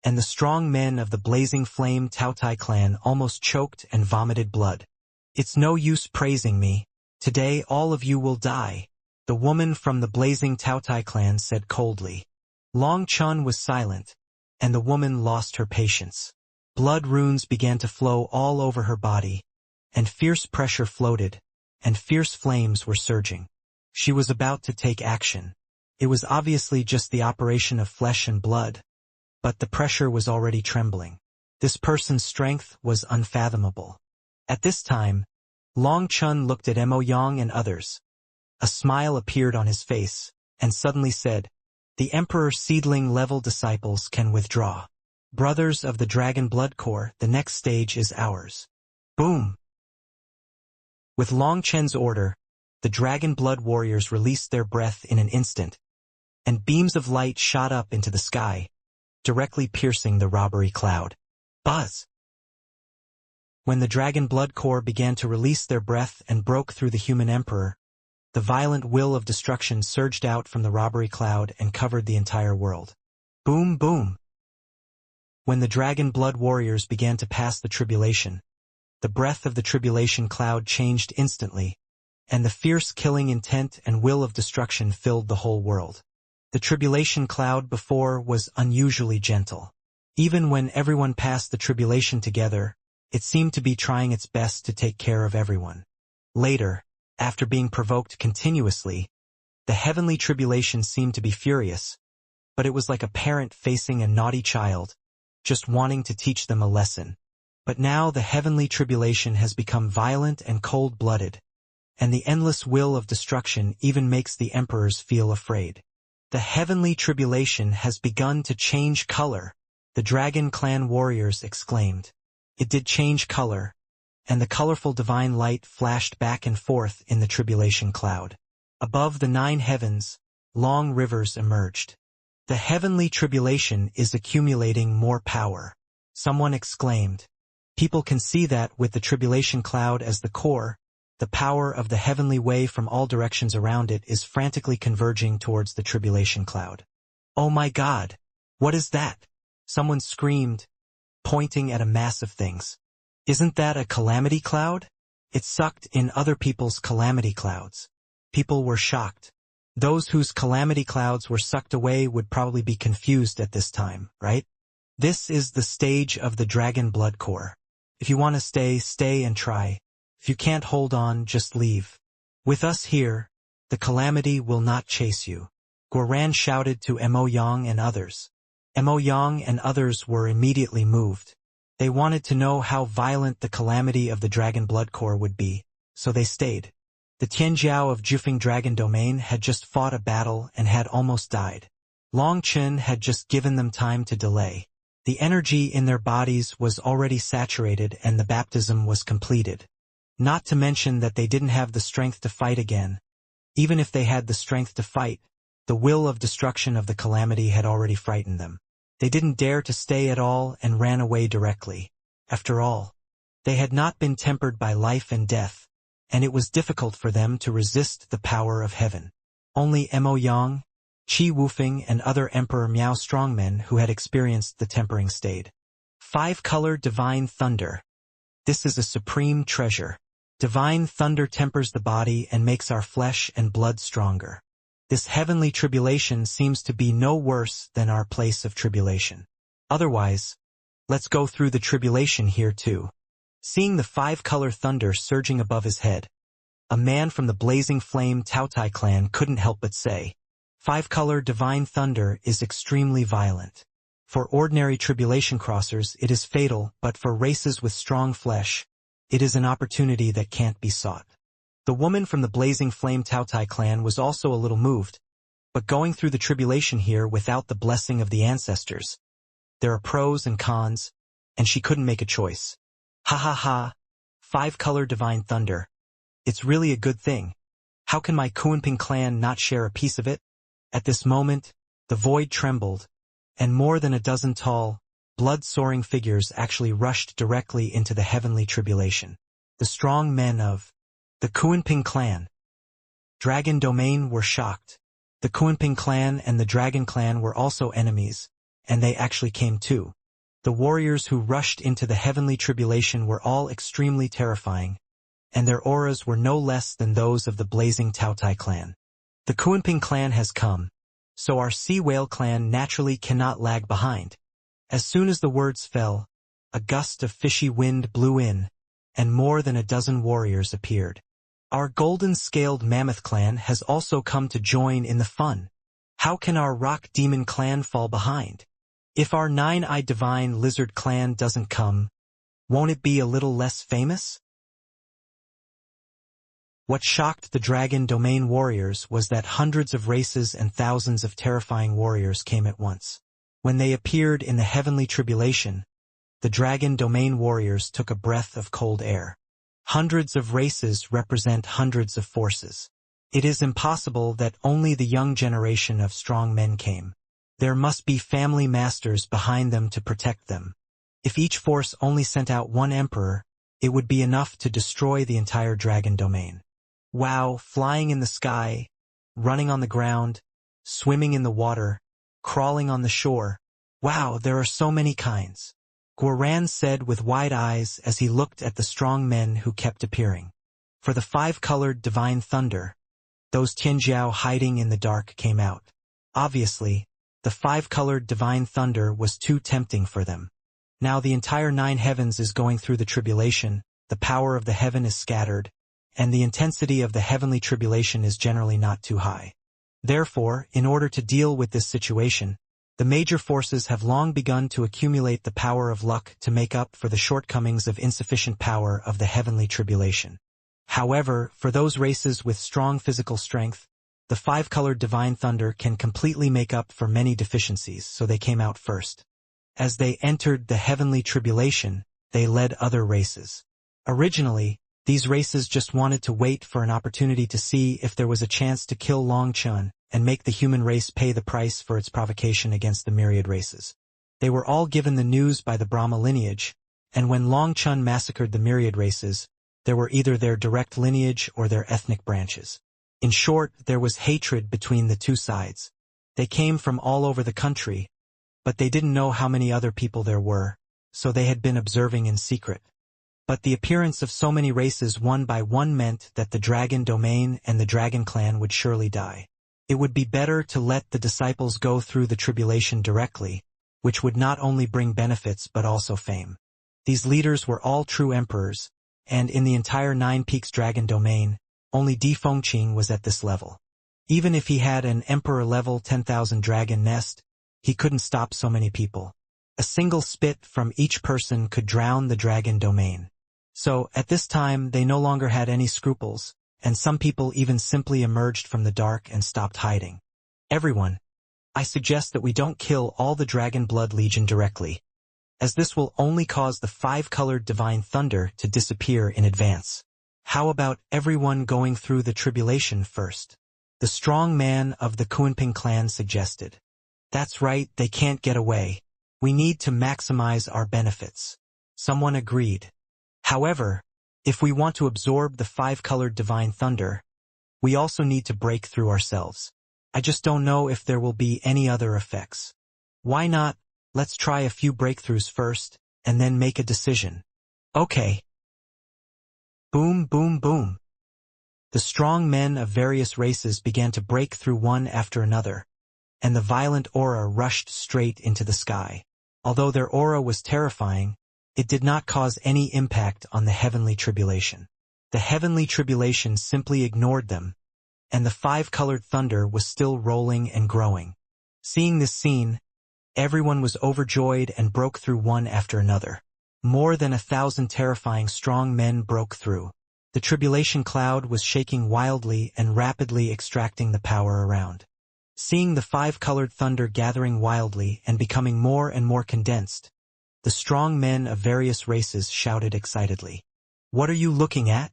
A: and the strong men of the blazing flame Taotai clan almost choked and vomited blood. It's no use praising me. Today all of you will die, the woman from the blazing Taotai clan said coldly. Long Chun was silent, and the woman lost her patience. Blood runes began to flow all over her body, and fierce pressure floated, and fierce flames were surging. She was about to take action. It was obviously just the operation of flesh and blood, but the pressure was already trembling. This person's strength was unfathomable. At this time, Long Chun looked at Mo Yang and others. A smile appeared on his face, and suddenly said, The Emperor's seedling-level disciples can withdraw. Brothers of the Dragon Blood Core, the next stage is ours. Boom! With Long Chen's order, the Dragon Blood warriors released their breath in an instant, and beams of light shot up into the sky, directly piercing the robbery cloud. Buzz! When the Dragon Blood Core began to release their breath and broke through the human emperor, the violent will of destruction surged out from the robbery cloud and covered the entire world. Boom, boom! When the Dragon Blood warriors began to pass the tribulation, the breath of the tribulation cloud changed instantly, and the fierce killing intent and will of destruction filled the whole world. The tribulation cloud before was unusually gentle. Even when everyone passed the tribulation together, it seemed to be trying its best to take care of everyone. Later, after being provoked continuously, the heavenly tribulation seemed to be furious, but it was like a parent facing a naughty child, just wanting to teach them a lesson. But now the heavenly tribulation has become violent and cold-blooded, and the endless will of destruction even makes the emperors feel afraid. The heavenly tribulation has begun to change color, the Dragon Clan warriors exclaimed. It did change color, and the colorful divine light flashed back and forth in the tribulation cloud. Above the 9 heavens, long rivers emerged. The heavenly tribulation is accumulating more power. Someone exclaimed. People can see that with the tribulation cloud as the core, the power of the heavenly way from all directions around it is frantically converging towards the tribulation cloud. Oh my God! What is that? Someone screamed, pointing at a mass of things. Isn't that a calamity cloud? It sucked in other people's calamity clouds. People were shocked. Those whose calamity clouds were sucked away would probably be confused at this time, right? This is the stage of the dragon blood core. If you want to stay, stay and try. If you can't hold on, just leave. With us here, the calamity will not chase you. Guoran shouted to Mo Yang and others. Mo Yang and others were immediately moved. They wanted to know how violent the calamity of the dragon blood core would be, so they stayed. The Tianjiao of Jufeng Dragon Domain had just fought a battle and had almost died. Long Chen had just given them time to delay. The energy in their bodies was already saturated and the baptism was completed. Not to mention that they didn't have the strength to fight again. Even if they had the strength to fight, the will of destruction of the calamity had already frightened them. They didn't dare to stay at all and ran away directly. After all, they had not been tempered by life and death, and it was difficult for them to resist the power of heaven. Only Mo Yang, Qi Wufeng and other Emperor Miao strongmen who had experienced the tempering stayed. 5-color divine thunder. This is a supreme treasure. Divine thunder tempers the body and makes our flesh and blood stronger. This heavenly tribulation seems to be no worse than our place of tribulation. Otherwise, let's go through the tribulation here too. Seeing the 5-color thunder surging above his head, a man from the blazing flame Taotai clan couldn't help but say, 5-color divine thunder is extremely violent. For ordinary tribulation crossers it is fatal, but for races with strong flesh, it is an opportunity that can't be sought. The woman from the blazing flame Taotai clan was also a little moved, but going through the tribulation here without the blessing of the ancestors, there are pros and cons, and she couldn't make a choice. Ha ha ha, 5-color divine thunder. It's really a good thing. How can my Kunping clan not share a piece of it? At this moment, the void trembled, and more than a dozen tall, blood-soaring figures actually rushed directly into the heavenly tribulation. The strong men of the Kunping clan. Dragon Domain were shocked. The Kunping clan and the Dragon clan were also enemies, and they actually came too. The warriors who rushed into the heavenly tribulation were all extremely terrifying, and their auras were no less than those of the blazing Taotai clan. The Kunping clan has come, so our Sea Whale clan naturally cannot lag behind. As soon as the words fell, a gust of fishy wind blew in, and more than a dozen warriors appeared. Our golden-scaled mammoth clan has also come to join in the fun. How can our rock demon clan fall behind? If our 9-eyed divine lizard clan doesn't come, won't it be a little less famous? What shocked the Dragon Domain warriors was that hundreds of races and thousands of terrifying warriors came at once. When they appeared in the heavenly tribulation, the Dragon Domain warriors took a breath of cold air. Hundreds of races represent hundreds of forces. It is impossible that only the young generation of strong men came. There must be family masters behind them to protect them. If each force only sent out one emperor, it would be enough to destroy the entire Dragon Domain. Wow, flying in the sky, running on the ground, swimming in the water, crawling on the shore. Wow, there are so many kinds. Guoran said with wide eyes as he looked at the strong men who kept appearing. For the 5-colored divine thunder, those Tianjiao hiding in the dark came out. Obviously, the 5-colored divine thunder was too tempting for them. Now the entire 9 heavens is going through the tribulation, the power of the heaven is scattered, and the intensity of the heavenly tribulation is generally not too high. Therefore, in order to deal with this situation, the major forces have long begun to accumulate the power of luck to make up for the shortcomings of insufficient power of the heavenly tribulation. However, for those races with strong physical strength, the 5-colored divine thunder can completely make up for many deficiencies, so they came out first. As they entered the heavenly tribulation, they led other races. Originally, These races just wanted to wait for an opportunity to see if there was a chance to kill Long Chun and make the human race pay the price for its provocation against the myriad races. They were all given the news by the Brahma lineage, and when Long Chun massacred the myriad races, there were either their direct lineage or their ethnic branches. In short, there was hatred between the two sides. They came from all over the country, but they didn't know how many other people there were, so they had been observing in secret. But the appearance of so many races one by one meant that the dragon domain and the dragon clan would surely die. It would be better to let the disciples go through the tribulation directly, which would not only bring benefits but also fame. These leaders were all true emperors, and in the entire Nine Peaks dragon domain, only Di Fengqing was at this level. Even if he had an emperor-level 10,000 dragon nest, he couldn't stop so many people. A single spit from each person could drown the dragon domain. So, at this time, they no longer had any scruples, and some people even simply emerged from the dark and stopped hiding. Everyone, I suggest that we don't kill all the Dragon Blood Legion directly, as this will only cause the 5-colored divine thunder to disappear in advance. How about everyone going through the tribulation first? The strong man of the Kunping clan suggested. That's right, they can't get away. We need to maximize our benefits. Someone agreed. However, if we want to absorb the 5-colored divine thunder, we also need to break through ourselves. I just don't know if there will be any other effects. Why not? Let's try a few breakthroughs first, and then make a decision. Okay. Boom, boom, boom. The strong men of various races began to break through one after another, and the violent aura rushed straight into the sky. Although their aura was terrifying, it did not cause any impact on the heavenly tribulation. The heavenly tribulation simply ignored them, and the 5-colored thunder was still rolling and growing. Seeing this scene, everyone was overjoyed and broke through one after another. More than 1,000 terrifying strong men broke through. The tribulation cloud was shaking wildly and rapidly extracting the power around. Seeing the 5-colored thunder gathering wildly and becoming more and more condensed, the strong men of various races shouted excitedly. What are you looking at?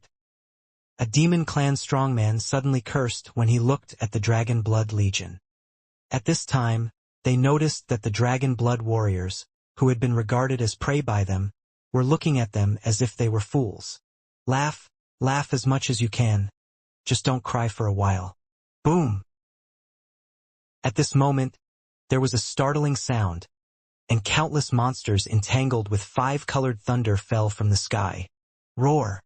A: A demon clan strongman suddenly cursed when he looked at the Dragon Blood Legion. At this time, they noticed that the Dragon Blood warriors, who had been regarded as prey by them, were looking at them as if they were fools. Laugh as much as you can. Just don't cry for a while. Boom! At this moment, there was a startling sound, and countless monsters entangled with 5-colored thunder fell from the sky. Roar!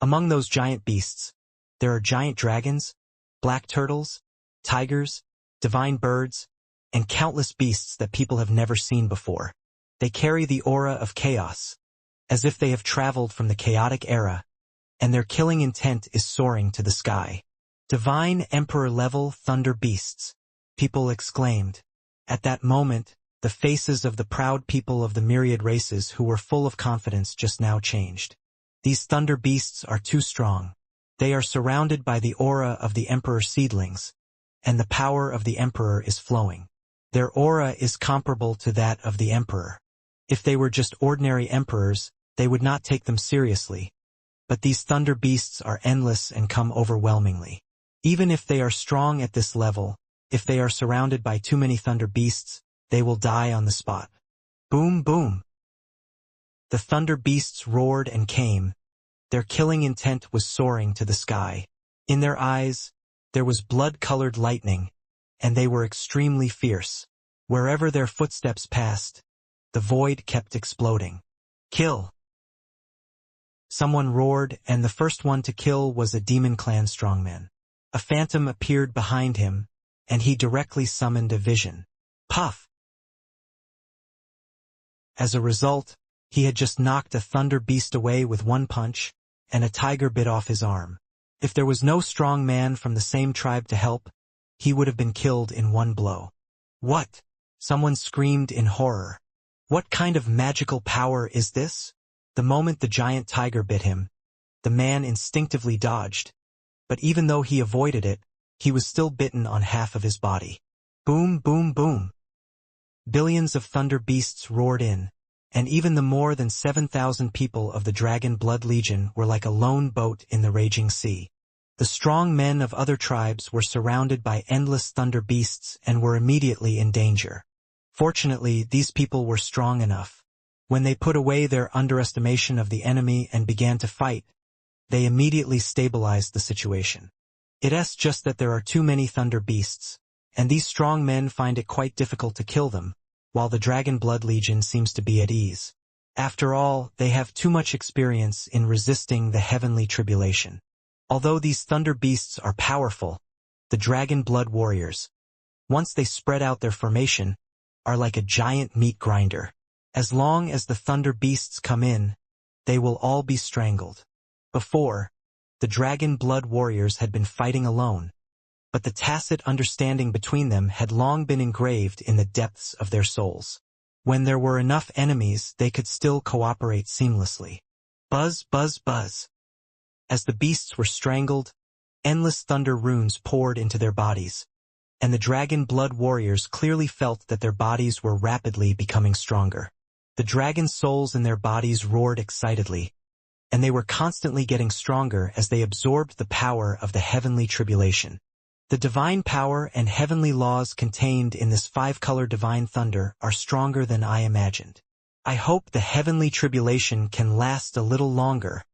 A: Among those giant beasts, there are giant dragons, black turtles, tigers, divine birds, and countless beasts that people have never seen before. They carry the aura of chaos, as if they have traveled from the chaotic era, and their killing intent is soaring to the sky. Divine Emperor-level thunder beasts, people exclaimed. At that moment, the faces of the proud people of the myriad races who were full of confidence just now changed. These thunder beasts are too strong. They are surrounded by the aura of the Emperor seedlings, and the power of the Emperor is flowing. Their aura is comparable to that of the Emperor. If they were just ordinary emperors, they would not take them seriously. But these thunder beasts are endless and come overwhelmingly. Even if they are strong at this level, if they are surrounded by too many thunder beasts, they will die on the spot. Boom, boom. The thunder beasts roared and came. Their killing intent was soaring to the sky. In their eyes, there was blood-colored lightning, and they were extremely fierce. Wherever their footsteps passed, the void kept exploding. Kill! Someone roared, and the first one to kill was a demon clan strongman. A phantom appeared behind him, and he directly summoned a vision. Puff! As a result, he had just knocked a thunder beast away with one punch, and a tiger bit off his arm. If there was no strong man from the same tribe to help, he would have been killed in one blow. What? Someone screamed in horror. What kind of magical power is this? The moment the giant tiger bit him, the man instinctively dodged, but even though he avoided it, he was still bitten on half of his body. Boom, boom, boom. Billions of thunder beasts roared in, and even the more than 7,000 people of the Dragon Blood Legion were like a lone boat in the raging sea. The strong men of other tribes were surrounded by endless thunder beasts and were immediately in danger. Fortunately, these people were strong enough. When they put away their underestimation of the enemy and began to fight, they immediately stabilized the situation. It's just that there are too many thunder beasts, and these strong men find it quite difficult to kill them, while the Dragon Blood Legion seems to be at ease. After all, they have too much experience in resisting the heavenly tribulation. Although these thunder beasts are powerful, the Dragon Blood Warriors, once they spread out their formation, are like a giant meat grinder. As long as the thunder beasts come in, they will all be strangled. Before, the Dragon Blood Warriors had been fighting alone, but the tacit understanding between them had long been engraved in the depths of their souls. When there were enough enemies, they could still cooperate seamlessly. Buzz, buzz, buzz. As the beasts were strangled, endless thunder runes poured into their bodies, and the Dragon Blood Warriors clearly felt that their bodies were rapidly becoming stronger. The dragon souls in their bodies roared excitedly, and they were constantly getting stronger as they absorbed the power of the heavenly tribulation. The divine power and heavenly laws contained in this 5-color divine thunder are stronger than I imagined. I hope the heavenly tribulation can last a little longer.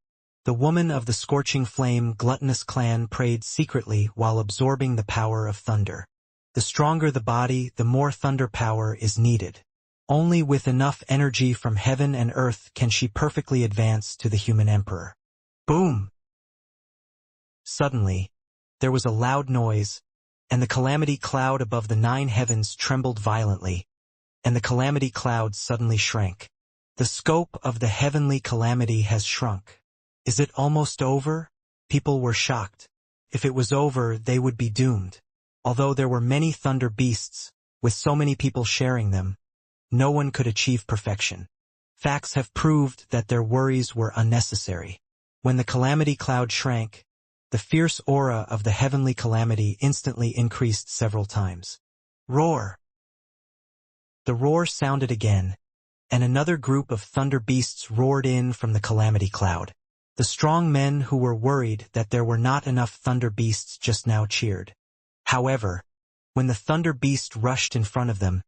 A: The woman of the scorching flame gluttonous clan prayed secretly while absorbing the power of thunder. The stronger the body, the more thunder power is needed. Only with enough energy from heaven and earth can she perfectly advance to the human emperor. Boom! Suddenly, there was a loud noise, and the calamity cloud above the 9 heavens trembled violently, and the calamity cloud suddenly shrank. The scope of the heavenly calamity has shrunk. Is it almost over? People were shocked. If it was over, they would be doomed. Although there were many thunder beasts, with so many people sharing them, no one could achieve perfection. Facts have proved that their worries were unnecessary. When the calamity cloud shrank, the fierce aura of the heavenly calamity instantly increased several times. Roar! The roar sounded again, and another group of thunder beasts roared in from the calamity cloud. The strong men who were worried that there were not enough thunder beasts just now cheered. However, when the thunder beast rushed in front of them,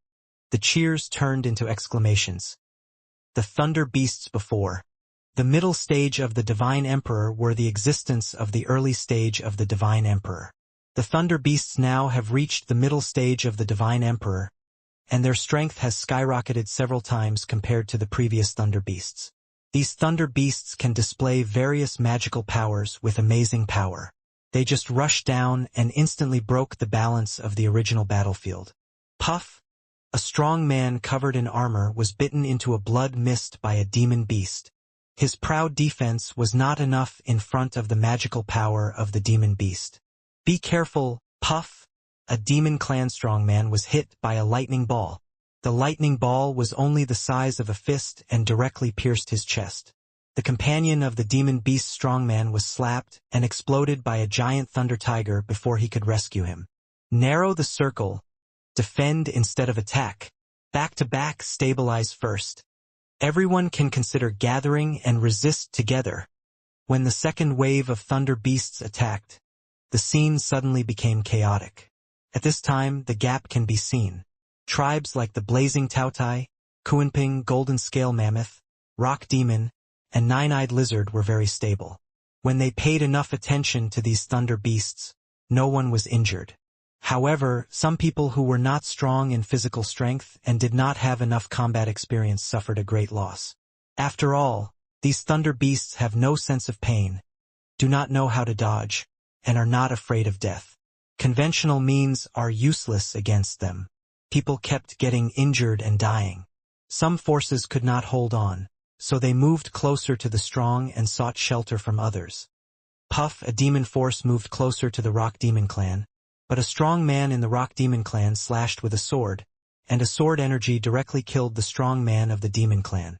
A: the cheers turned into exclamations. The thunder beasts before the middle stage of the Divine Emperor were the existence of the early stage of the Divine Emperor. The thunder beasts now have reached the middle stage of the Divine Emperor, and their strength has skyrocketed several times compared to the previous thunder beasts. These thunder beasts can display various magical powers with amazing power. They just rushed down and instantly broke the balance of the original battlefield. Puff! A strong man covered in armor was bitten into a blood mist by a demon beast. His proud defense was not enough in front of the magical power of the demon beast. Be careful, Puff! A demon clan strongman was hit by a lightning ball. The lightning ball was only the size of a fist and directly pierced his chest. The companion of the demon beast strongman was slapped and exploded by a giant thunder tiger before he could rescue him. Narrow the circle. Defend instead of attack. Back-to-back, stabilize first. Everyone can consider gathering and resist together. When the second wave of thunder beasts attacked, the scene suddenly became chaotic. At this time, the gap can be seen. Tribes like the Blazing Tautai, Kuanping Golden Scale Mammoth, Rock Demon, and Nine-Eyed Lizard were very stable. When they paid enough attention to these thunder beasts, no one was injured. However, some people who were not strong in physical strength and did not have enough combat experience suffered a great loss. After all, these thunder beasts have no sense of pain, do not know how to dodge, and are not afraid of death. Conventional means are useless against them. People kept getting injured and dying. Some forces could not hold on, so they moved closer to the strong and sought shelter from others. Puff, a demon force, moved closer to the Rock Demon clan, but a strong man in the Rock Demon clan slashed with a sword, and a sword energy directly killed the strong man of the Demon clan.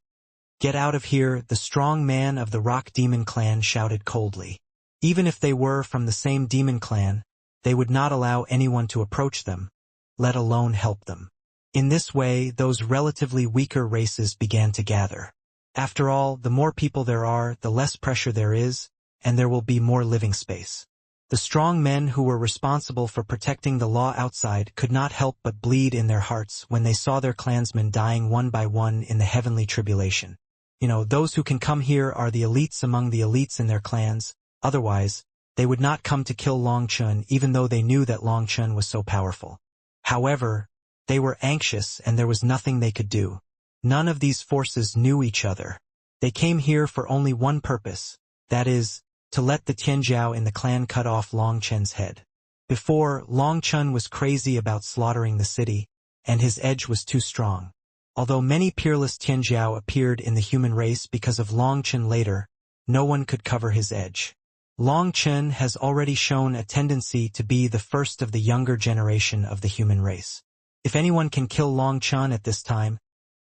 A: Get out of here, the strong man of the Rock Demon clan shouted coldly. Even if they were from the same demon clan, they would not allow anyone to approach them, let alone help them. In this way, those relatively weaker races began to gather. After all, the more people there are, the less pressure there is, and there will be more living space. The strong men who were responsible for protecting the law outside could not help but bleed in their hearts when they saw their clansmen dying one by one in the heavenly tribulation. Those who can come here are the elites among the elites in their clans. Otherwise, they would not come to kill Long Chun even though they knew that Long Chun was so powerful. However, they were anxious and there was nothing they could do. None of these forces knew each other. They came here for only one purpose, that is, to let the Tianjiao in the clan cut off Long Chun's head. Before, Long Chun was crazy about slaughtering the city, and his edge was too strong. Although many peerless Tianjiao appeared in the human race because of Long Chun later, no one could cover his edge. Long Chun has already shown a tendency to be the first of the younger generation of the human race. If anyone can kill Long Chun at this time,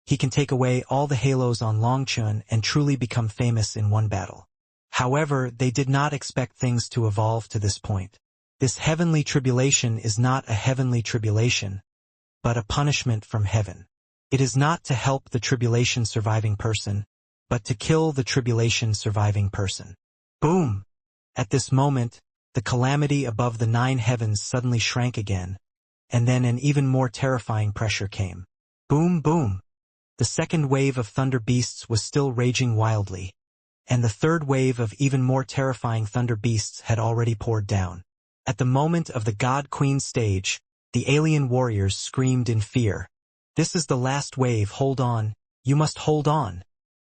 A: he can take away all the halos on Long Chun and truly become famous in one battle. However, they did not expect things to evolve to this point. This heavenly tribulation is not a heavenly tribulation, but a punishment from heaven. It is not to help the tribulation surviving person, but to kill the tribulation surviving person. Boom! At this moment, the calamity above the 9 heavens suddenly shrank again, and then an even more terrifying pressure came. Boom, boom! The second wave of thunder beasts was still raging wildly, and the third wave of even more terrifying thunder beasts had already poured down. At the moment of the God-Queen stage, the alien warriors screamed in fear. "This is the last wave, hold on, you must hold on."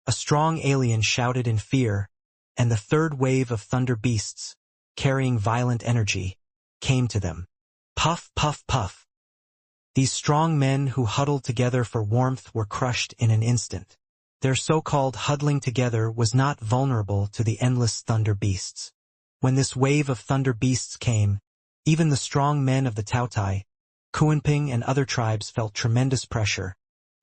A: A strong alien shouted in fear, and the third wave of thunder beasts, carrying violent energy, came to them. Puff, puff, puff. These strong men who huddled together for warmth were crushed in an instant. Their so-called huddling together was not vulnerable to the endless thunder beasts. When this wave of thunder beasts came, even the strong men of the Taotai, Kuanping and other tribes felt tremendous pressure,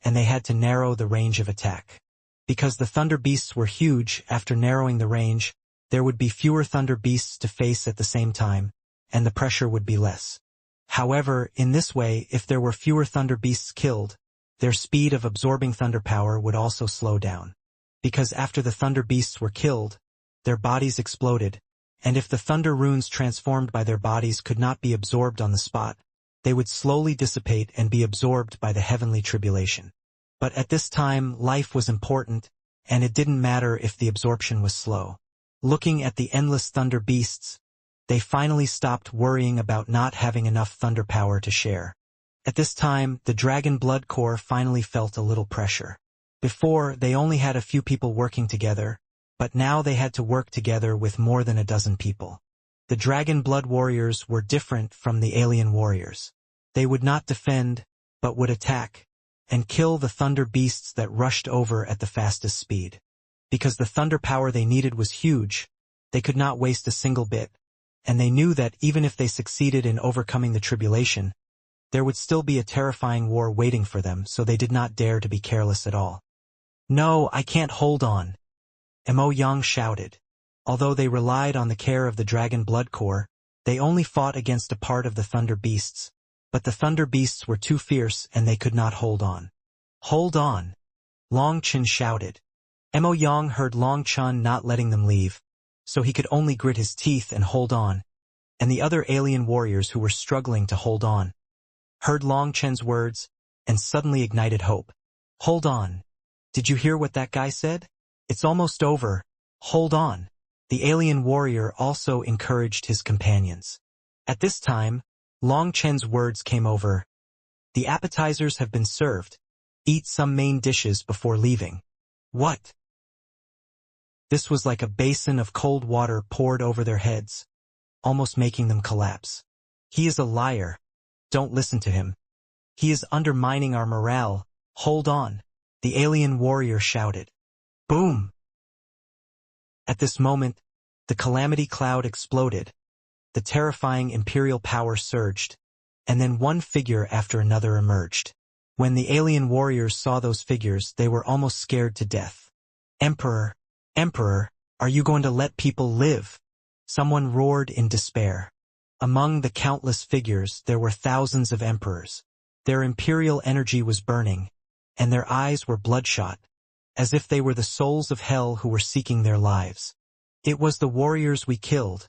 A: and they had to narrow the range of attack. Because the thunder beasts were huge, after narrowing the range, there would be fewer thunder beasts to face at the same time, and the pressure would be less. However, in this way, if there were fewer thunder beasts killed, their speed of absorbing thunder power would also slow down. Because after the thunder beasts were killed, their bodies exploded, and if the thunder runes transformed by their bodies could not be absorbed on the spot, they would slowly dissipate and be absorbed by the heavenly tribulation. But at this time, life was important, and it didn't matter if the absorption was slow. Looking at the endless thunder beasts, they finally stopped worrying about not having enough thunder power to share. At this time, the Dragon Blood Corps finally felt a little pressure. Before, they only had a few people working together, but now they had to work together with more than a dozen people. The Dragon Blood Warriors were different from the alien warriors. They would not defend, but would attack, and kill the thunder beasts that rushed over at the fastest speed. Because the thunder power they needed was huge, they could not waste a single bit, and they knew that even if they succeeded in overcoming the tribulation, there would still be a terrifying war waiting for them, so they did not dare to be careless at all. "No, I can't hold on," Mo Yang shouted. Although they relied on the care of the Dragon Blood Corps, they only fought against a part of the thunder beasts, but the thunder beasts were too fierce and they could not hold on. "Hold on," Long Chun shouted. Mo Yang heard Long Chun not letting them leave, so he could only grit his teeth and hold on, and the other alien warriors who were struggling to hold on heard Long Chun's words and suddenly ignited hope. "Hold on. Did you hear what that guy said? It's almost over. Hold on." The alien warrior also encouraged his companions. At this time, Long Chen's words came over. "The appetizers have been served. Eat some main dishes before leaving." What? This was like a basin of cold water poured over their heads, almost making them collapse. "He is a liar. Don't listen to him. He is undermining our morale. Hold on," the alien warrior shouted. Boom! At this moment, the calamity cloud exploded, the terrifying imperial power surged, and then one figure after another emerged. When the alien warriors saw those figures, they were almost scared to death. "Emperor, Emperor, are you going to let people live?" Someone roared in despair. Among the countless figures, there were thousands of emperors. Their imperial energy was burning, and their eyes were bloodshot, as if they were the souls of hell who were seeking their lives. It was the warriors we killed,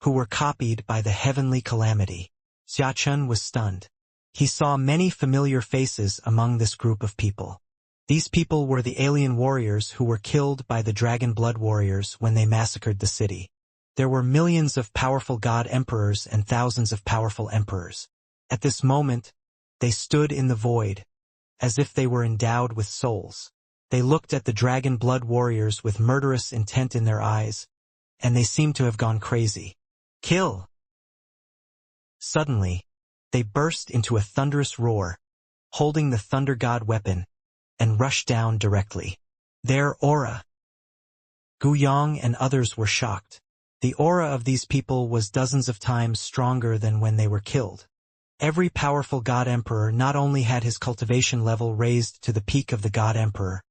A: who were copied by the heavenly calamity. Xiachun was stunned. He saw many familiar faces among this group of people. These people were the alien warriors who were killed by the dragon blood warriors when they massacred the city. There were millions of powerful god emperors and thousands of powerful emperors. At this moment, they stood in the void, as if they were endowed with souls. They looked at the dragon blood warriors with murderous intent in their eyes, and they seemed to have gone crazy. Kill! Suddenly, they burst into a thunderous roar, holding the thunder god weapon, and rushed down directly. Their aura! Gu Yang and others were shocked. The aura of these people was dozens of times stronger than when they were killed. Every powerful god emperor not only had his cultivation level raised to the peak of the god emperor,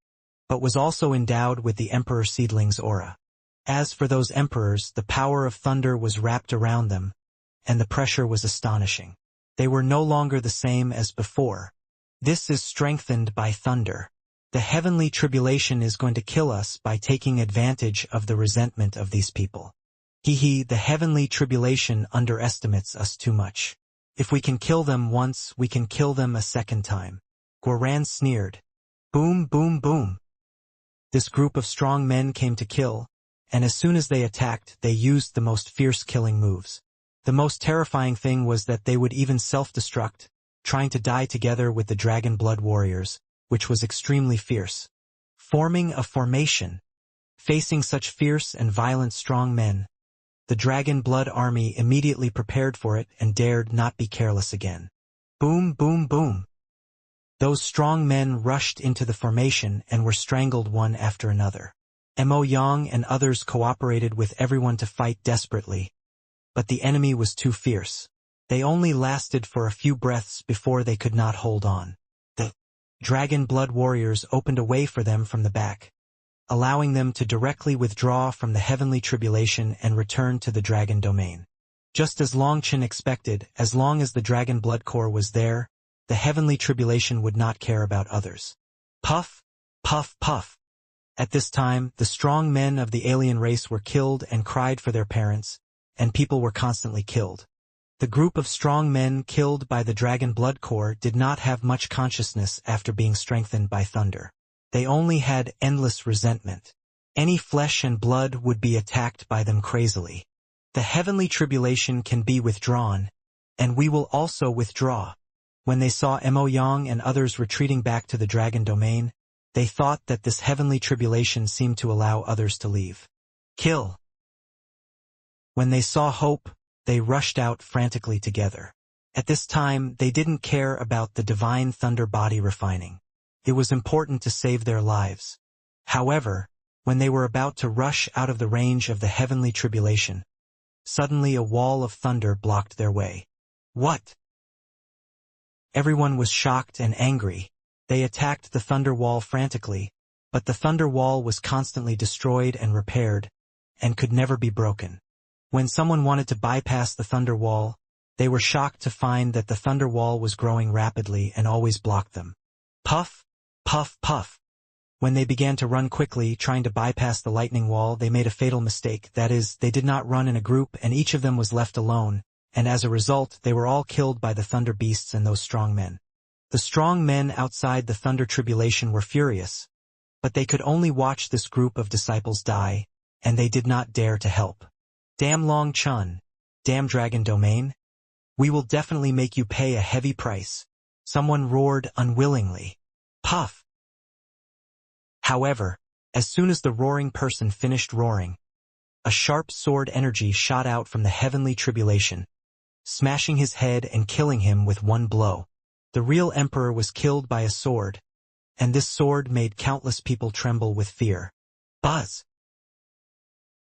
A: but was also endowed with the emperor seedling's aura. As for those emperors, the power of thunder was wrapped around them, and the pressure was astonishing. They were no longer the same as before. This is strengthened by thunder. The heavenly tribulation is going to kill us by taking advantage of the resentment of these people. The heavenly tribulation underestimates us too much. If we can kill them once, we can kill them a second time. Guoran sneered. Boom, boom, boom. This group of strong men came to kill, and as soon as they attacked, they used the most fierce killing moves. The most terrifying thing was that they would even self-destruct, trying to die together with the dragon blood warriors, which was extremely fierce. Forming a formation. Facing such fierce and violent strong men, the dragon blood army immediately prepared for it and dared not be careless again. Boom, boom, boom. Those strong men rushed into the formation and were strangled one after another. Mo Yang and others cooperated with everyone to fight desperately, but the enemy was too fierce. They only lasted for a few breaths before they could not hold on. The dragon blood warriors opened a way for them from the back, allowing them to directly withdraw from the heavenly tribulation and return to the dragon domain. Just as Long Chen expected, as long as the dragon blood core was there, the heavenly tribulation would not care about others. Puff, puff, puff. At this time, the strong men of the alien race were killed and cried for their parents, and people were constantly killed. The group of strong men killed by the dragon blood core did not have much consciousness after being strengthened by thunder. They only had endless resentment. Any flesh and blood would be attacked by them crazily. The heavenly tribulation can be withdrawn, and we will also withdraw. When they saw Mo Yang and others retreating back to the dragon domain, they thought that this heavenly tribulation seemed to allow others to leave. Kill! When they saw hope, they rushed out frantically together. At this time, they didn't care about the divine thunder body refining. It was important to save their lives. However, when they were about to rush out of the range of the heavenly tribulation, suddenly a wall of thunder blocked their way. What? Everyone was shocked and angry. They attacked the thunder wall frantically, but the thunder wall was constantly destroyed and repaired, and could never be broken. When someone wanted to bypass the thunder wall, they were shocked to find that the thunder wall was growing rapidly and always blocked them. Puff, puff, puff. When they began to run quickly, trying to bypass the lightning wall, they made a fatal mistake. That is, they did not run in a group and each of them was left alone, and as a result, they were all killed by the thunder beasts and those strong men. The strong men outside the thunder tribulation were furious, but they could only watch this group of disciples die, and they did not dare to help. Damn Long Chun, damn Dragon Domain, we will definitely make you pay a heavy price. Someone roared unwillingly. Puff. However, as soon as the roaring person finished roaring, a sharp sword energy shot out from the heavenly tribulation, smashing his head and killing him with one blow. The real emperor was killed by a sword, and this sword made countless people tremble with fear. Buzz.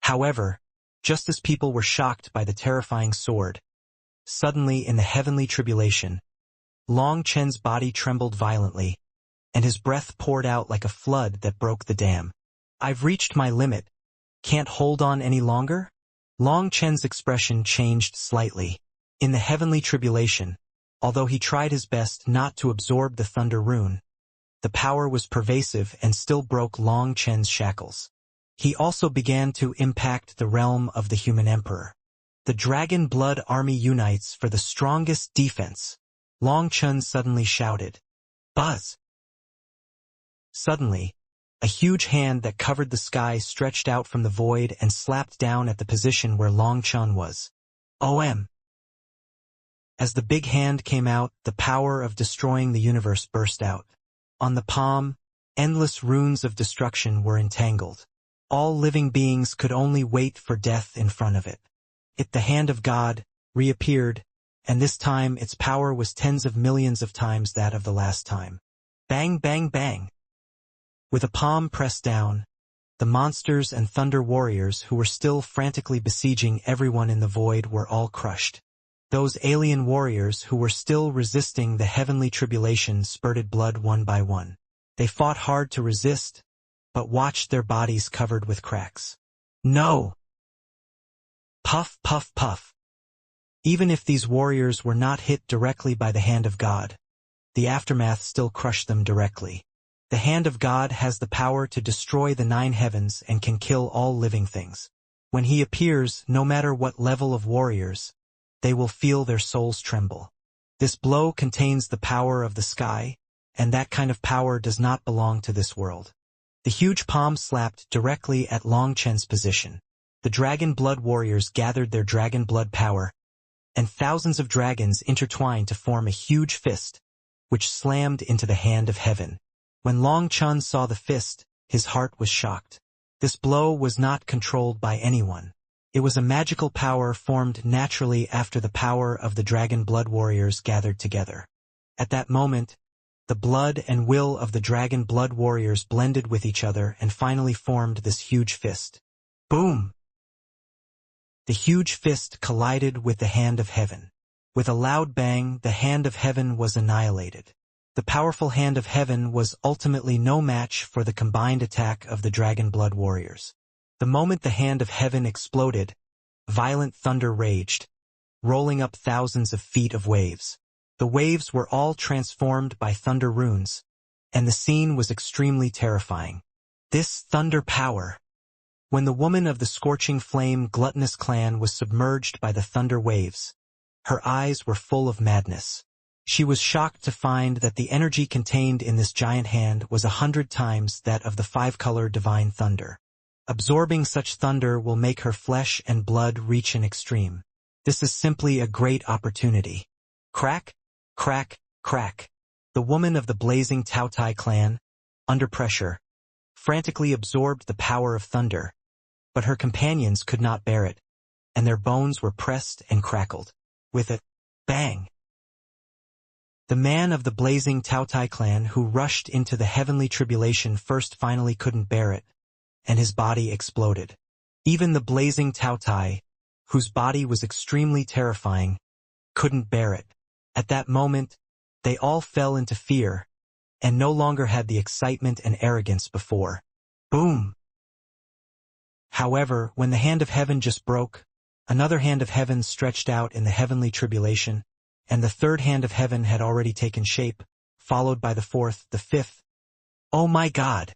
A: However, just as people were shocked by the terrifying sword, suddenly in the heavenly tribulation, Long Chen's body trembled violently, and his breath poured out like a flood that broke the dam. I've reached my limit. Can't hold on any longer? Long Chen's expression changed slightly. In the heavenly tribulation, Although he tried his best not to absorb the thunder rune, the power was pervasive and still broke Long Chen's shackles. He also began to impact the realm of the human emperor. The Dragon Blood Army unites for the strongest defense, Long Chen suddenly shouted. Buzz! Suddenly, a huge hand that covered the sky stretched out from the void and slapped down at the position where Long Chen was. OM! As the big hand came out, the power of destroying the universe burst out. On the palm, endless runes of destruction were entangled. All living beings could only wait for death in front of it. The hand of God reappeared, and this time its power was tens of millions of times that of the last time. Bang, bang, bang! With a palm pressed down, the monsters and thunder warriors who were still frantically besieging everyone in the void were all crushed. Those alien warriors who were still resisting the heavenly tribulation spurted blood one by one. They fought hard to resist, but watched their bodies covered with cracks. No! Puff, puff, puff. Even if these warriors were not hit directly by the hand of God, the aftermath still crushed them directly. The hand of God has the power to destroy the 9 heavens and can kill all living things. When he appears, no matter what level of warriors, they will feel their souls tremble. This blow contains the power of the sky, and that kind of power does not belong to this world. The huge palm slapped directly at Long Chen's position. The dragon blood warriors gathered their dragon blood power, and thousands of dragons intertwined to form a huge fist, which slammed into the hand of heaven. When Long Chen saw the fist, his heart was shocked. This blow was not controlled by anyone. It was a magical power formed naturally after the power of the dragon blood warriors gathered together. At that moment, the blood and will of the dragon blood warriors blended with each other and finally formed this huge fist. Boom! The huge fist collided with the hand of heaven. With a loud bang, the hand of heaven was annihilated. The powerful hand of heaven was ultimately no match for the combined attack of the dragon blood warriors. The moment the hand of heaven exploded, violent thunder raged, rolling up thousands of feet of waves. The waves were all transformed by thunder runes, and the scene was extremely terrifying. This thunder power! When the woman of the scorching flame gluttonous clan was submerged by the thunder waves, her eyes were full of madness. She was shocked to find that the energy contained in this giant hand was 100 times that of the 5-color divine thunder. Absorbing such thunder will make her flesh and blood reach an extreme. This is simply a great opportunity. Crack, crack, crack. The woman of the blazing Taotai clan, under pressure, frantically absorbed the power of thunder, but her companions could not bear it, and their bones were pressed and crackled. With a bang! The man of the blazing Taotai clan who rushed into the heavenly tribulation first finally couldn't bear it, and his body exploded. Even the blazing Taotai, whose body was extremely terrifying, couldn't bear it. At that moment, they all fell into fear, and no longer had the excitement and arrogance before. Boom! However, when the hand of heaven just broke, another hand of heaven stretched out in the heavenly tribulation, and the third hand of heaven had already taken shape, followed by the fourth, the fifth. Oh my God!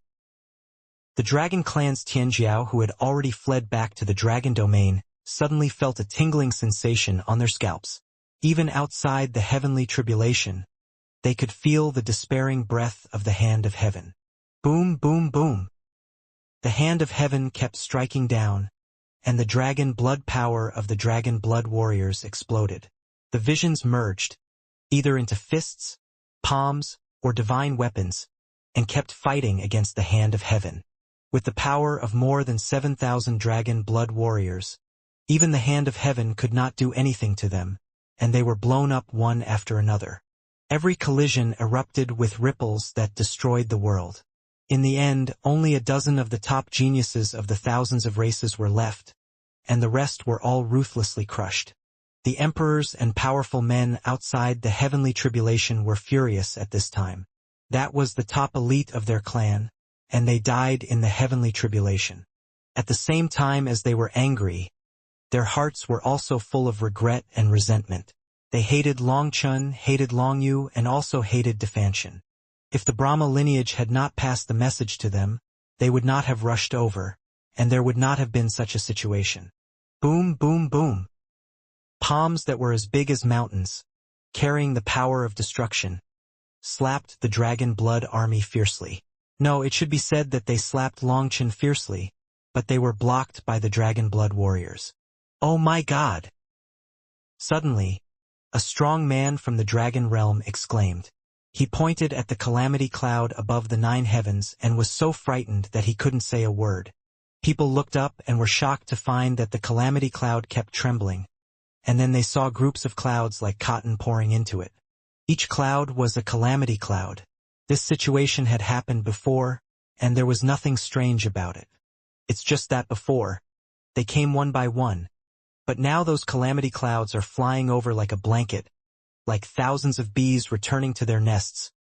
A: The dragon clan's Tianjiao, who had already fled back to the dragon domain, suddenly felt a tingling sensation on their scalps. Even outside the heavenly tribulation, they could feel the despairing breath of the hand of heaven. Boom, boom, boom. The hand of heaven kept striking down, and the dragon blood power of the dragon blood warriors exploded. The visions merged, either into fists, palms, or divine weapons, and kept fighting against the hand of heaven. With the power of more than 7,000 dragon blood warriors, even the hand of heaven could not do anything to them, and they were blown up one after another. Every collision erupted with ripples that destroyed the world. In the end, only a dozen of the top geniuses of the thousands of races were left, and the rest were all ruthlessly crushed. The emperors and powerful men outside the heavenly tribulation were furious at this time. That was the top elite of their clan, and they died in the heavenly tribulation. At the same time as they were angry, their hearts were also full of regret and resentment. They hated Longchun, hated Longyu, and also hated Defanshan. If the Brahma lineage had not passed the message to them, they would not have rushed over, and there would not have been such a situation. Boom, boom, boom. Palms that were as big as mountains, carrying the power of destruction, slapped the Dragon Blood army fiercely. No, it should be said that they slapped Longchun fiercely, but they were blocked by the Dragon Blood warriors. Oh my God! Suddenly, a strong man from the dragon realm exclaimed. He pointed at the calamity cloud above the 9 heavens and was so frightened that he couldn't say a word. People looked up and were shocked to find that the calamity cloud kept trembling, and then they saw groups of clouds like cotton pouring into it. Each cloud was a calamity cloud. This situation had happened before, and there was nothing strange about it. It's just that before, they came one by one. But now those calamity clouds are flying over like a blanket, like thousands of bees returning to their nests,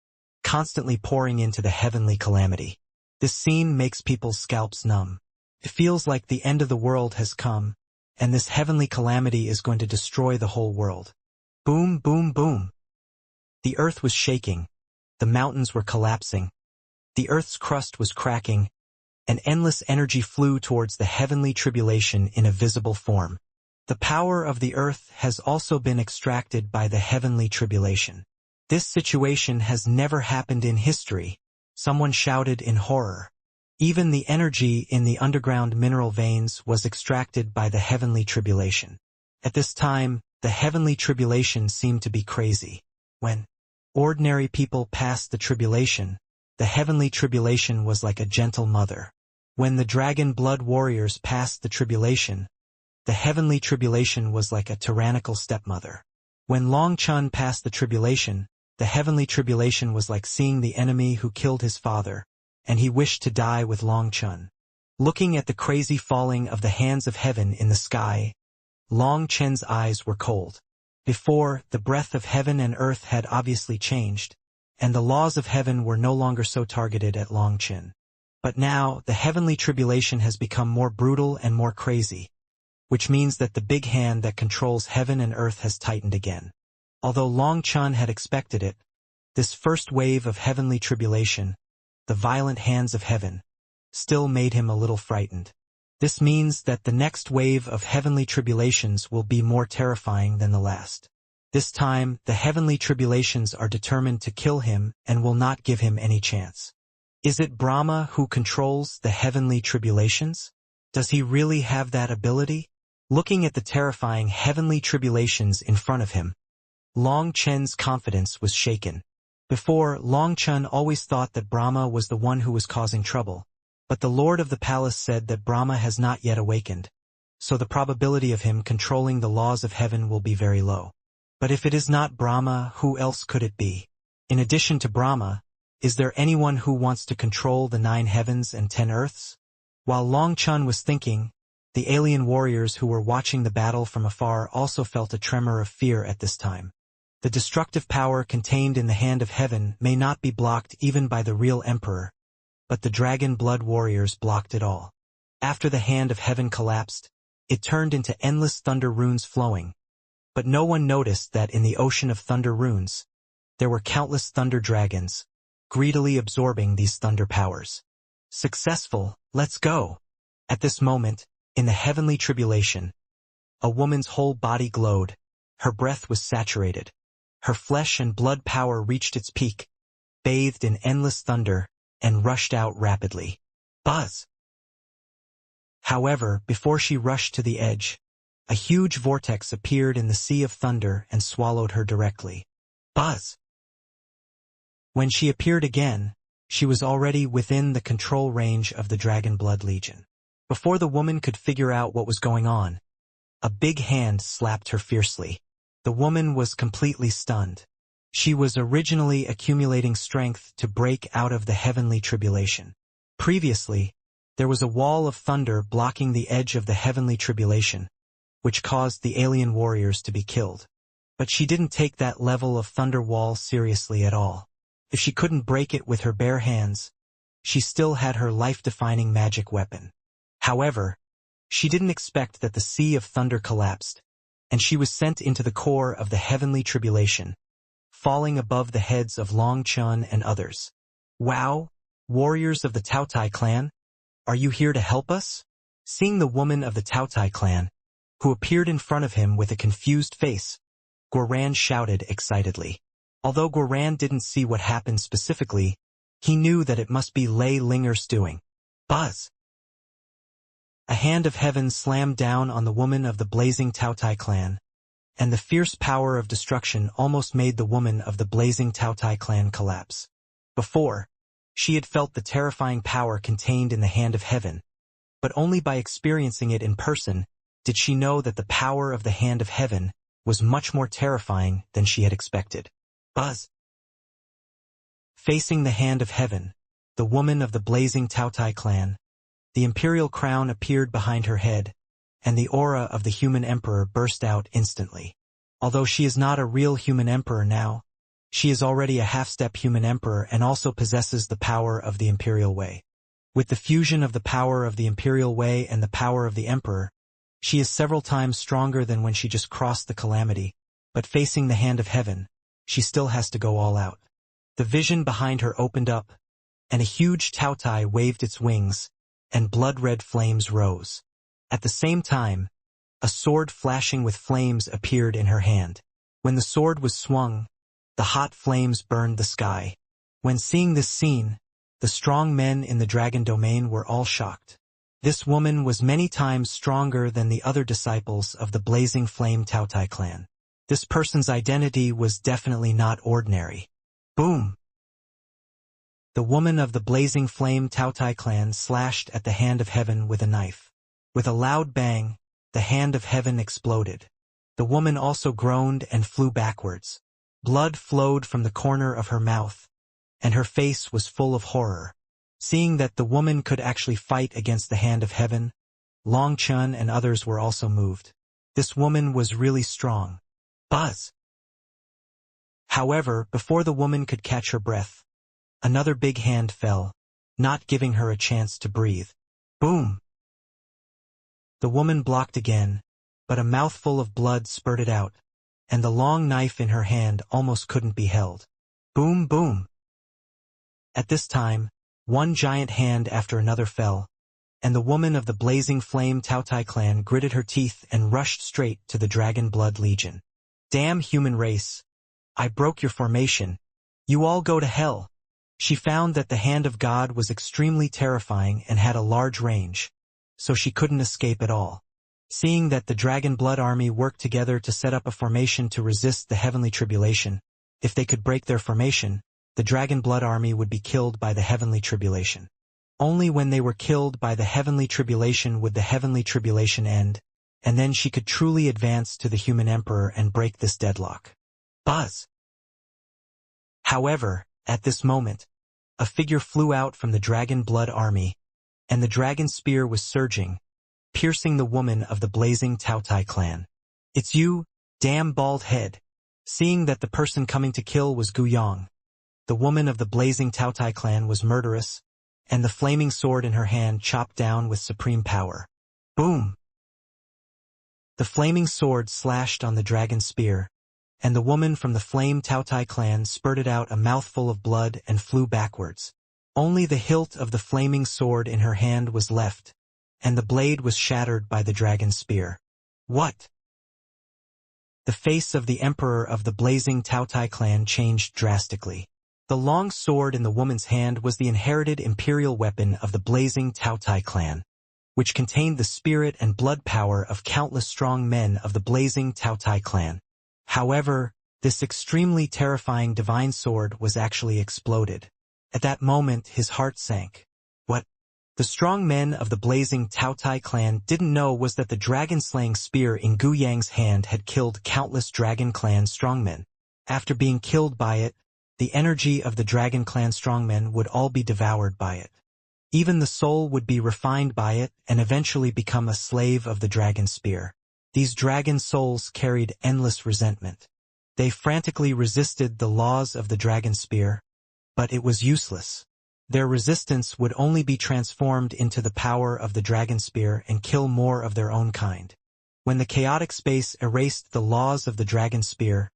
A: constantly pouring into the heavenly calamity. This scene makes people's scalps numb. It feels like the end of the world has come, and this heavenly calamity is going to destroy the whole world. Boom, boom, boom. The earth was shaking, the mountains were collapsing, the earth's crust was cracking, and endless energy flew towards the heavenly tribulation in a visible form. The power of the earth has also been extracted by the heavenly tribulation. This situation has never happened in history, someone shouted in horror. Even the energy in the underground mineral veins was extracted by the heavenly tribulation. At this time, the heavenly tribulation seemed to be crazy. When ordinary people passed the tribulation, the heavenly tribulation was like a gentle mother. When the Dragon Blood warriors passed the tribulation, the heavenly tribulation was like a tyrannical stepmother. When Longchun passed the tribulation, the heavenly tribulation was like seeing the enemy who killed his father, and he wished to die with Longchun. Looking at the crazy falling of the hands of heaven in the sky, Longchun's eyes were cold. Before, the breath of heaven and earth had obviously changed, and the laws of heaven were no longer so targeted at Longchun. But now, the heavenly tribulation has become more brutal and more crazy, which means that the big hand that controls heaven and earth has tightened again. Although Longchun had expected it, this first wave of heavenly tribulation, the violent hands of heaven, still made him a little frightened. This means that the next wave of heavenly tribulations will be more terrifying than the last. This time, the heavenly tribulations are determined to kill him and will not give him any chance. Is it Brahma who controls the heavenly tribulations? Does he really have that ability? Looking at the terrifying heavenly tribulations in front of him, Longchun's confidence was shaken. Before, Longchun always thought that Brahma was the one who was causing trouble, but the Lord of the Palace said that Brahma has not yet awakened, so the probability of him controlling the laws of heaven will be very low. But if it is not Brahma, who else could it be? In addition to Brahma, is there anyone who wants to control the 9 heavens and 10 earths? While Longchun was thinking, the alien warriors who were watching the battle from afar also felt a tremor of fear at this time. The destructive power contained in the hand of heaven may not be blocked even by the real emperor, but the Dragon Blood warriors blocked it all. After the hand of heaven collapsed, it turned into endless thunder runes flowing, but no one noticed that in the ocean of thunder runes, there were countless thunder dragons, greedily absorbing these thunder powers. Successful, let's go! At this moment, in the heavenly tribulation, a woman's whole body glowed, her breath was saturated, her flesh and blood power reached its peak, bathed in endless thunder, and rushed out rapidly. Buzz! However, before she rushed to the edge, a huge vortex appeared in the sea of thunder and swallowed her directly. Buzz! When she appeared again, she was already within the control range of the Dragon Blood Legion. Before the woman could figure out what was going on, a big hand slapped her fiercely. The woman was completely stunned. She was originally accumulating strength to break out of the heavenly tribulation. Previously, there was a wall of thunder blocking the edge of the heavenly tribulation, which caused the alien warriors to be killed. But she didn't take that level of thunder wall seriously at all. If she couldn't break it with her bare hands, she still had her life-defining magic weapon. However, she didn't expect that the sea of thunder collapsed, and she was sent into the core of the heavenly tribulation, falling above the heads of Long Chun and others. Wow, warriors of the Taotai clan, are you here to help us? Seeing the woman of the Taotai clan, who appeared in front of him with a confused face, Guoran shouted excitedly. Although Guoran didn't see what happened specifically, he knew that it must be Lei Linger's doing. Buzz! A hand of heaven slammed down on the woman of the blazing Taotai clan, and the fierce power of destruction almost made the woman of the blazing Taotai clan collapse. Before, she had felt the terrifying power contained in the hand of heaven, but only by experiencing it in person did she know that the power of the hand of heaven was much more terrifying than she had expected. Buzz! Facing the hand of heaven, the woman of the blazing Taotai clan, the imperial crown appeared behind her head, and the aura of the human emperor burst out instantly. Although she is not a real human emperor now, she is already a half-step human emperor and also possesses the power of the imperial way. With the fusion of the power of the imperial way and the power of the emperor, she is several times stronger than when she just crossed the calamity, but facing the hand of heaven, she still has to go all out. The vision behind her opened up, and a huge Taotai waved its wings, and blood-red flames rose. At the same time, a sword flashing with flames appeared in her hand. When the sword was swung, the hot flames burned the sky. When seeing this scene, the strong men in the dragon domain were all shocked. This woman was many times stronger than the other disciples of the blazing flame Taotai clan. This person's identity was definitely not ordinary. Boom! The woman of the blazing flame Taotai clan slashed at the hand of heaven with a knife. With a loud bang, the hand of heaven exploded. The woman also groaned and flew backwards. Blood flowed from the corner of her mouth, and her face was full of horror. Seeing that the woman could actually fight against the hand of heaven, Long Chun and others were also moved. This woman was really strong. Buzz! However, before the woman could catch her breath, another big hand fell, not giving her a chance to breathe. Boom! The woman blocked again, but a mouthful of blood spurted out, and the long knife in her hand almost couldn't be held. Boom, boom! At this time, one giant hand after another fell, and the woman of the blazing flame Taotai clan gritted her teeth and rushed straight to the Dragon Blood Legion. Damn human race! I broke your formation. You all go to hell. She found that the hand of God was extremely terrifying and had a large range, so she couldn't escape at all. Seeing that the Dragon Blood army worked together to set up a formation to resist the heavenly tribulation, if they could break their formation, the Dragon Blood army would be killed by the heavenly tribulation. Only when they were killed by the heavenly tribulation would the heavenly tribulation end, and then she could truly advance to the human emperor and break this deadlock. Buzz! However, at this moment, a figure flew out from the Dragon Blood army, and the dragon spear was surging, piercing the woman of the blazing Taotai clan. It's you, damn bald head. Seeing that the person coming to kill was Gu Yang, the woman of the blazing Taotai clan was murderous, and the flaming sword in her hand chopped down with supreme power. Boom! The flaming sword slashed on the dragon spear, and the woman from the flame Taotai clan spurted out a mouthful of blood and flew backwards. Only the hilt of the flaming sword in her hand was left, and the blade was shattered by the dragon spear. What? The face of the emperor of the blazing Taotai clan changed drastically. The long sword in the woman's hand was the inherited imperial weapon of the blazing Taotai clan, which contained the spirit and blood power of countless strong men of the blazing Taotai clan. However, this extremely terrifying divine sword was actually exploded. At that moment his heart sank. What the strong men of the blazing Taotai clan didn't know was that the dragon-slaying spear in Gu Yang's hand had killed countless Dragon Clan strongmen. After being killed by it, the energy of the Dragon Clan strongmen would all be devoured by it. Even the soul would be refined by it and eventually become a slave of the dragon spear. These dragon souls carried endless resentment. They frantically resisted the laws of the dragon spear, but it was useless. Their resistance would only be transformed into the power of the dragon spear and kill more of their own kind. When the chaotic space erased the laws of the dragon spear,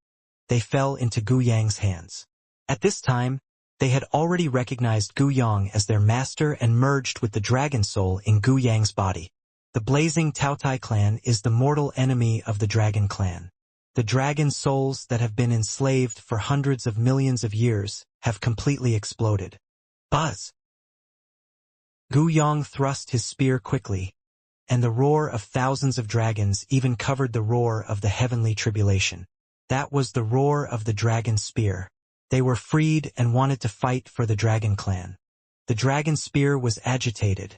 A: they fell into Gu Yang's hands. At this time, they had already recognized Gu Yang as their master and merged with the dragon soul in Gu Yang's body. The blazing Taotai clan is the mortal enemy of the dragon clan. The dragon souls that have been enslaved for hundreds of millions of years have completely exploded. Buzz! Gu Yang thrust his spear quickly, and the roar of thousands of dragons even covered the roar of the heavenly tribulation. That was the roar of the dragon spear. They were freed and wanted to fight for the dragon clan. The dragon spear was agitated,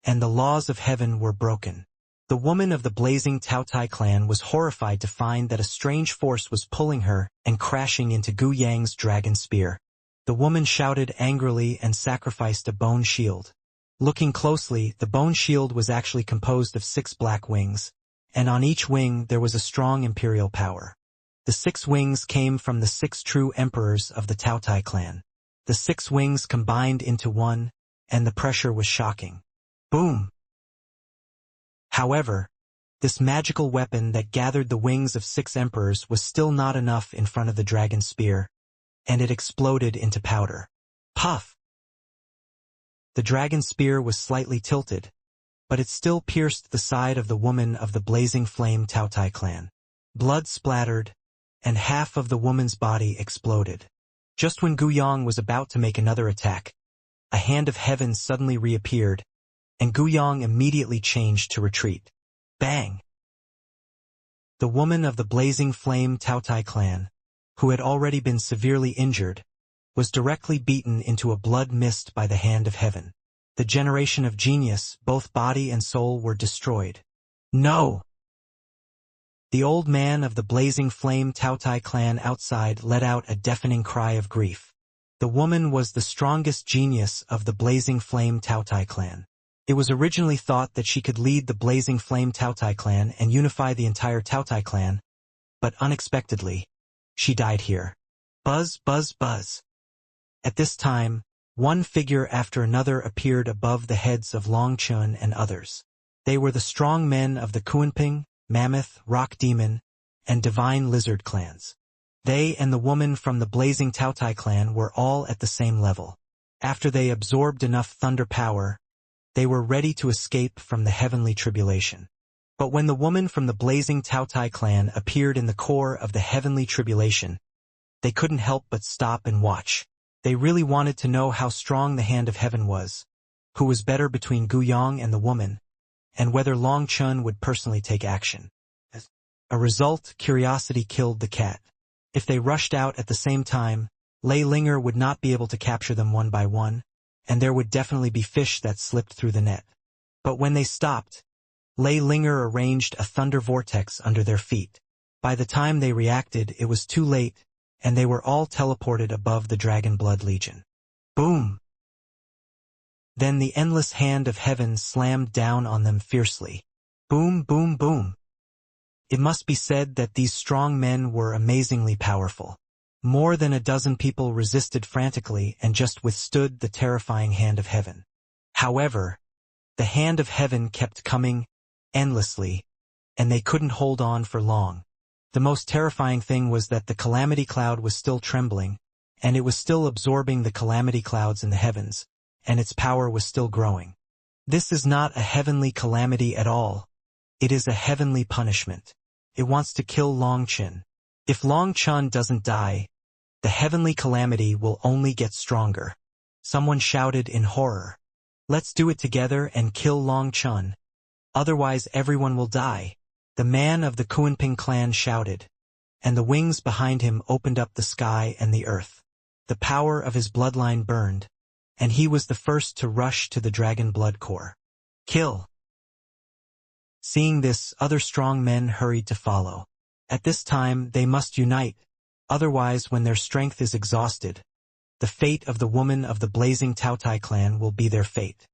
A: and the laws of heaven were broken. The woman of the blazing Taotai clan was horrified to find that a strange force was pulling her and crashing into Gu Yang's dragon spear. The woman shouted angrily and sacrificed a bone shield. Looking closely, the bone shield was actually composed of 6 black wings, and on each wing there was a strong imperial power. The 6 wings came from the 6 true emperors of the Taotai clan. The 6 wings combined into one, and the pressure was shocking. Boom! However, this magical weapon that gathered the wings of 6 emperors was still not enough in front of the dragon spear, and it exploded into powder. Puff! The dragon spear was slightly tilted, but it still pierced the side of the woman of the blazing flame Taotai clan. Blood splattered, and half of the woman's body exploded. Just when Gu Yang was about to make another attack, a hand of heaven suddenly reappeared, and Gu Yang immediately changed to retreat. Bang! The woman of the blazing flame Taotai clan, who had already been severely injured, was directly beaten into a blood mist by the hand of heaven. The generation of genius, both body and soul, were destroyed. No! The old man of the blazing flame Taotai clan outside let out a deafening cry of grief. The woman was the strongest genius of the blazing flame Taotai clan. It was originally thought that she could lead the blazing flame Taotai clan and unify the entire Taotai clan, but unexpectedly, she died here. Buzz, buzz, buzz. At this time, one figure after another appeared above the heads of Long Chun and others. They were the strong men of the Kuanping, Mammoth, Rock Demon, and Divine Lizard clans. They and the woman from the blazing Taotai clan were all at the same level. After they absorbed enough thunder power, they were ready to escape from the heavenly tribulation. But when the woman from the blazing Taotai clan appeared in the core of the heavenly tribulation, they couldn't help but stop and watch. They really wanted to know how strong the hand of heaven was, who was better between Gu Yang and the woman, and whether Long Chun would personally take action. As a result, curiosity killed the cat. If they rushed out at the same time, Lei Linger would not be able to capture them one by one, and there would definitely be fish that slipped through the net. But when they stopped, Lei Linger arranged a thunder vortex under their feet. By the time they reacted, it was too late, and they were all teleported above the Dragon Blood Legion. Boom! Then the endless hand of heaven slammed down on them fiercely. Boom, boom, boom. It must be said that these strong men were amazingly powerful. More than a dozen people resisted frantically and just withstood the terrifying hand of heaven. However, the hand of heaven kept coming endlessly, and they couldn't hold on for long. The most terrifying thing was that the calamity cloud was still trembling, and it was still absorbing the calamity clouds in the heavens, and its power was still growing. This is not a heavenly calamity at all. It is a heavenly punishment. It wants to kill Long Chun. If Long Chun doesn't die, the heavenly calamity will only get stronger. Someone shouted in horror. Let's do it together and kill Long Chun. Otherwise everyone will die. The man of the Kuanping clan shouted, and the wings behind him opened up the sky and the earth. The power of his bloodline burned, and he was the first to rush to the dragon blood core. Kill! Seeing this, other strong men hurried to follow. At this time, they must unite, otherwise when their strength is exhausted, the fate of the woman of the blazing Taotai clan will be their fate.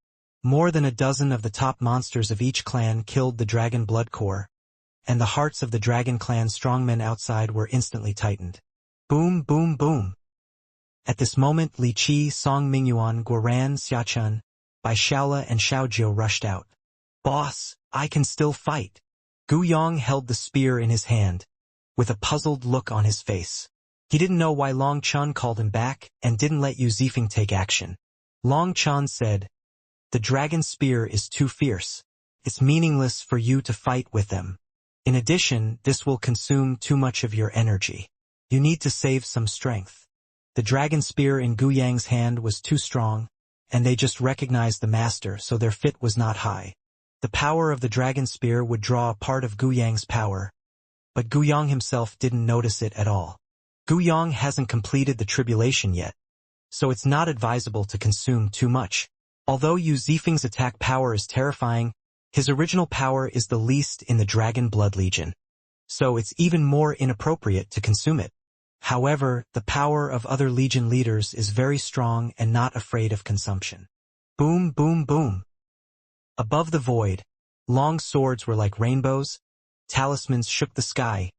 A: More than a dozen of the top monsters of each clan killed the dragon blood core, and the hearts of the dragon clan strongmen outside were instantly tightened. Boom, boom, boom. At this moment, Li Qi, Song Mingyuan, Guoran, Xiachun, Bai Shaola and Xiaojiu rushed out. Boss, I can still fight. Gu Yong held the spear in his hand, with a puzzled look on his face. He didn't know why Long Chun called him back and didn't let Yu Zifeng take action. Long Chun said, "The dragon spear is too fierce. It's meaningless for you to fight with them. In addition, this will consume too much of your energy. You need to save some strength." The dragon spear in Gu Yang's hand was too strong, and they just recognized the master, so their fit was not high. The power of the dragon spear would draw a part of Gu Yang's power, but Gu Yang himself didn't notice it at all. Gu Yang hasn't completed the tribulation yet, so it's not advisable to consume too much. Although Yu Zifeng's attack power is terrifying, his original power is the least in the Dragon Blood Legion, so it's even more inappropriate to consume it. However, the power of other Legion leaders is very strong and not afraid of consumption. Boom, boom, boom. Above the void, long swords were like rainbows, talismans shook the sky,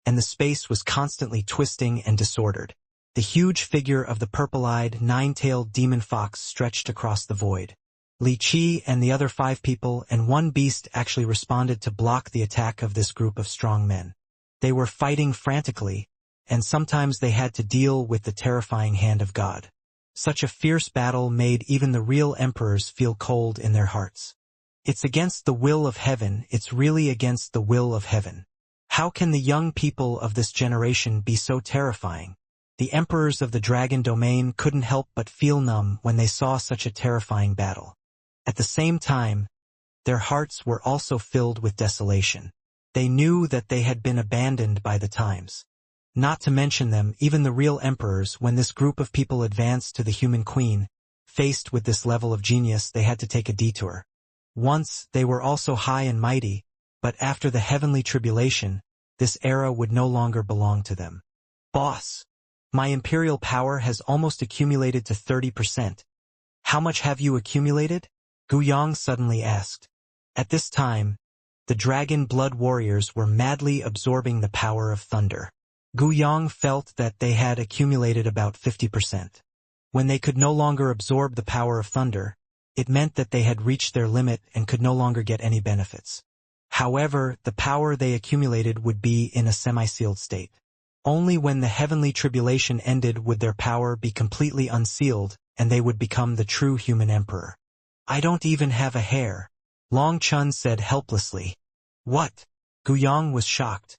A: and the space was constantly twisting and disordered. The huge figure of the purple-eyed, nine-tailed demon fox stretched across the void. Li Qi and the other 5 people and 1 beast actually responded to block the attack of this group of strong men. They were fighting frantically, and sometimes they had to deal with the terrifying hand of God. Such a fierce battle made even the real emperors feel cold in their hearts. It's against the will of heaven, it's really against the will of heaven. How can the young people of this generation be so terrifying? The emperors of the dragon domain couldn't help but feel numb when they saw such a terrifying battle. At the same time, their hearts were also filled with desolation. They knew that they had been abandoned by the times. Not to mention them, even the real emperors, when this group of people advanced to the human queen, faced with this level of genius, they had to take a detour. Once, they were also high and mighty, but after the heavenly tribulation, this era would no longer belong to them. Boss, my imperial power has almost accumulated to 30%. How much have you accumulated? Gu Yang suddenly asked. At this time, the dragon blood warriors were madly absorbing the power of thunder. Gu Yang felt that they had accumulated about 50%. When they could no longer absorb the power of thunder, it meant that they had reached their limit and could no longer get any benefits. However, the power they accumulated would be in a semi-sealed state. Only when the heavenly tribulation ended would their power be completely unsealed, and they would become the true human emperor. I don't even have a hair, Long Chun said helplessly. What? Gu Yang was shocked.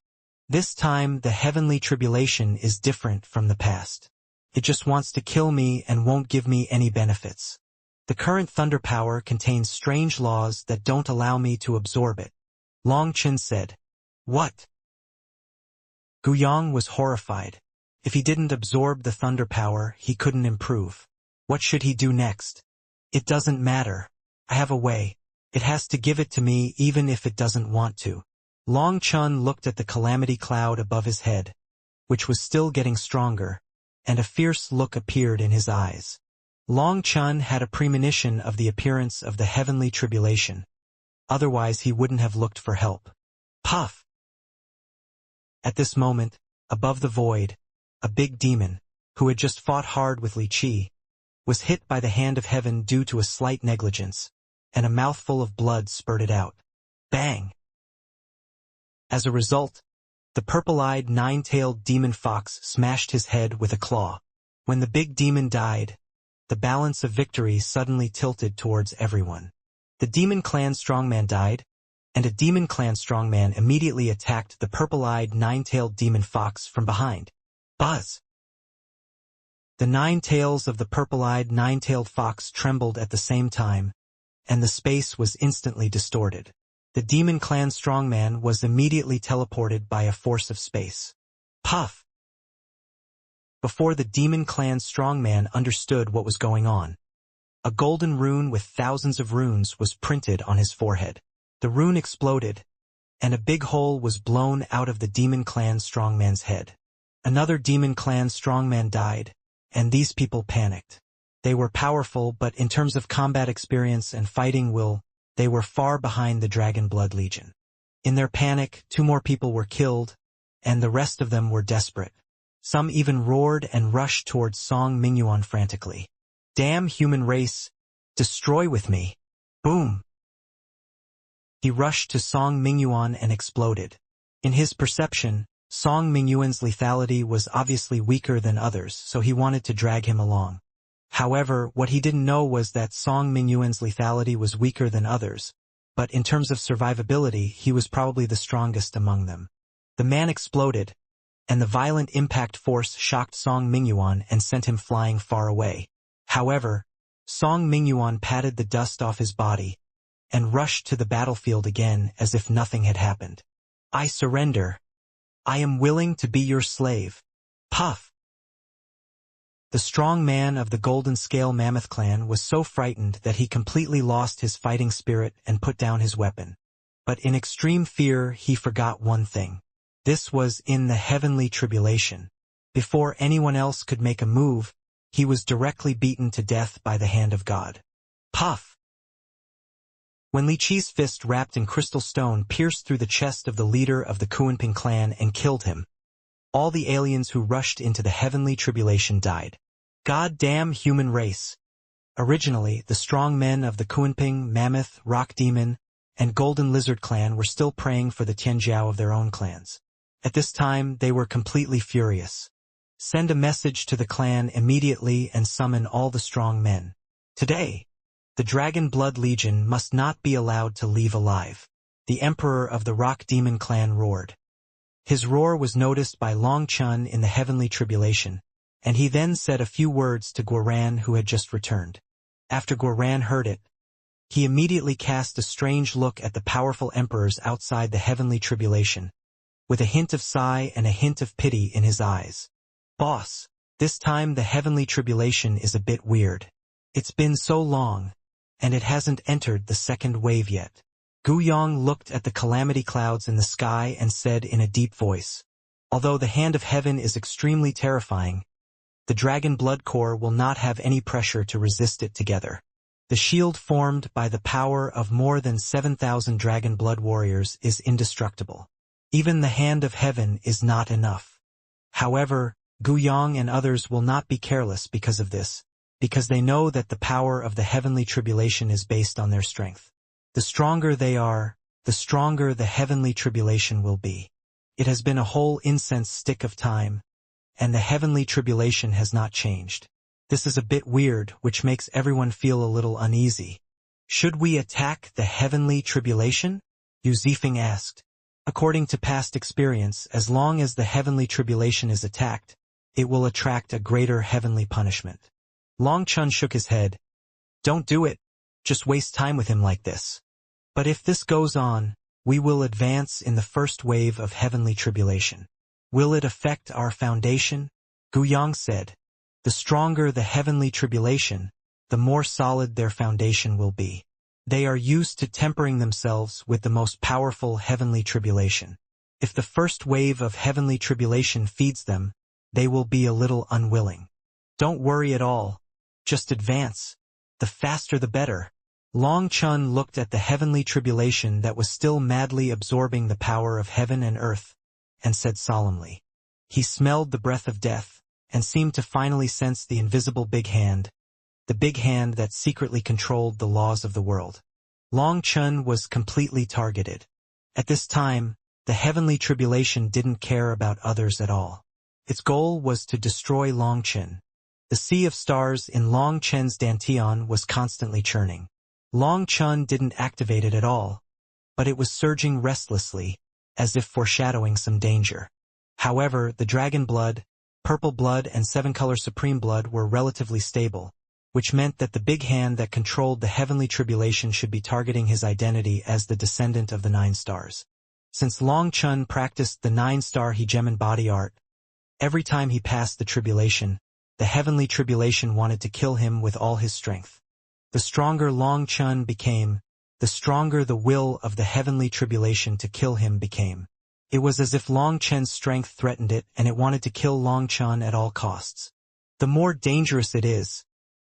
A: This time, the heavenly tribulation is different from the past. It just wants to kill me and won't give me any benefits. The current thunder power contains strange laws that don't allow me to absorb it. Long Chun said. What? Gu Yang was horrified. If he didn't absorb the thunder power, he couldn't improve. What should he do next? It doesn't matter. I have a way. It has to give it to me even if it doesn't want to. Long Chun looked at the calamity cloud above his head, which was still getting stronger, and a fierce look appeared in his eyes. Long Chun had a premonition of the appearance of the heavenly tribulation. Otherwise he wouldn't have looked for help. Puff! At this moment, above the void, a big demon, who had just fought hard with Li Qi, was hit by the hand of heaven due to a slight negligence, and a mouthful of blood spurted out. Bang! As a result, the purple-eyed, nine-tailed demon fox smashed his head with a claw. When the big demon died, the balance of victory suddenly tilted towards everyone. The demon clan strongman died, and a demon clan strongman immediately attacked the purple-eyed, nine-tailed demon fox from behind. Buzz! The 9 tails of the purple-eyed, nine-tailed fox trembled at the same time, and the space was instantly distorted. The demon clan strongman was immediately teleported by a force of space. Puff! Before the demon clan strongman understood what was going on, a golden rune with thousands of runes was printed on his forehead. The rune exploded, and a big hole was blown out of the demon clan strongman's head. Another demon clan strongman died, and these people panicked. They were powerful, but in terms of combat experience and fighting will, they were far behind the Dragon Blood Legion. In their panic, 2 more people were killed, and the rest of them were desperate. Some even roared and rushed towards Song Mingyuan frantically. Damn human race! Destroy with me! Boom! He rushed to Song Mingyuan and exploded. In his perception, Song Mingyuan's lethality was obviously weaker than others, so he wanted to drag him along. However, what he didn't know was that Song Mingyuan's lethality was weaker than others, but in terms of survivability, he was probably the strongest among them. The man exploded, and the violent impact force shocked Song Mingyuan and sent him flying far away. However, Song Mingyuan patted the dust off his body and rushed to the battlefield again as if nothing had happened. I surrender. I am willing to be your slave. Puff! The strong man of the Golden Scale Mammoth clan was so frightened that he completely lost his fighting spirit and put down his weapon. But in extreme fear, he forgot one thing. This was in the heavenly tribulation. Before anyone else could make a move, he was directly beaten to death by the hand of God. Puff! When Li Qi's fist wrapped in crystal stone pierced through the chest of the leader of the Kuanping clan and killed him, all the aliens who rushed into the heavenly tribulation died. Goddamn human race! Originally, the strong men of the Kuanping, Mammoth, Rock Demon, and Golden Lizard clan were still praying for the Tianjiao of their own clans. At this time, they were completely furious. Send a message to the clan immediately and summon all the strong men. Today, the Dragon Blood Legion must not be allowed to leave alive. The emperor of the Rock Demon clan roared. His roar was noticed by Long Chun in the heavenly tribulation, and he then said a few words to Guoran who had just returned. After Guoran heard it, he immediately cast a strange look at the powerful emperors outside the heavenly tribulation, with a hint of sigh and a hint of pity in his eyes. Boss, this time the heavenly tribulation is a bit weird. It's been so long, and it hasn't entered the second wave yet. Gu Yong looked at the calamity clouds in the sky and said in a deep voice, although the hand of heaven is extremely terrifying, the Dragon Blood Core will not have any pressure to resist it together. The shield formed by the power of more than 7,000 Dragon Blood warriors is indestructible. Even the hand of heaven is not enough. However, Gu Yong and others will not be careless because of this, because they know that the power of the heavenly tribulation is based on their strength. The stronger they are, the stronger the heavenly tribulation will be. It has been a whole incense stick of time, and the heavenly tribulation has not changed. This is a bit weird, which makes everyone feel a little uneasy. Should we attack the heavenly tribulation? Yu Zifeng asked. According to past experience, as long as the heavenly tribulation is attacked, it will attract a greater heavenly punishment. Long Chun shook his head. Don't do it. Just waste time with him like this. But if this goes on, we will advance in the first wave of heavenly tribulation. Will it affect our foundation? Gu Yang said. The stronger the heavenly tribulation, the more solid their foundation will be. They are used to tempering themselves with the most powerful heavenly tribulation. If the first wave of heavenly tribulation feeds them, they will be a little unwilling. Don't worry at all. Just advance. The faster the better. Long Chun looked at the heavenly tribulation that was still madly absorbing the power of heaven and earth, and said solemnly. He smelled the breath of death, and seemed to finally sense the invisible big hand, the big hand that secretly controlled the laws of the world. Long Chun was completely targeted. At this time, the heavenly tribulation didn't care about others at all. Its goal was to destroy Long Chun. The sea of stars in Long Chen's dantian was constantly churning. Long Chun didn't activate it at all, but it was surging restlessly, as if foreshadowing some danger. However, the dragon blood, purple blood and seven-color supreme blood were relatively stable, which meant that the big hand that controlled the heavenly tribulation should be targeting his identity as the descendant of the 9 stars. Since Long Chun practiced the 9-star hegemon body art, every time he passed the tribulation, the heavenly tribulation wanted to kill him with all his strength. The stronger Long Chun became, the stronger the will of the heavenly tribulation to kill him became. It was as if Long Chun's strength threatened it and it wanted to kill Long Chun at all costs. The more dangerous it is,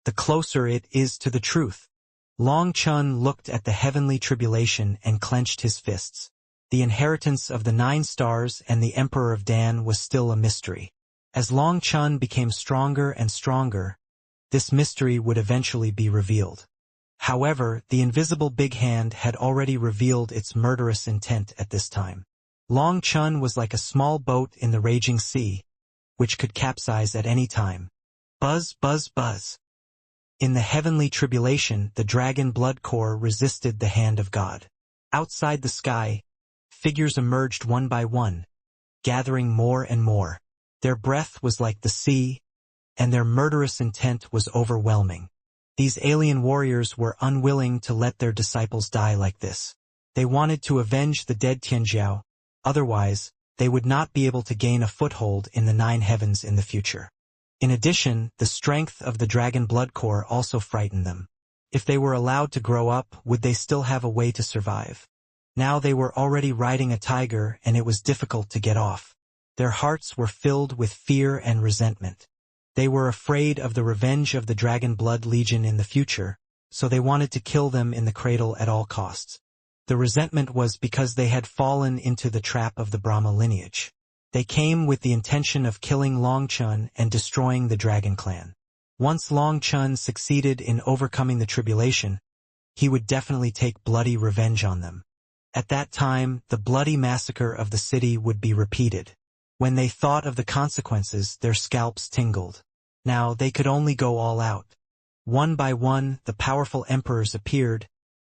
A: the closer it is to the truth. Long Chun looked at the heavenly tribulation and clenched his fists. The inheritance of the 9 stars and the Emperor of Dan was still a mystery. As Long Chun became stronger and stronger, this mystery would eventually be revealed. However, the invisible Big Hand had already revealed its murderous intent at this time. Long Chun was like a small boat in the raging sea, which could capsize at any time. Buzz, buzz, buzz. In the heavenly tribulation, the dragon blood core resisted the hand of God. Outside the sky, figures emerged one by one, gathering more and more. Their breath was like the sea, and their murderous intent was overwhelming. These alien warriors were unwilling to let their disciples die like this. They wanted to avenge the dead Tianjiao, otherwise, they would not be able to gain a foothold in the 9 heavens in the future. In addition, the strength of the dragon blood core also frightened them. If they were allowed to grow up, would they still have a way to survive? Now they were already riding a tiger and it was difficult to get off. Their hearts were filled with fear and resentment. They were afraid of the revenge of the Dragon Blood Legion in the future, so they wanted to kill them in the cradle at all costs. The resentment was because they had fallen into the trap of the Brahma lineage. They came with the intention of killing Long Chun and destroying the Dragon Clan. Once Long Chun succeeded in overcoming the tribulation, he would definitely take bloody revenge on them. At that time, the bloody massacre of the city would be repeated. When they thought of the consequences, their scalps tingled. Now they could only go all out. One by one, the powerful emperors appeared,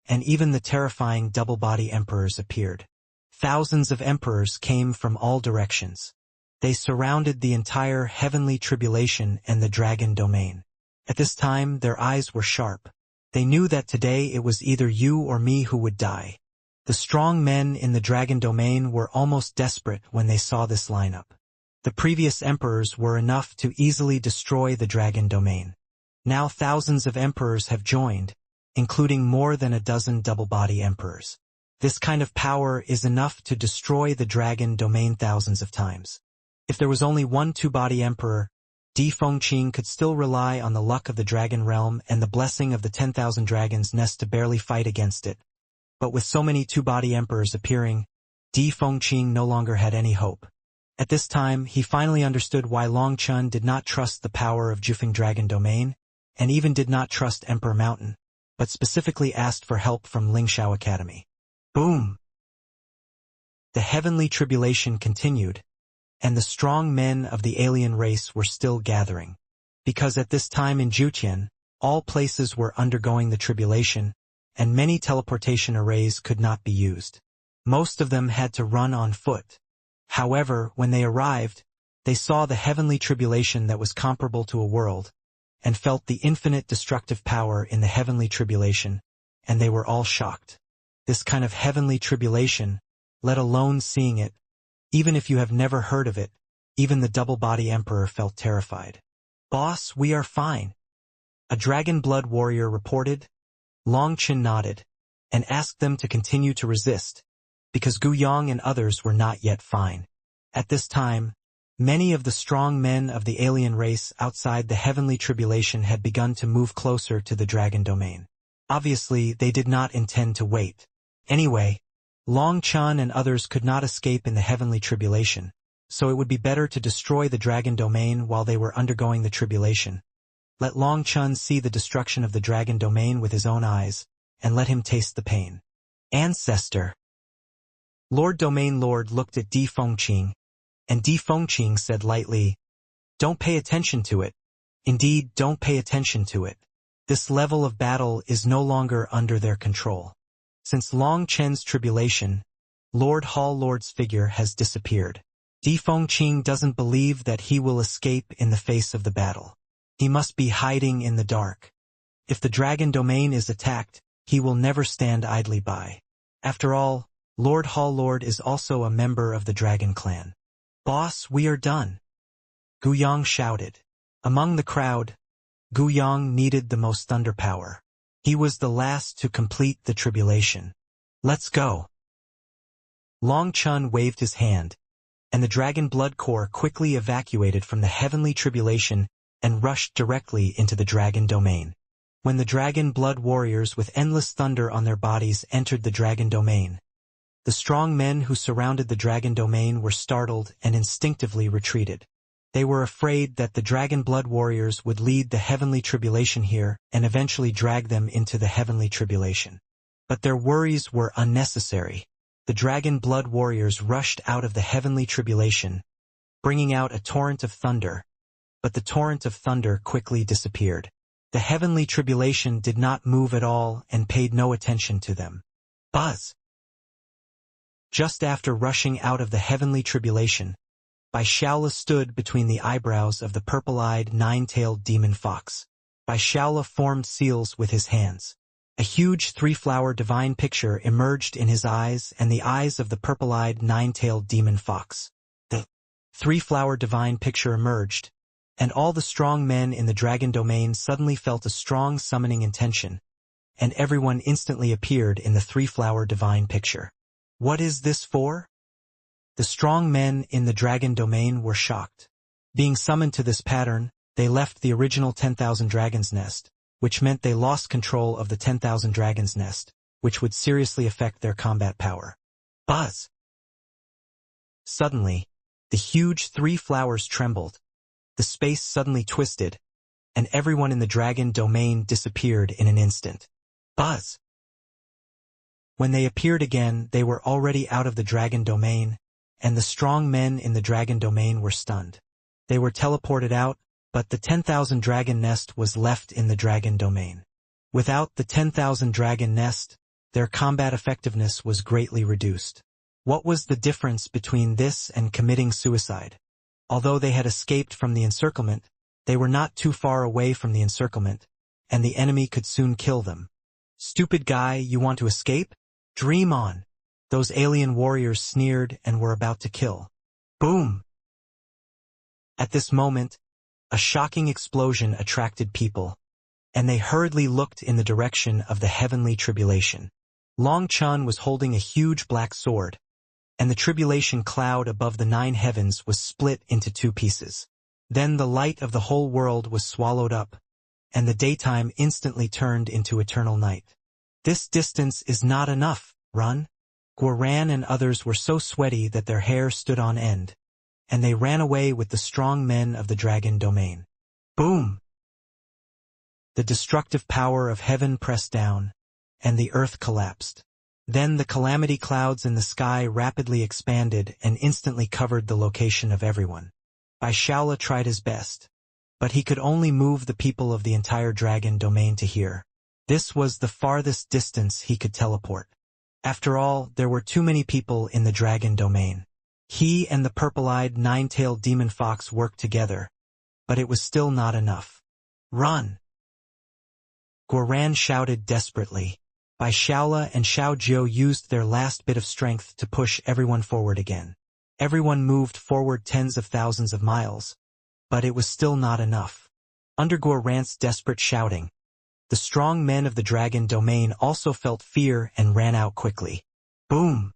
A: and even the terrifying double-body emperors appeared. Thousands of emperors came from all directions. They surrounded the entire heavenly tribulation and the dragon domain. At this time, their eyes were sharp. They knew that today it was either you or me who would die. The strong men in the dragon domain were almost desperate when they saw this lineup. The previous emperors were enough to easily destroy the dragon domain. Now thousands of emperors have joined, including more than a dozen double-body emperors. This kind of power is enough to destroy the dragon domain thousands of times. If there was only one two-body emperor, Di Fengqing could still rely on the luck of the dragon realm and the blessing of the 10,000 dragons nest to barely fight against it. But with so many two-body emperors appearing, Di Fengqing no longer had any hope. At this time, he finally understood why Long Chun did not trust the power of Jufeng Dragon Domain, and even did not trust Emperor Mountain, but specifically asked for help from Lingshao Academy. Boom! The heavenly tribulation continued, and the strong men of the alien race were still gathering. Because at this time in Jutian, all places were undergoing the tribulation, and many teleportation arrays could not be used. Most of them had to run on foot. However, when they arrived, they saw the heavenly tribulation that was comparable to a world, and felt the infinite destructive power in the heavenly tribulation, and they were all shocked. This kind of heavenly tribulation, let alone seeing it, even if you have never heard of it, even the double-body emperor felt terrified. "Boss, we are fine," a dragon blood warrior reported. Long Chun nodded, and asked them to continue to resist, because Gu Yong and others were not yet fine. At this time, many of the strong men of the alien race outside the heavenly tribulation had begun to move closer to the dragon domain. Obviously, they did not intend to wait. Anyway, Long Chun and others could not escape in the heavenly tribulation, so it would be better to destroy the dragon domain while they were undergoing the tribulation. Let Long Chun see the destruction of the dragon domain with his own eyes, and let him taste the pain. Ancestor. Lord Domain Lord looked at Di Fengqing, and Di Fengqing said lightly, "Don't pay attention to it. Indeed, don't pay attention to it. This level of battle is no longer under their control. Since Long Chen's tribulation, Lord Hall Lord's figure has disappeared. Di Fengqing doesn't believe that he will escape in the face of the battle. He must be hiding in the dark. If the dragon domain is attacked, he will never stand idly by. After all, Lord Hall Lord is also a member of the dragon clan." "Boss, we are done," Gu Yong shouted. Among the crowd, Gu Yong needed the most thunder power. He was the last to complete the tribulation. "Let's go." Long Chun waved his hand, and the dragon blood core quickly evacuated from the heavenly tribulation and rushed directly into the dragon domain. When the dragon blood warriors with endless thunder on their bodies entered the dragon domain, the strong men who surrounded the dragon domain were startled and instinctively retreated. They were afraid that the dragon blood warriors would lead the heavenly tribulation here and eventually drag them into the heavenly tribulation. But their worries were unnecessary. The dragon blood warriors rushed out of the heavenly tribulation, bringing out a torrent of thunder, but the torrent of thunder quickly disappeared. The heavenly tribulation did not move at all and paid no attention to them. Buzz! Just after rushing out of the heavenly tribulation, Baishaula stood between the eyebrows of the purple-eyed, nine-tailed demon fox. Baishaula formed seals with his hands. A huge three-flower divine picture emerged in his eyes and the eyes of the purple-eyed, nine-tailed demon fox. The three-flower divine picture emerged, and all the strong men in the dragon domain suddenly felt a strong summoning intention, and everyone instantly appeared in the three-flower divine picture. What is this for? The strong men in the dragon domain were shocked. Being summoned to this pattern, they left the original 10,000 Dragons Nest, which meant they lost control of the 10,000 Dragons Nest, which would seriously affect their combat power. Buzz! Suddenly, the huge three flowers trembled, the space suddenly twisted, and everyone in the dragon domain disappeared in an instant. Buzz! When they appeared again, they were already out of the dragon domain, and the strong men in the dragon domain were stunned. They were teleported out, but the 10,000 dragon nest was left in the dragon domain. Without the 10,000 dragon nest, their combat effectiveness was greatly reduced. What was the difference between this and committing suicide? Although they had escaped from the encirclement, they were not too far away from the encirclement, and the enemy could soon kill them. Stupid guy, you want to escape? Dream on. Those alien warriors sneered and were about to kill. Boom! At this moment, a shocking explosion attracted people, and they hurriedly looked in the direction of the heavenly tribulation. Long Chun was holding a huge black sword, and the tribulation cloud above the 9 heavens was split into 2 pieces. Then the light of the whole world was swallowed up, and the daytime instantly turned into eternal night. This distance is not enough, run! Guoran and others were so sweaty that their hair stood on end, and they ran away with the strong men of the dragon domain. Boom! The destructive power of heaven pressed down, and the earth collapsed. Then the calamity clouds in the sky rapidly expanded and instantly covered the location of everyone. Baishaula tried his best, but he could only move the people of the entire dragon domain to here. This was the farthest distance he could teleport. After all, there were too many people in the dragon domain. He and the purple-eyed, 9-tailed demon fox worked together, but it was still not enough. Run! Guoran shouted desperately. Baishaula and Xiaojiu used their last bit of strength to push everyone forward again. Everyone moved forward tens of thousands of miles, but it was still not enough. Under Guoran's desperate shouting, the strong men of the dragon domain also felt fear and ran out quickly. Boom!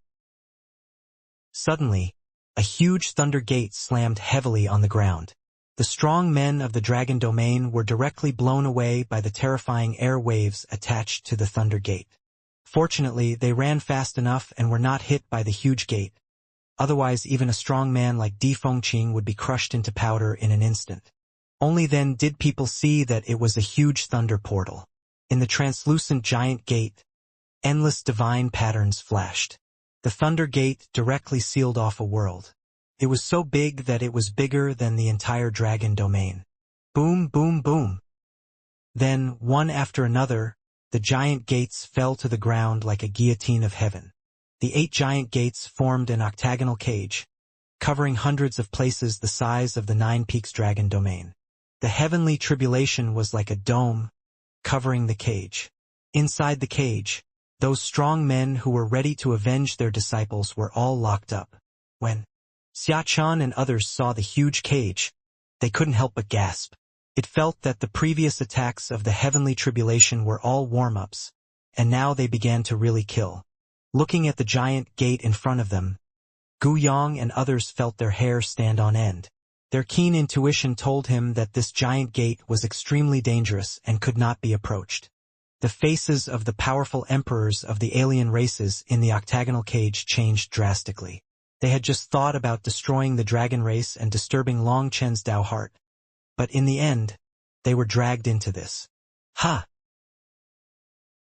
A: Suddenly, a huge thunder gate slammed heavily on the ground. The strong men of the dragon domain were directly blown away by the terrifying air waves attached to the thunder gate. Fortunately, they ran fast enough and were not hit by the huge gate. Otherwise, even a strong man like Di Fengqing would be crushed into powder in an instant. Only then did people see that it was a huge thunder portal. In the translucent giant gate, endless divine patterns flashed. The thunder gate directly sealed off a world. It was so big that it was bigger than the entire dragon domain. Boom, boom, boom. Then, one after another, the giant gates fell to the ground like a guillotine of heaven. The 8 giant gates formed an octagonal cage, covering hundreds of places the size of the 9 Peaks dragon domain. The heavenly tribulation was like a dome, covering the cage. Inside the cage, those strong men who were ready to avenge their disciples were all locked up. When Xiachan and others saw the huge cage, they couldn't help but gasp. It felt that the previous attacks of the heavenly tribulation were all warm-ups, and now they began to really kill. Looking at the giant gate in front of them, Gu Yang and others felt their hair stand on end. Their keen intuition told him that this giant gate was extremely dangerous and could not be approached. The faces of the powerful emperors of the alien races in the octagonal cage changed drastically. They had just thought about destroying the dragon race and disturbing Long Chen's Dao heart. But in the end, they were dragged into this. Ha!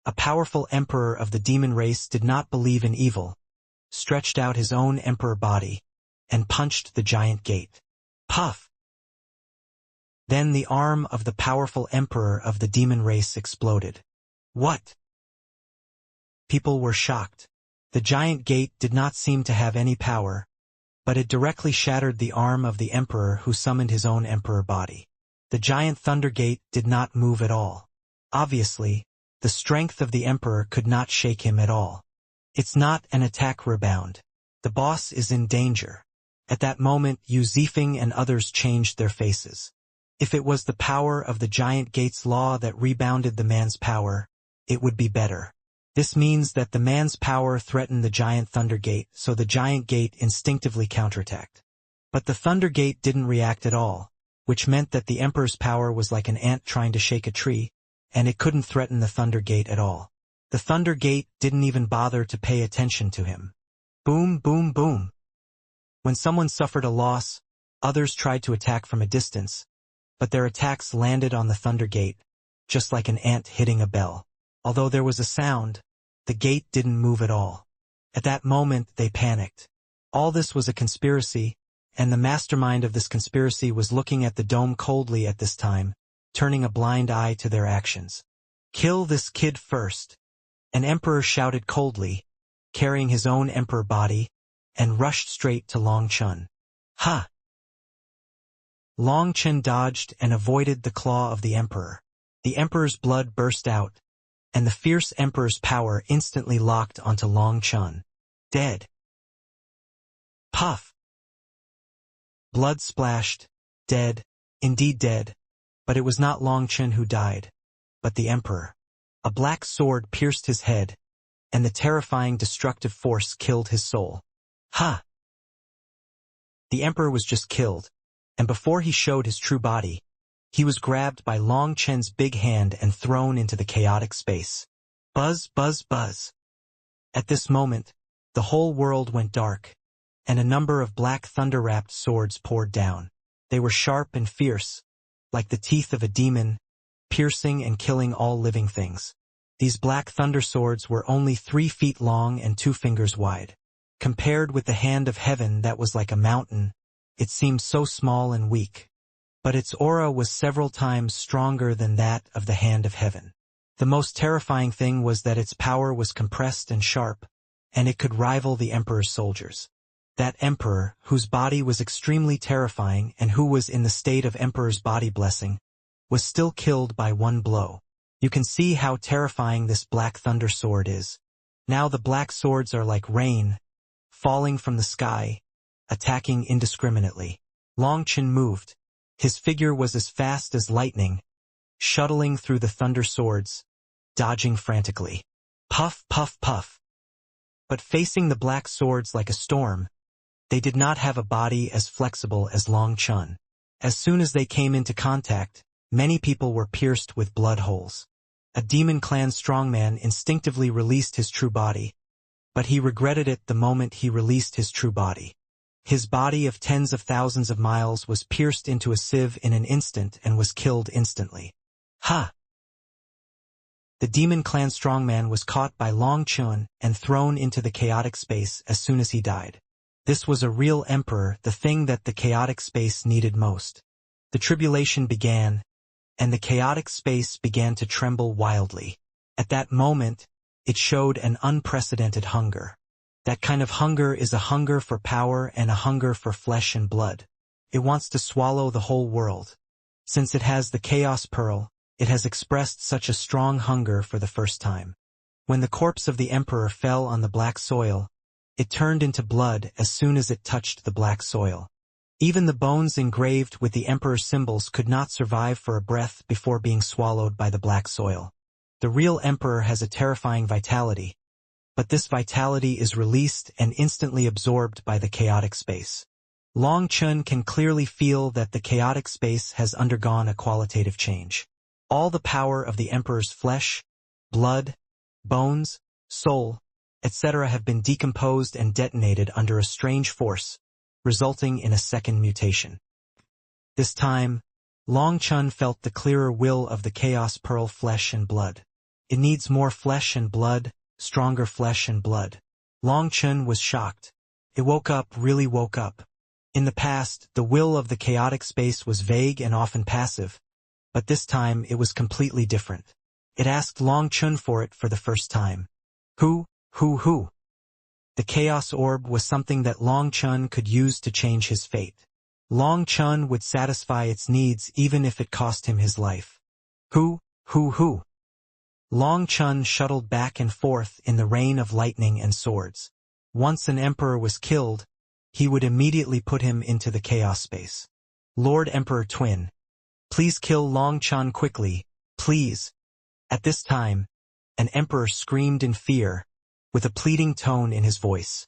A: A powerful emperor of the demon race did not believe in evil, stretched out his own emperor body, and punched the giant gate. Puff! Then the arm of the powerful emperor of the demon race exploded. What? People were shocked. The giant gate did not seem to have any power, but it directly shattered the arm of the emperor who summoned his own emperor body. The giant thunder gate did not move at all. Obviously, the strength of the emperor could not shake him at all. It's not an attack rebound. The boss is in danger. At that moment, Yu Zifeng and others changed their faces. If it was the power of the giant gate's law that rebounded the man's power, it would be better. This means that the man's power threatened the giant thunder gate, so the giant gate instinctively counterattacked. But the thunder gate didn't react at all, which meant that the emperor's power was like an ant trying to shake a tree, and it couldn't threaten the thunder gate at all. The thunder gate didn't even bother to pay attention to him. Boom, boom, boom. When someone suffered a loss, others tried to attack from a distance, but their attacks landed on the thunder gate, just like an ant hitting a bell. Although there was a sound, the gate didn't move at all. At that moment, they panicked. All this was a conspiracy, and the mastermind of this conspiracy was looking at the dome coldly at this time, turning a blind eye to their actions. Kill this kid first. An emperor shouted coldly, carrying his own emperor body, and rushed straight to Long Chen. Ha! Long Chen dodged and avoided the claw of the emperor. The emperor's blood burst out, and the fierce emperor's power instantly locked onto Long Chen. Dead. Puff! Blood splashed. Dead. Indeed dead. But it was not Long Chen who died, but the emperor. A black sword pierced his head, and the terrifying destructive force killed his soul. Ha! The emperor was just killed, and before he showed his true body, he was grabbed by Long Chen's big hand and thrown into the chaotic space. Buzz, buzz, buzz. At this moment, the whole world went dark, and a number of black thunder-wrapped swords poured down. They were sharp and fierce, like the teeth of a demon, piercing and killing all living things. These black thunder swords were only 3 feet long and 2 fingers wide. Compared with the hand of heaven that was like a mountain, it seemed so small and weak. But its aura was several times stronger than that of the hand of heaven. The most terrifying thing was that its power was compressed and sharp, and it could rival the emperor's soldiers. That emperor, whose body was extremely terrifying and who was in the state of emperor's body blessing, was still killed by one blow. You can see how terrifying this black thunder sword is. Now the black swords are like rain, falling from the sky, attacking indiscriminately. Long Chen moved. His figure was as fast as lightning, shuttling through the thunder swords, dodging frantically. Puff, puff, puff. But facing the black swords like a storm, they did not have a body as flexible as Long Chen. As soon as they came into contact, many people were pierced with blood holes. A demon clan strongman instinctively released his true body, but he regretted it the moment he released his true body. His body of tens of thousands of miles was pierced into a sieve in an instant and was killed instantly. Ha! The demon clan strongman was caught by Long Chen and thrown into the chaotic space as soon as he died. This was a real emperor, the thing that the chaotic space needed most. The tribulation began, and the chaotic space began to tremble wildly. At that moment, it showed an unprecedented hunger. That kind of hunger is a hunger for power and a hunger for flesh and blood. It wants to swallow the whole world. Since it has the Chaos Pearl, it has expressed such a strong hunger for the first time. When the corpse of the emperor fell on the black soil, it turned into blood as soon as it touched the black soil. Even the bones engraved with the emperor's symbols could not survive for a breath before being swallowed by the black soil. The real emperor has a terrifying vitality, but this vitality is released and instantly absorbed by the chaotic space. Long Chen can clearly feel that the chaotic space has undergone a qualitative change. All the power of the emperor's flesh, blood, bones, soul, etc. have been decomposed and detonated under a strange force, resulting in a second mutation. This time, Long Chun felt the clearer will of the Chaos Pearl flesh and blood. It needs more flesh and blood, stronger flesh and blood. Long Chun was shocked. It really woke up. In the past, the will of the chaotic space was vague and often passive, but this time it was completely different. It asked Long Chun for it for the first time. Who? The Chaos Orb was something that Long Chun could use to change his fate. Long Chun would satisfy its needs even if it cost him his life. Who? Long Chun shuttled back and forth in the rain of lightning and swords. Once an emperor was killed, he would immediately put him into the chaos space. Lord Emperor Twin, please kill Long Chun quickly, please. At this time, an emperor screamed in fear, with a pleading tone in his voice.